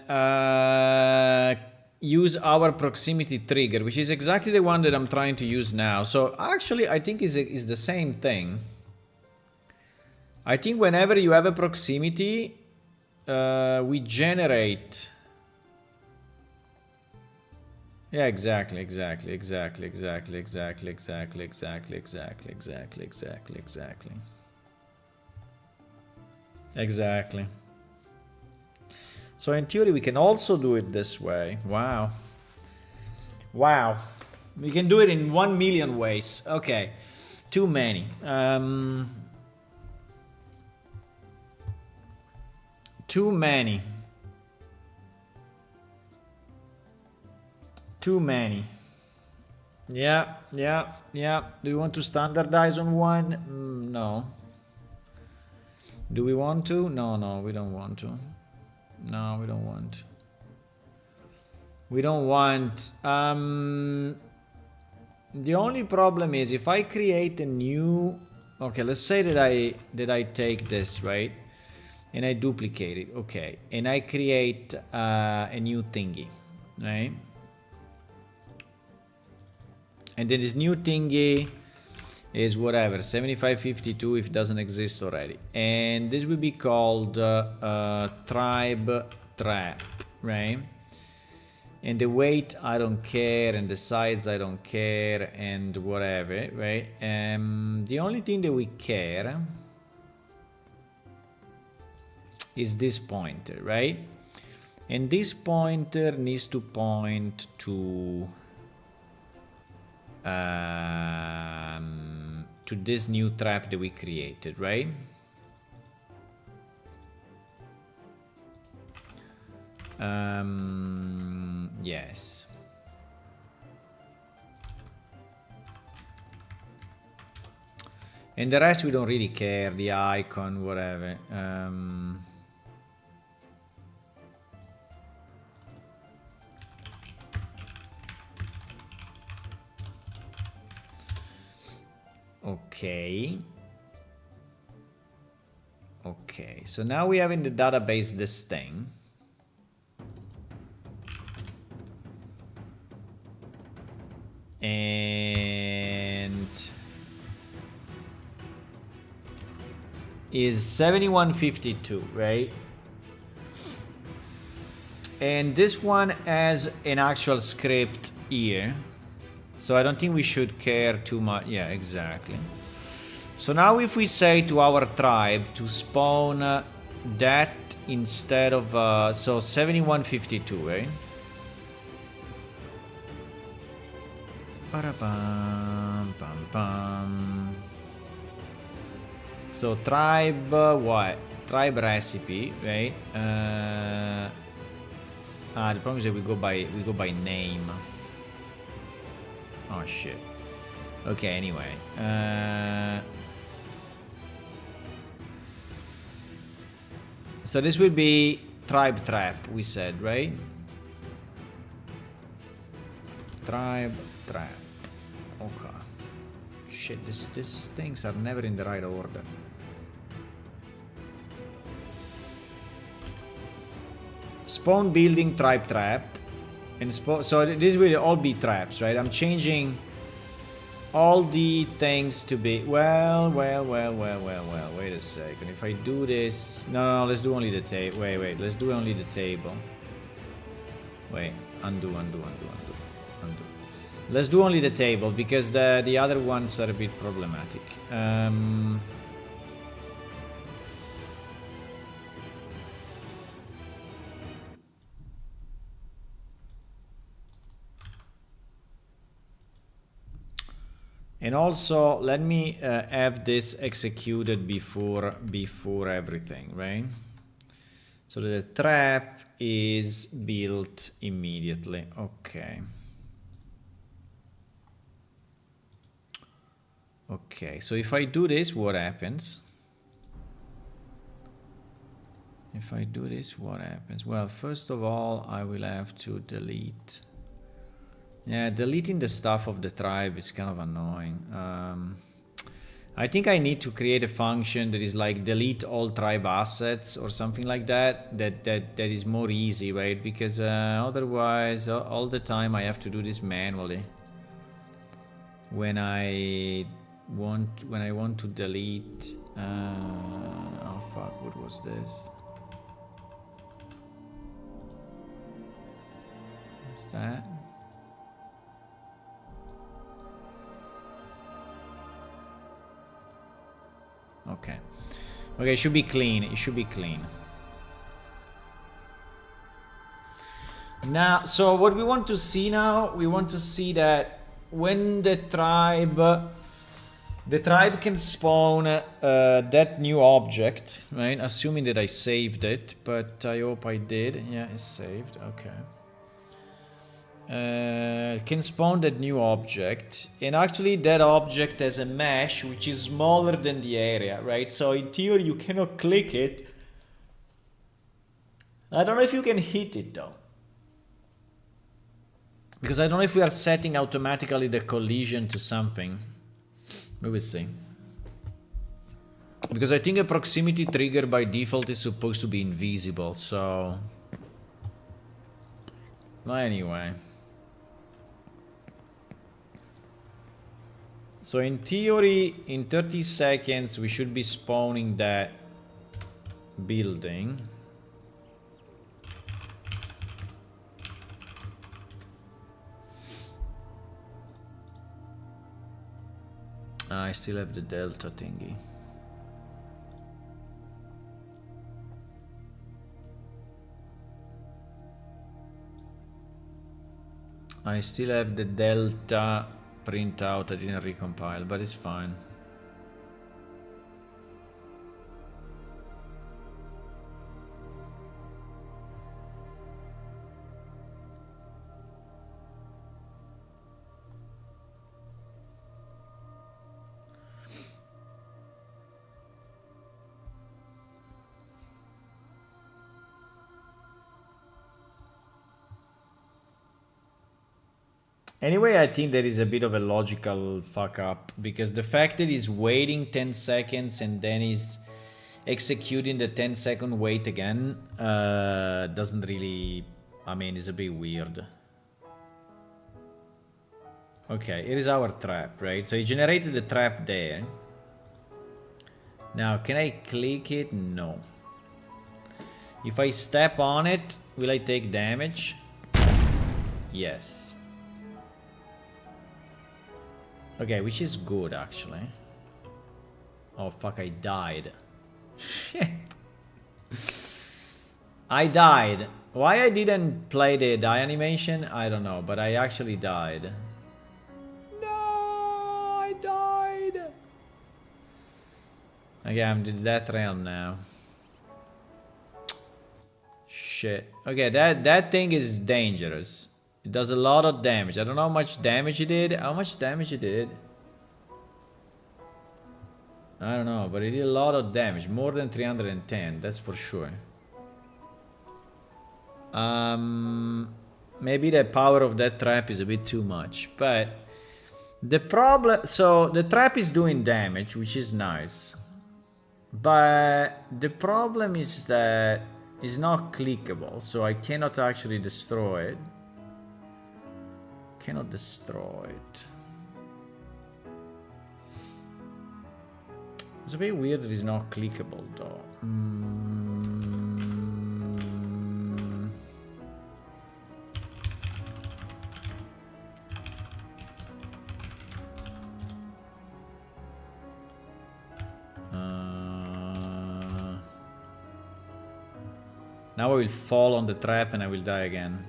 use our proximity trigger, which is exactly the one that I'm trying to use now. So actually, I think is the same thing. I think whenever you have a proximity, we generate. Yeah, exactly. Exactly. So in theory, we can also do it this way. Wow. We can do it in 1 million ways. Okay. Too many. Too many. Yeah. Do you want to standardize on one? No. Do we want to? No, we don't want to. No, we don't want. We don't want. The only problem is if I create a new. Okay, let's say that I take this, right, and I duplicate it. Okay, and I create a new thingy, right? And then this new thingy is whatever 7552 if it doesn't exist already, and this will be called tribe trap, right? And the weight I don't care, and the size I don't care, and whatever, right? The only thing that we care is this pointer, right? And this pointer needs to point to this new trap that we created, right? Yes. And the rest we don't really care, the icon, whatever. Okay, so now we have in the database this thing. And is 7152, right? And this one has an actual script here. So I don't think we should care too much. Yeah, exactly. So now if we say to our tribe to spawn that instead of... so 7152, eh? Ba-da-bam, bam, bam. So tribe what? Tribe recipe, right? The problem is that we go by name. Oh shit. Okay, anyway. So this will be tribe trap, we said, right? Tribe trap. Okay. Shit, these things are never in the right order. Spawn building tribe trap. And so this will all be traps, right? I'm changing all the things to be... Well, wait a second. If I do this... No, let's do only the table. Wait, let's do only the table. Wait, undo. Let's do only the table, because the other ones are a bit problematic. And also, let me have this executed before everything, right? So the trap is built immediately. Okay. Okay, so if I do this, what happens? If I do this, what happens? Well, first of all, I will have to delete. Yeah, deleting the stuff of the tribe is kind of annoying. I think I need to create a function that is like delete all tribe assets or something like that. That is more easy, right? Because otherwise, all the time I have to do this manually. When I want to delete. Oh fuck! What was this? What's that? Okay. Okay, it should be clean. It should be clean. Now, so what we want to see now, we want to see that when the tribe can spawn that new object, right? Assuming that I saved it, but I hope I did. Yeah, it's saved. Okay. Can spawn that new object, and actually that object has a mesh which is smaller than the area, right? So in theory you cannot click it. I don't know if you can hit it though, because I don't know if we are setting automatically the collision to something. We will see, because I think a proximity trigger by default is supposed to be invisible. So anyway. So in theory, in 30 seconds, we should be spawning that building. I still have the delta thingy. I still have the delta printout. I didn't recompile, but it's fine. Anyway, I think there is a bit of a logical fuck up, because the fact that he's waiting 10 seconds and then he's executing the 10-second wait again doesn't really... I mean, it's a bit weird. Okay, it is our trap, right? So he generated the trap there. Now, can I click it? No. If I step on it, will I take damage? Yes. Okay, which is good actually. Oh fuck, I died. Shit. I died. Why I didn't play the die animation, I don't know, but I actually died. No, I died. Okay, I'm in that realm now. Shit. Okay, that thing is dangerous. It does a lot of damage. I don't know how much damage it did. How much damage it did? I don't know, but it did a lot of damage. More than 310, that's for sure. Maybe the power of that trap is a bit too much, but the problem, so the trap is doing damage, which is nice, but the problem is that it's not clickable, so I cannot actually destroy it. Cannot destroy it. It's a bit weird that it's not clickable though. Now I will fall on the trap and I will die again.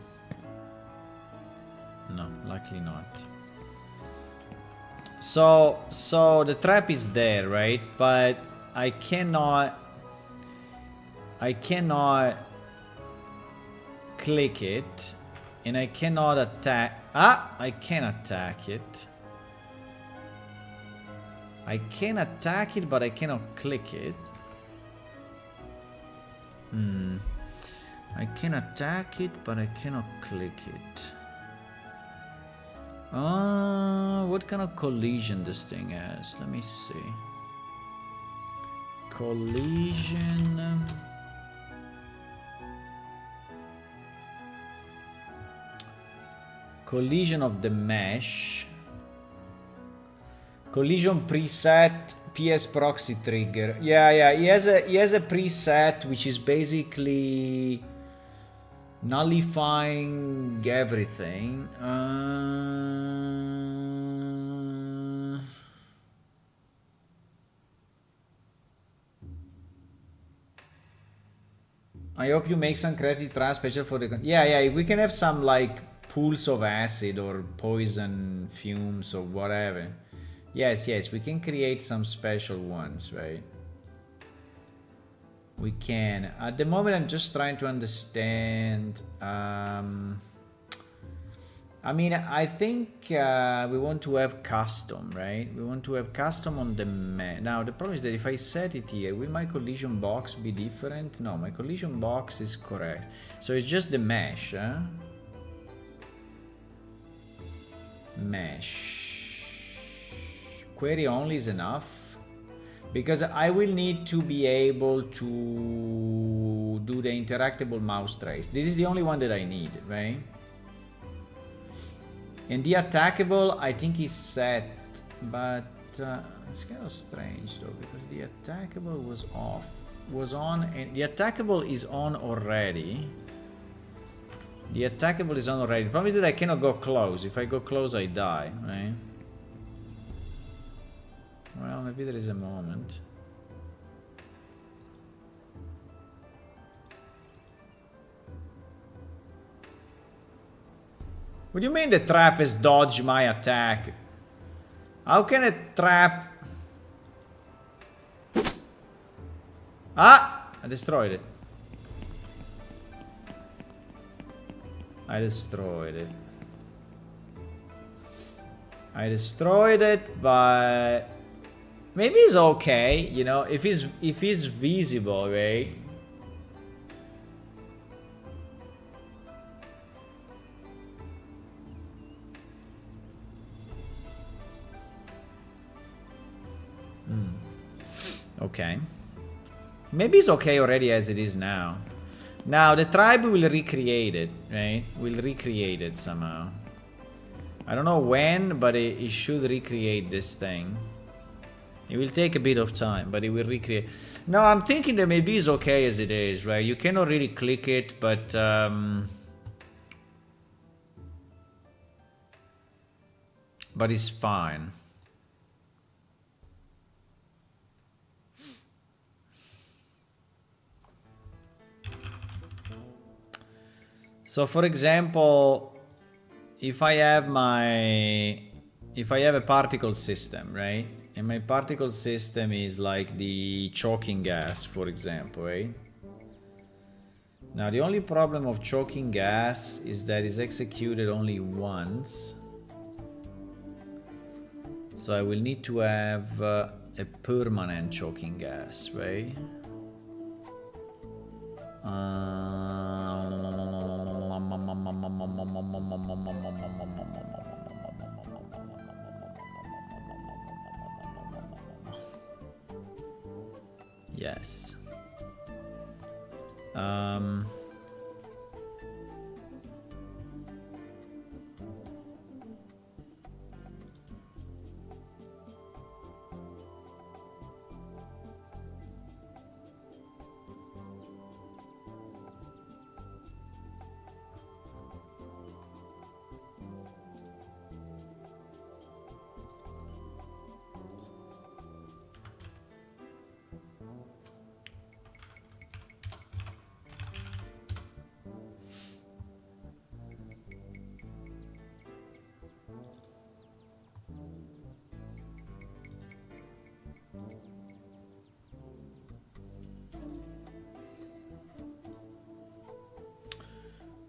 No, likely not. So the trap is there, right? But I cannot click it, and I cannot attack. I can attack it. I can attack it, but I cannot click it. I can attack it, but I cannot click it. What kind of collision this thing has? Let me see. Collision. Collision of the mesh. Collision preset. PS proxy trigger. Yeah. He has a preset which is basically nullifying everything. I hope you make some creative trap special for the... Yeah, we can have some like pools of acid or poison fumes or whatever. Yes, we can create some special ones, right? We can. At the moment, I'm just trying to understand. I mean, I think we want to have custom, right? We want to have custom on the mesh. Now, the problem is that if I set it here, will my collision box be different? No, my collision box is correct. So it's just the mesh, huh? Mesh. Query only is enough. Because I will need to be able to do the interactable mouse trace. This is the only one that I need, right? And the attackable, I think is set, but it's kind of strange though, because the attackable was off, was on, and the attackable is on already. The attackable is on already. The problem is that I cannot go close. If I go close, I die, right? Well, maybe there is a moment. What do you mean the trap has dodged my attack? How can a trap... Ah! I destroyed it. I destroyed it, but... Maybe it's okay, you know, if it's visible, right? Okay. Maybe it's okay already as it is now. Now the tribe will recreate it, right? Will recreate it somehow. I don't know when, but it should recreate this thing. It will take a bit of time, but it will recreate. No, I'm thinking that maybe it's okay as it is, right? You cannot really click it, but it's fine. So for example, if I have a particle system, right? And my particle system is like the choking gas, for example, right? Now the only problem of choking gas is that it's executed only once. So I will need to have a permanent choking gas, right? Yes.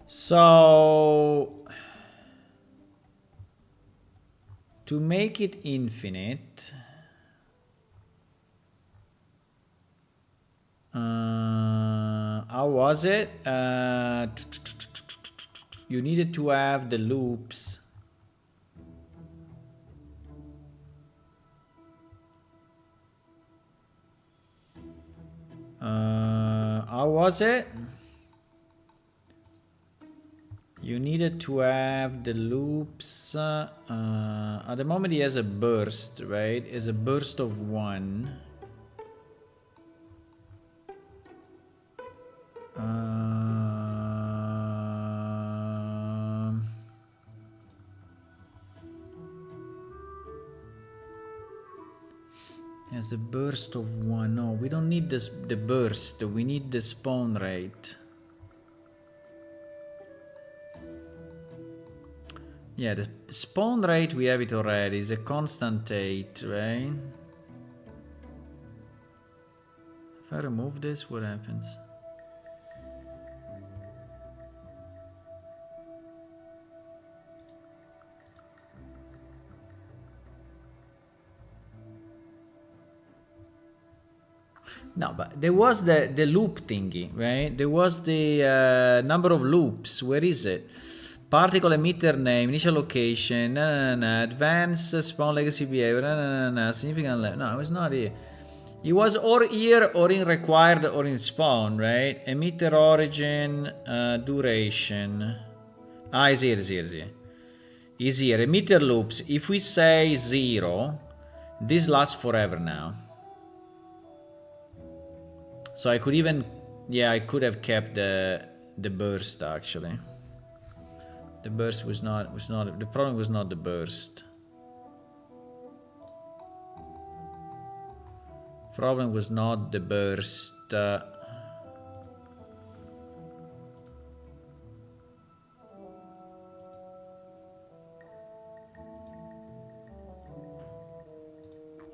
So to make it infinite, how was it? You needed to have the loops. How was it? You needed to have the loops. At the moment he has a burst, right? It's a burst of 1. Has a burst of 1. No, we don't need this, the burst. We need the spawn rate. Yeah, the spawn rate, we have it already. It's a constant 8, right? If I remove this, what happens? No, but there was the loop thingy, right? There was the number of loops. Where is it? Particle emitter name, initial location, advanced spawn legacy behavior, significant level. No, it was not here. It was or here or in required or in spawn, right? Emitter origin, duration. Ah, is here, is here, is here. Is here. Emitter loops. If we say 0, this lasts forever now. So I could even, yeah, I could have kept the burst actually. The burst was not, the problem was not the burst. Problem was not the burst.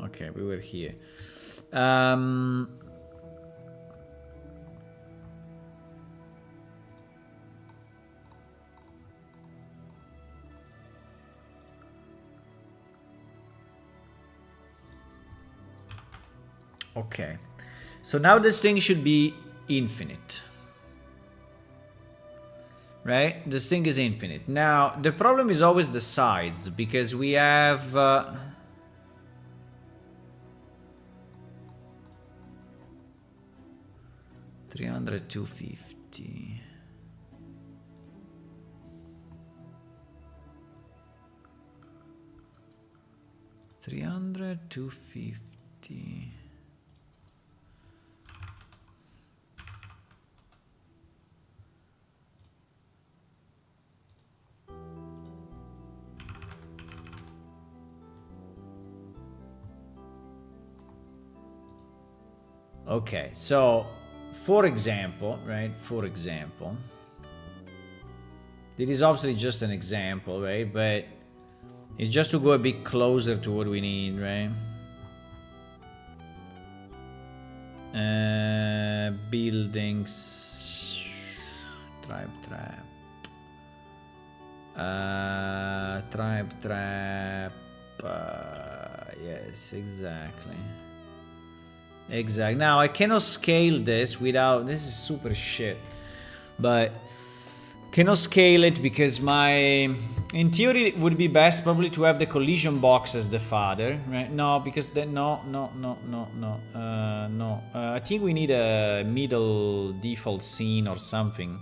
Okay, we were here. Okay, so now this thing should be infinite, right? This thing is infinite. Now, the problem is always the sides, because we have 300, 250. $300, 250. Okay, so for example, right? For example, This is obviously just an example, right? But it's just to go a bit closer to what we need, right? Buildings, tribe trap, tribe trap. Yes, exactly. Exactly. Now I cannot scale this without. This is super shit, but cannot scale it because in theory it would be best probably to have the collision box as the father, right? No, because then no. I think we need a middle default scene or something,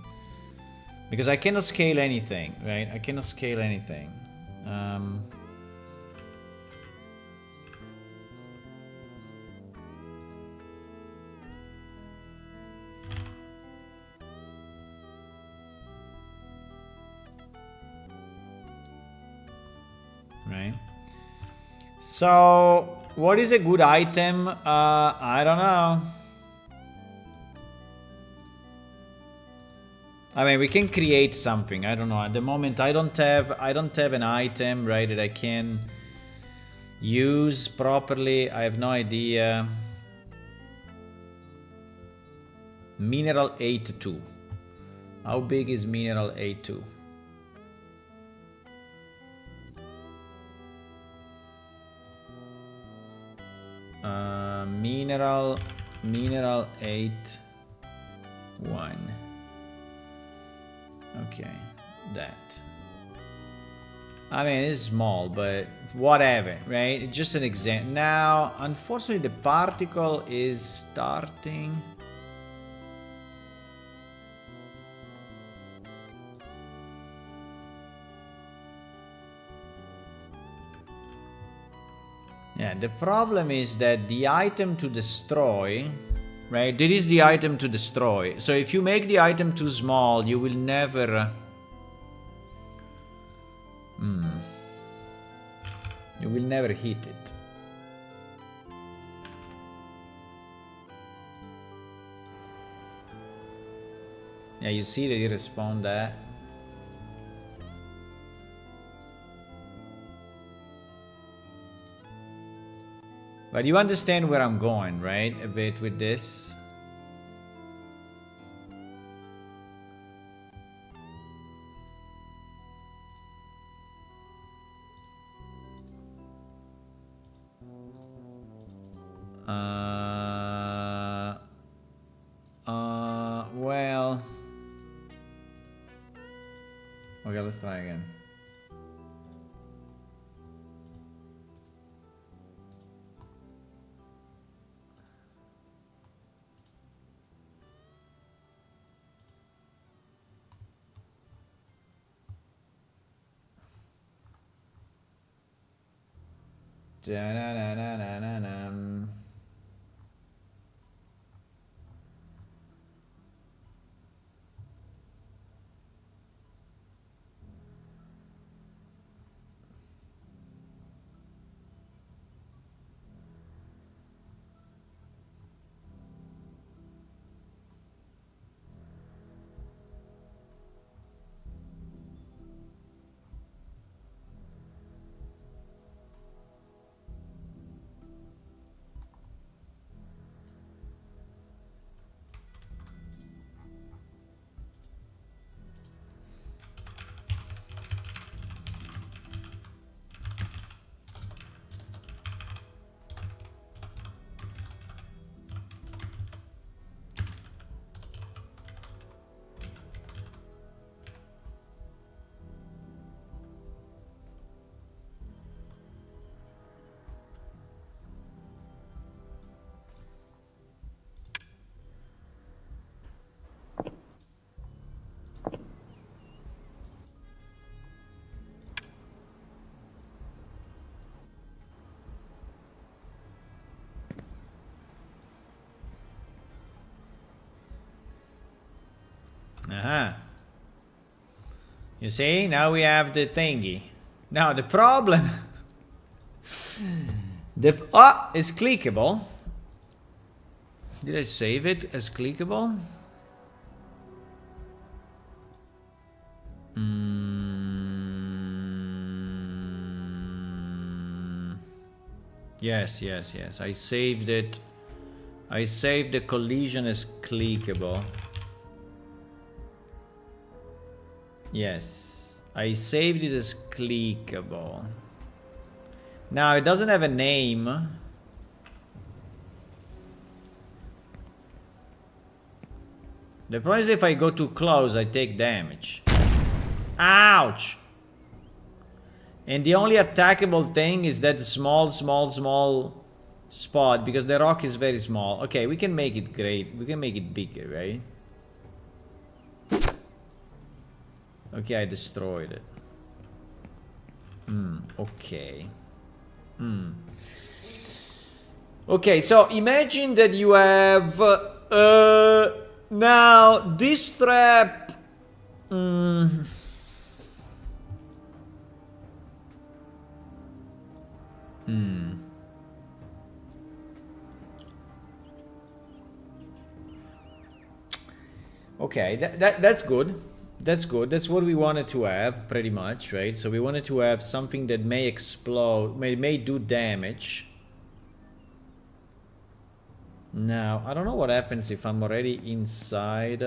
because I cannot scale anything, right? I cannot scale anything. Right. So, what is a good item? I don't know. I mean, we can create something. I don't know. At the moment, I don't have an item, right, that I can use properly. I have no idea. Mineral 8-2. How big is mineral 8-2? Mineral 8-1. Okay, that. I mean, it's small, but whatever, right? It's just an example. Now, unfortunately, the particle is starting. Yeah, the problem is that the item to destroy, right? There is the item to destroy. So if you make the item too small, you will never... You will never hit it. Yeah, you see that you respawn that. But you understand where I'm going, right? A bit with this. Well. Okay, let's try again. Da-na-na-na-na-na. You see, now we have the thingy. Now the problem... it's clickable. Did I save it as clickable? Yes, yes, yes. I saved it. I saved the collision as clickable. Yes. I saved it as clickable. Now, it doesn't have a name. The problem is if I go too close, I take damage. Ouch! And the only attackable thing is that small spot, because the rock is very small. Okay, we can make it great. We can make it bigger, right? Okay, I destroyed it. Okay. Okay, so imagine that you have now this trap. Okay, that's good. That's good. That's what we wanted to have, pretty much, right? So we wanted to have something that may explode, may do damage. Now, I don't know what happens if I'm already inside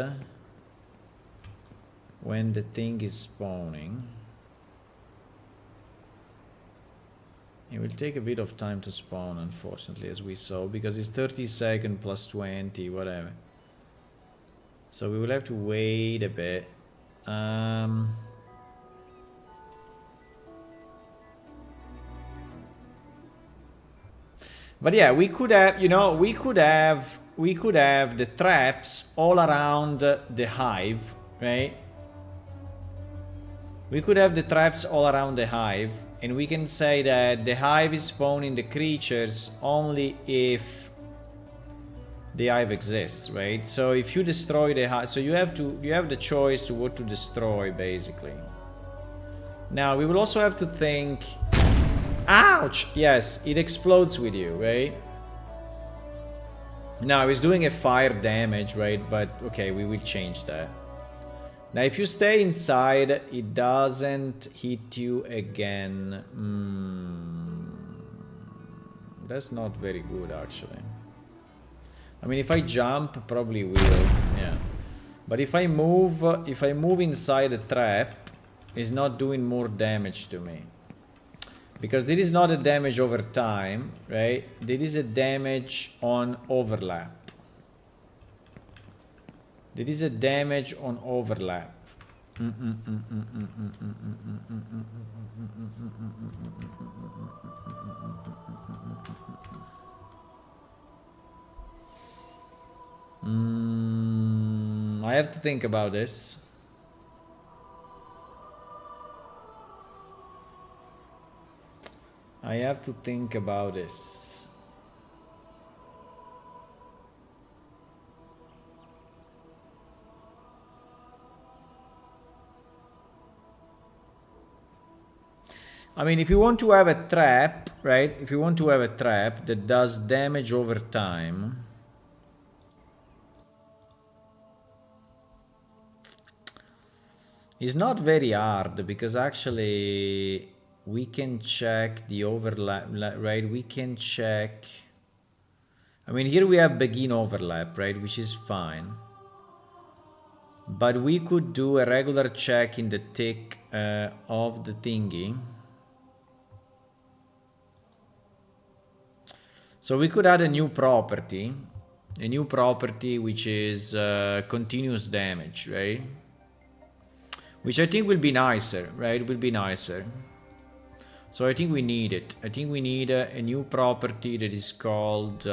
when the thing is spawning. It will take a bit of time to spawn, unfortunately, as we saw, because it's 30 seconds plus 20, whatever. So we will have to wait a bit. But yeah, we could have, you know, we could have the traps all around the hive, right? We could have the traps all around the hive, and we can say that the hive is spawning the creatures only if the hive exists, right? So if you destroy the hive, so you have the choice to what to destroy, basically. Now we will also have to think. Ouch! Yes, it explodes with you, right? Now it's doing a fire damage, right? But okay, we will change that. Now if you stay inside, it doesn't hit you again. That's not very good, actually. I mean, if I jump, probably will. Yeah. But if I move inside the trap, it's not doing more damage to me. Because this is not a damage over time, right? This is a damage on overlap. This is a damage on overlap. I have to think about this. I have to think about this. I mean, if you want to have a trap, right? If you want to have a trap that does damage over time, it's not very hard, because actually we can check the overlap, right? We can check. I mean, here we have begin overlap, right? Which is fine. But we could do a regular check in the tick of the thingy. So we could add a new property which is continuous damage, right? Which I think will be nicer, right? Will be nicer. So I think we need it. I think we need a new property that is called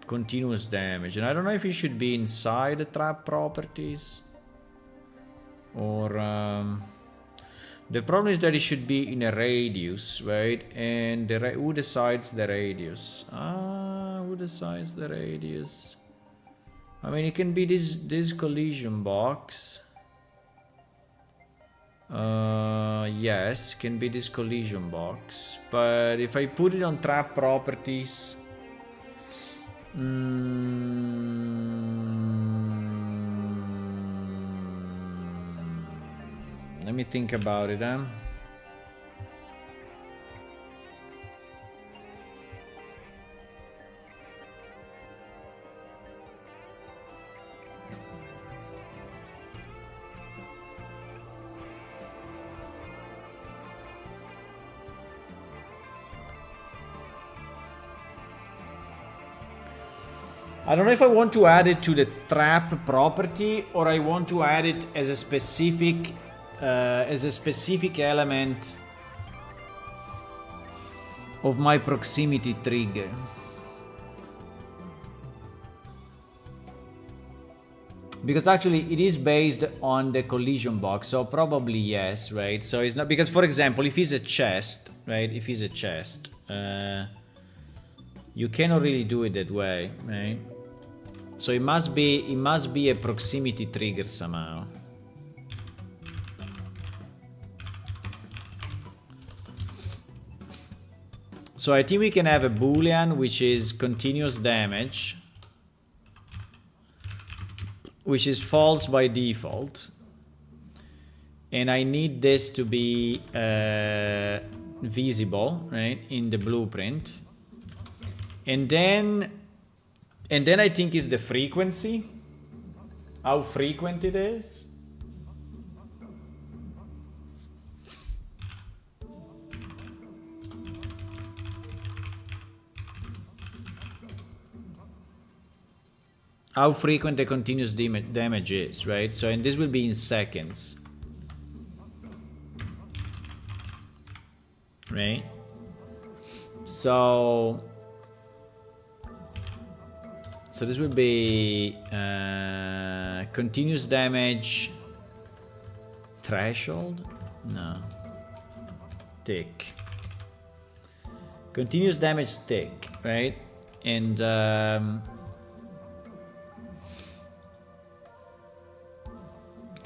continuous damage. And I don't know if it should be inside the trap properties or the problem is that it should be in a radius, right? And who decides the radius? Who decides the radius? I mean, it can be this collision box. Yes, can be this collision box. But if I put it on trap properties, let me think about it, huh? I don't know if I want to add it to the trap property or I want to add it as a specific element of my proximity trigger. Because actually it is based on the collision box, so probably yes, right? So it's not, because for example, if it's a chest, right? If it's a chest, you cannot really do it that way, right? So it must be a proximity trigger somehow. So I think we can have a boolean which is continuous damage, which is false by default, and I need this to be visible, right, in the blueprint, and then I think is the frequency, how frequent it is. How frequent the continuous damage is, right? So, and this will be in seconds, right? So this will be continuous damage threshold? No. Tick. Continuous damage tick, right?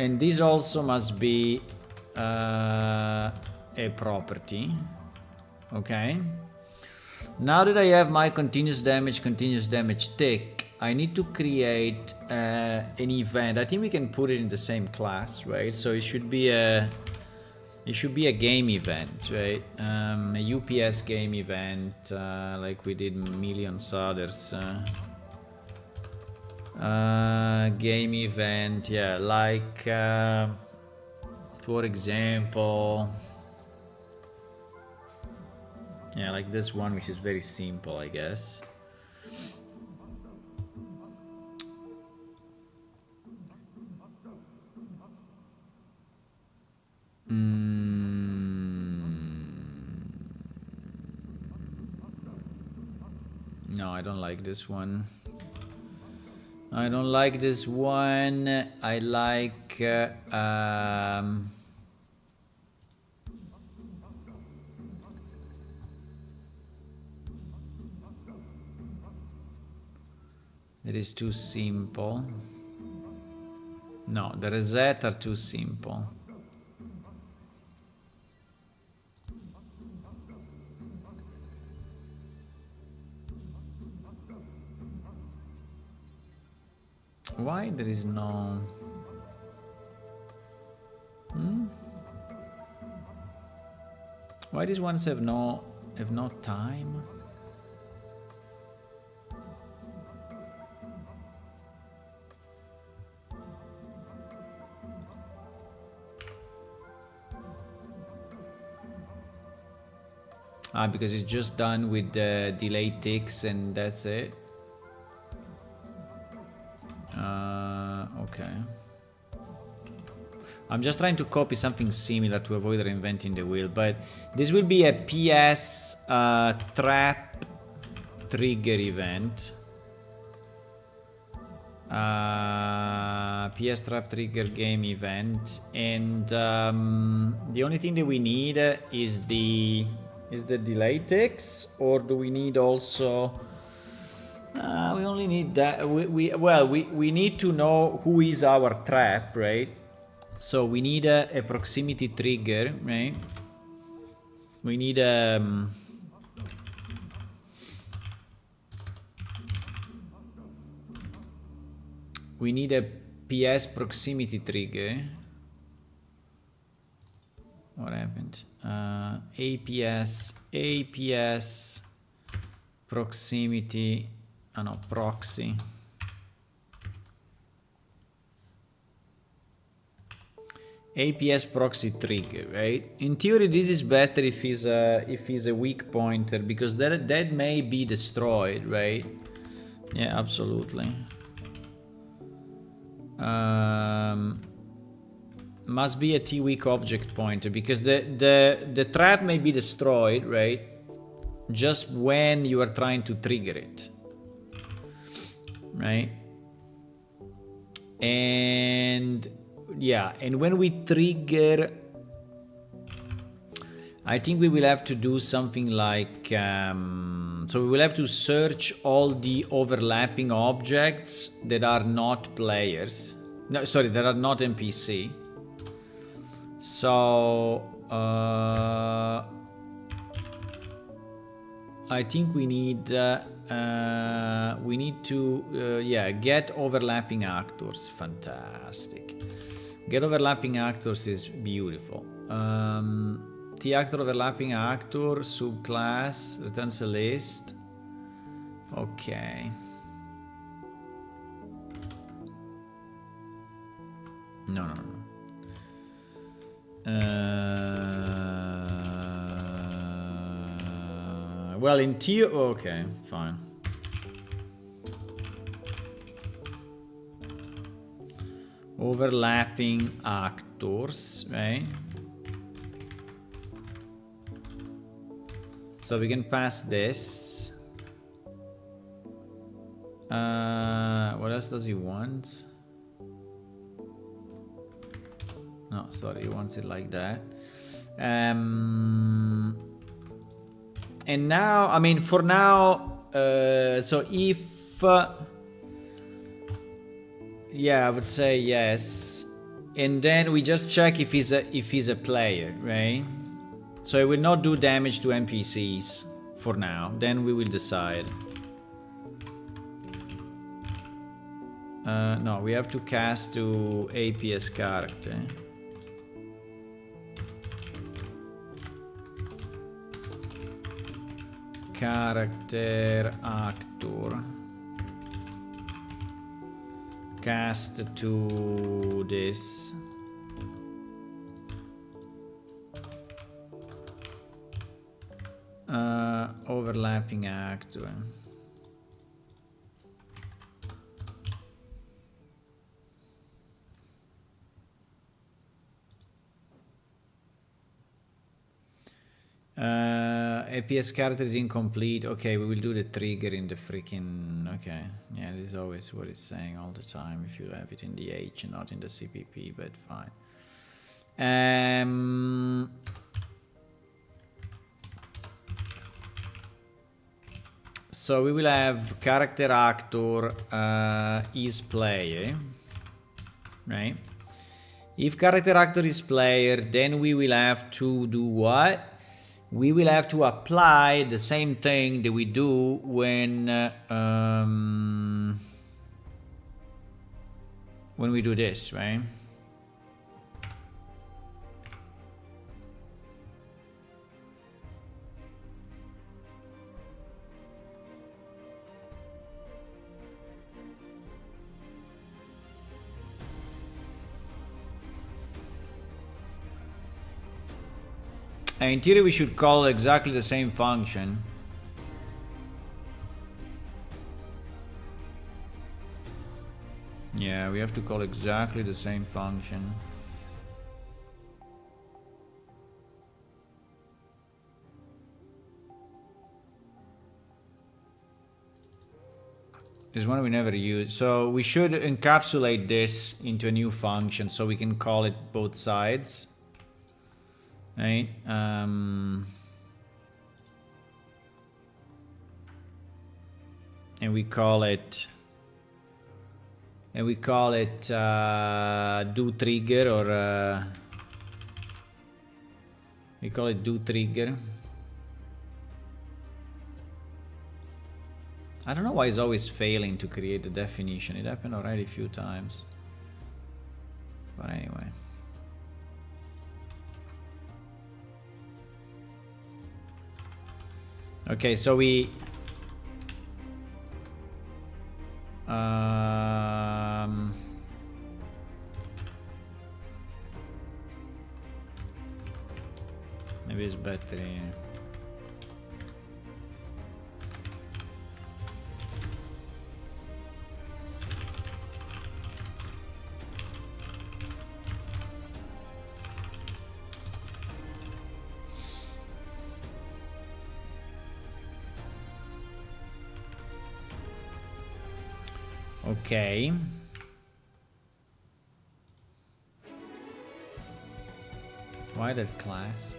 And this also must be a property. Okay. Now that I have my continuous damage tick, I need to create an event. I think we can put it in the same class, right? So it should be a game event, right? A UPS game event, like we did millions others. Game event, yeah, like for example, yeah, like this one, which is very simple, I guess. No, I don't like this one. I don't like this one. I like it is too simple. No, the reset are too simple. Why there is no... Why these ones have no time? Because it's just done with the delay ticks and that's it. Okay. I'm just trying to copy something similar to avoid reinventing the wheel, but this will be a PS trap trigger event. PS trap trigger game event, and the only thing that we need is the delay ticks, or do we need also... we only need that. We need to know who is our trap, right? So we need a proximity trigger, right? We need a PS proximity trigger. What happened? APS proximity. Oh no, proxy. APS proxy trigger, right? In theory, this is better if it's a weak pointer, because that may be destroyed, right? Yeah, absolutely. Must be a T-weak object pointer, because the trap may be destroyed, right? Just when you are trying to trigger it, right? And yeah, and when we trigger, I think we will have to do something like, so we will have to search all the overlapping objects that are not players. No, sorry, that are not NPC. So, I think we need to, yeah, get overlapping actors. Fantastic. Get overlapping actors is beautiful. The actor overlapping actor subclass returns a list. Okay. No. Well, in T. Okay, fine. Overlapping actors, right? So we can pass this. What else does he want? No, sorry, he wants it like that. And now, I mean, for now, so if, yeah, I would say yes. And then we just check if he's a player, right? So it will not do damage to NPCs for now. Then we will decide. No, we have to cast to APS character. Character actor. Cast to this. Overlapping actor. APS character is incomplete. Okay, we will do the trigger in the freaking. Okay, yeah, this is always what it's saying all the time. If you have it in the H and not in the CPP, but fine. So we will have character actor is player, right? If character actor is player, then we will have to do what? We will have to apply the same thing that we do when we do this, right? In theory, we should call exactly the same function. Yeah, we have to call exactly the same function. This one we never use. So we should encapsulate this into a new function so we can call it both sides. Right? And we call it do trigger, or we call it do trigger. I don't know why it's always failing to create the definition. It happened already a few times. But anyway. Okay, so we maybe it's better. Okay. Why that class?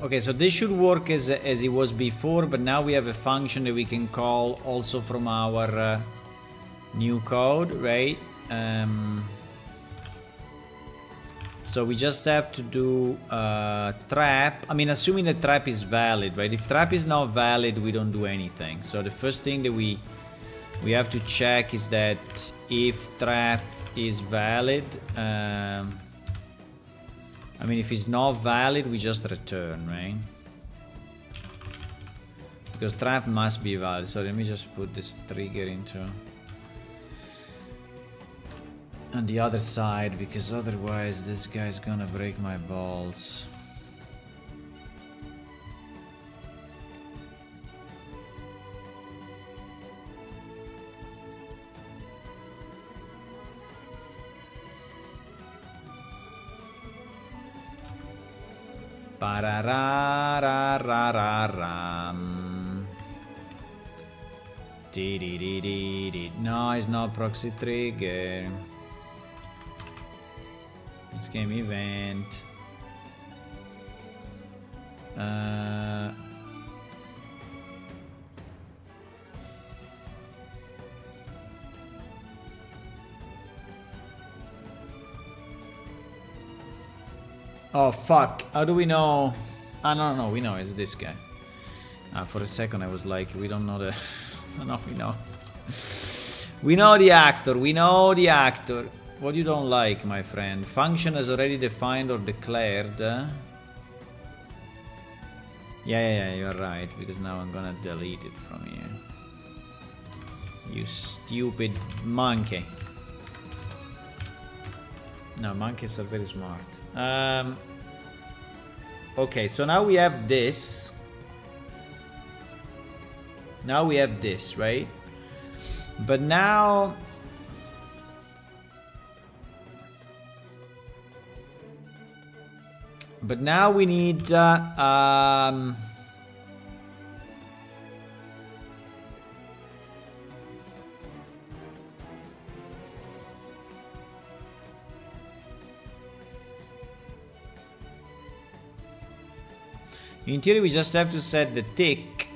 Okay, so this should work as it was before, but now we have a function that we can call also from our new code, right? So we just have to do trap. I mean, assuming the trap is valid, right? If trap is not valid, we don't do anything. So the first thing that we have to check is that if trap is valid. I mean, if it's not valid, we just return, right? Because trap must be valid. So let me just put this trigger into on the other side, because otherwise this guy's gonna break my balls. Parararararam. No, it's not proxy trigger. It's game event. Oh fuck, how do we know? Ah, no, we know it's this guy. For a second I was like, we don't know the... No, we know. We know the actor, we know the actor. What you don't like, my friend? Function is already defined or declared. Yeah, you're right, because now I'm gonna delete it from here. You stupid monkey. No, monkeys are very smart. Okay, so now we have this. Now we have this, right? But now... But now we need... in theory, we just have to set the tick.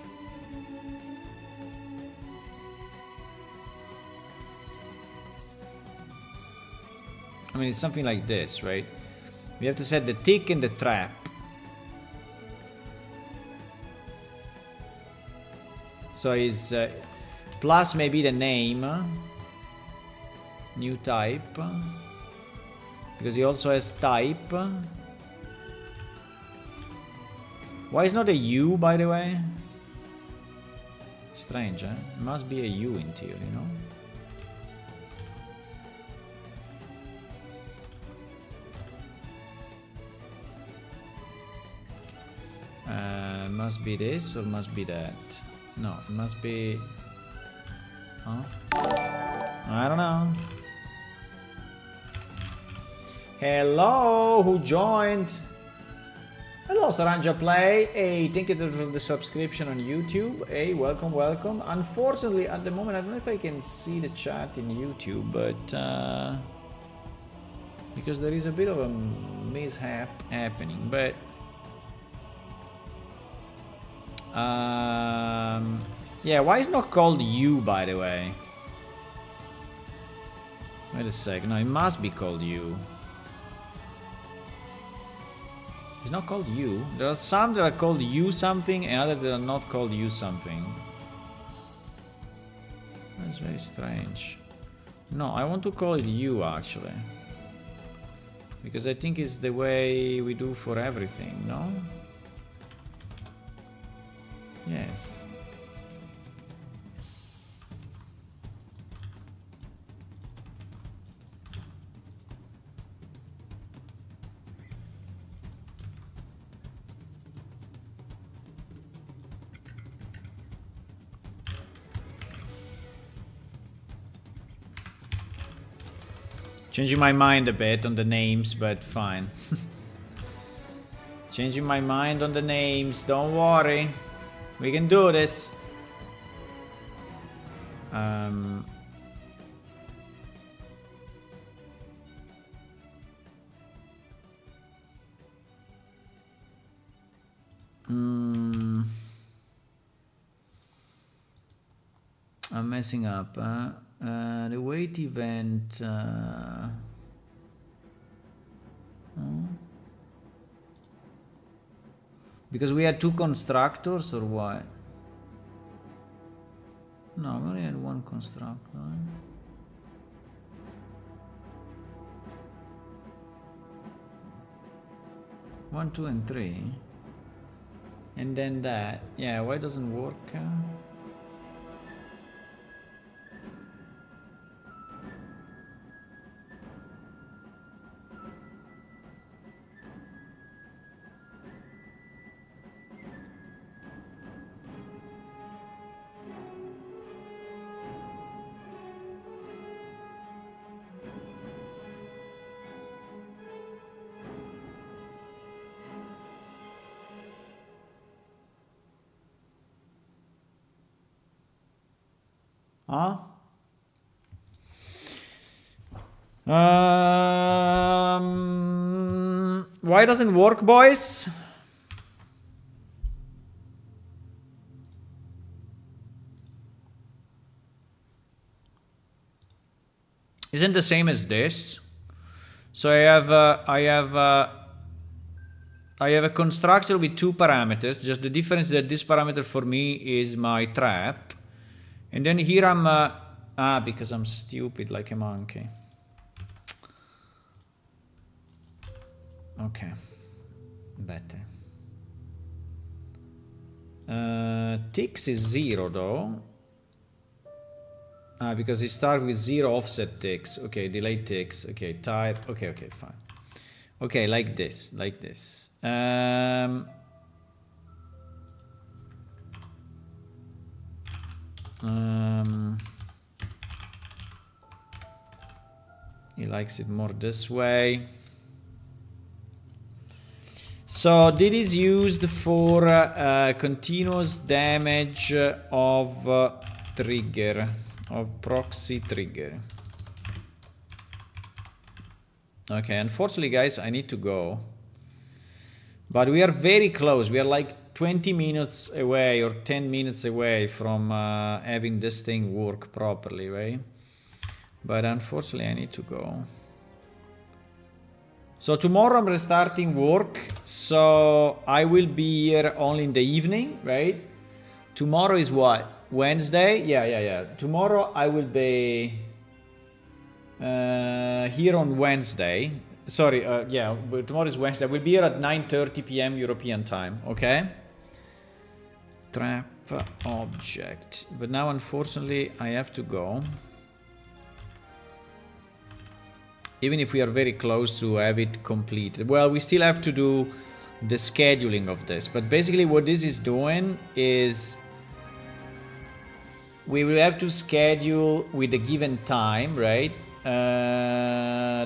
I mean, it's something like this, right? We have to set the tick and the trap. So is plus maybe the name, new type, because he also has type. Why is not a U, by the way? Strange, eh? It must be a U in theory, no? Must be this or must be that? No, it must be... Huh? I don't know. Hello, who joined? Hello, Saranja Play. Hey, thank you for the subscription on YouTube. Hey, welcome, welcome. Unfortunately, at the moment, I don't know if I can see the chat in YouTube, but... because there is a bit of a mishap happening, but... yeah, why is it not called U, by the way? Wait a sec. No, it must be called U. It's not called U. There are some that are called U something and others that are not called U something. That's very strange. No, I want to call it U actually. Because I think it's the way we do for everything, no? Yes. Changing my mind a bit on the names, but fine. Changing my mind on the names, don't worry. We can do this. I'm messing up. The wait event. Because we had two constructors or what? No, we only had one constructor. 1, 2, and 3. And then that. Yeah, why doesn't work? Huh? Why doesn't work, boys? Isn't the same as this? So I have a constructor with two parameters. Just the difference that this parameter for me is my trap. And then here I'm, because I'm stupid like a monkey. Okay, better. Ticks is 0 though. Because it starts with 0 offset ticks. Okay, delay ticks. Okay, type. Okay, fine. Okay, like this. He likes it more this way. So this is used for continuous damage of trigger, of proxy trigger. Okay, unfortunately guys, I need to go. But we are very close. We are like 20 minutes away or 10 minutes away from having this thing work properly, right? But unfortunately I need to go. So tomorrow I'm restarting work, so I will be here only in the evening, right? Tomorrow is what? Wednesday? Yeah. Tomorrow I will be here on Wednesday. Sorry, yeah, tomorrow is Wednesday. I will be here at 9:30 p.m. European time, okay? Trap object. But now unfortunately I have to go. Even if we are very close to have it completed. Well, we still have to do the scheduling of this. But basically what this is doing is we will have to schedule with a given time, right?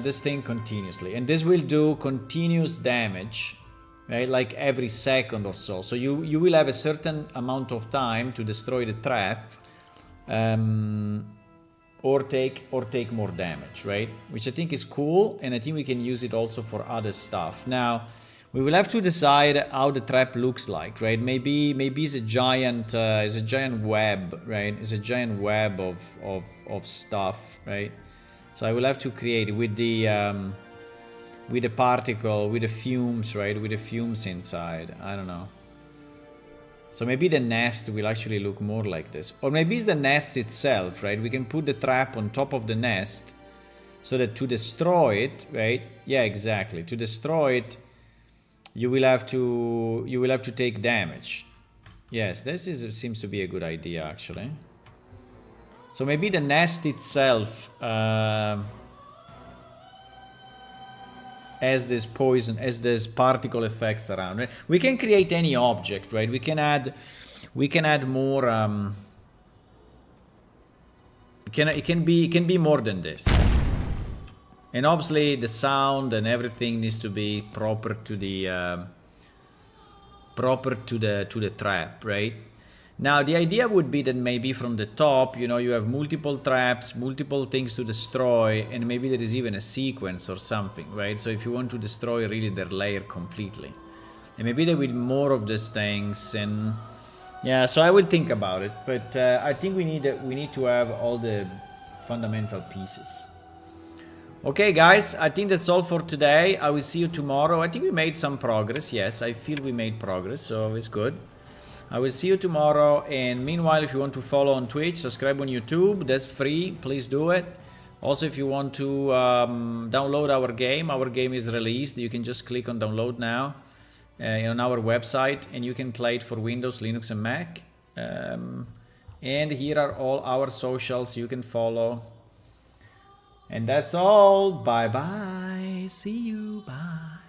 This thing continuously. And this will do continuous damage, right? Like every second or so. So you will have a certain amount of time to destroy the trap. Or take more damage, right? Which I think is cool, and I think we can use it also for other stuff. Now, we will have to decide how the trap looks like, right? Maybe it's a giant web, right? It's a giant web of stuff, right? So I will have to create with the particle, with the fumes, right? With the fumes inside. I don't know. So maybe the nest will actually look more like this. Or maybe it's the nest itself, right? We can put the trap on top of the nest so that to destroy it, right? Yeah, exactly. To destroy it, you will have to take damage. Yes, seems to be a good idea actually. So maybe the nest itself as this poison, as this particle effects around, right? We can create any object, right? We can add more. It can be more than this. And obviously the sound and everything needs to be proper to the trap, right? Now, the idea would be that maybe from the top, you know, you have multiple traps, multiple things to destroy, and maybe there is even a sequence or something, right? So if you want to destroy really their lair completely. And maybe there will be more of these things, and yeah, so I will think about it. But I think we need to have all the fundamental pieces. Okay, guys, I think that's all for today. I will see you tomorrow. I think we made some progress. Yes, I feel we made progress, so it's good. I will see you tomorrow. And meanwhile, if you want to follow on Twitch, subscribe on YouTube. That's free. Please do it. Also, if you want to download our game is released. You can just click on download now on our website, and you can play it for Windows, Linux, and Mac. And here are all our socials you can follow. And that's all. Bye bye. See you. Bye.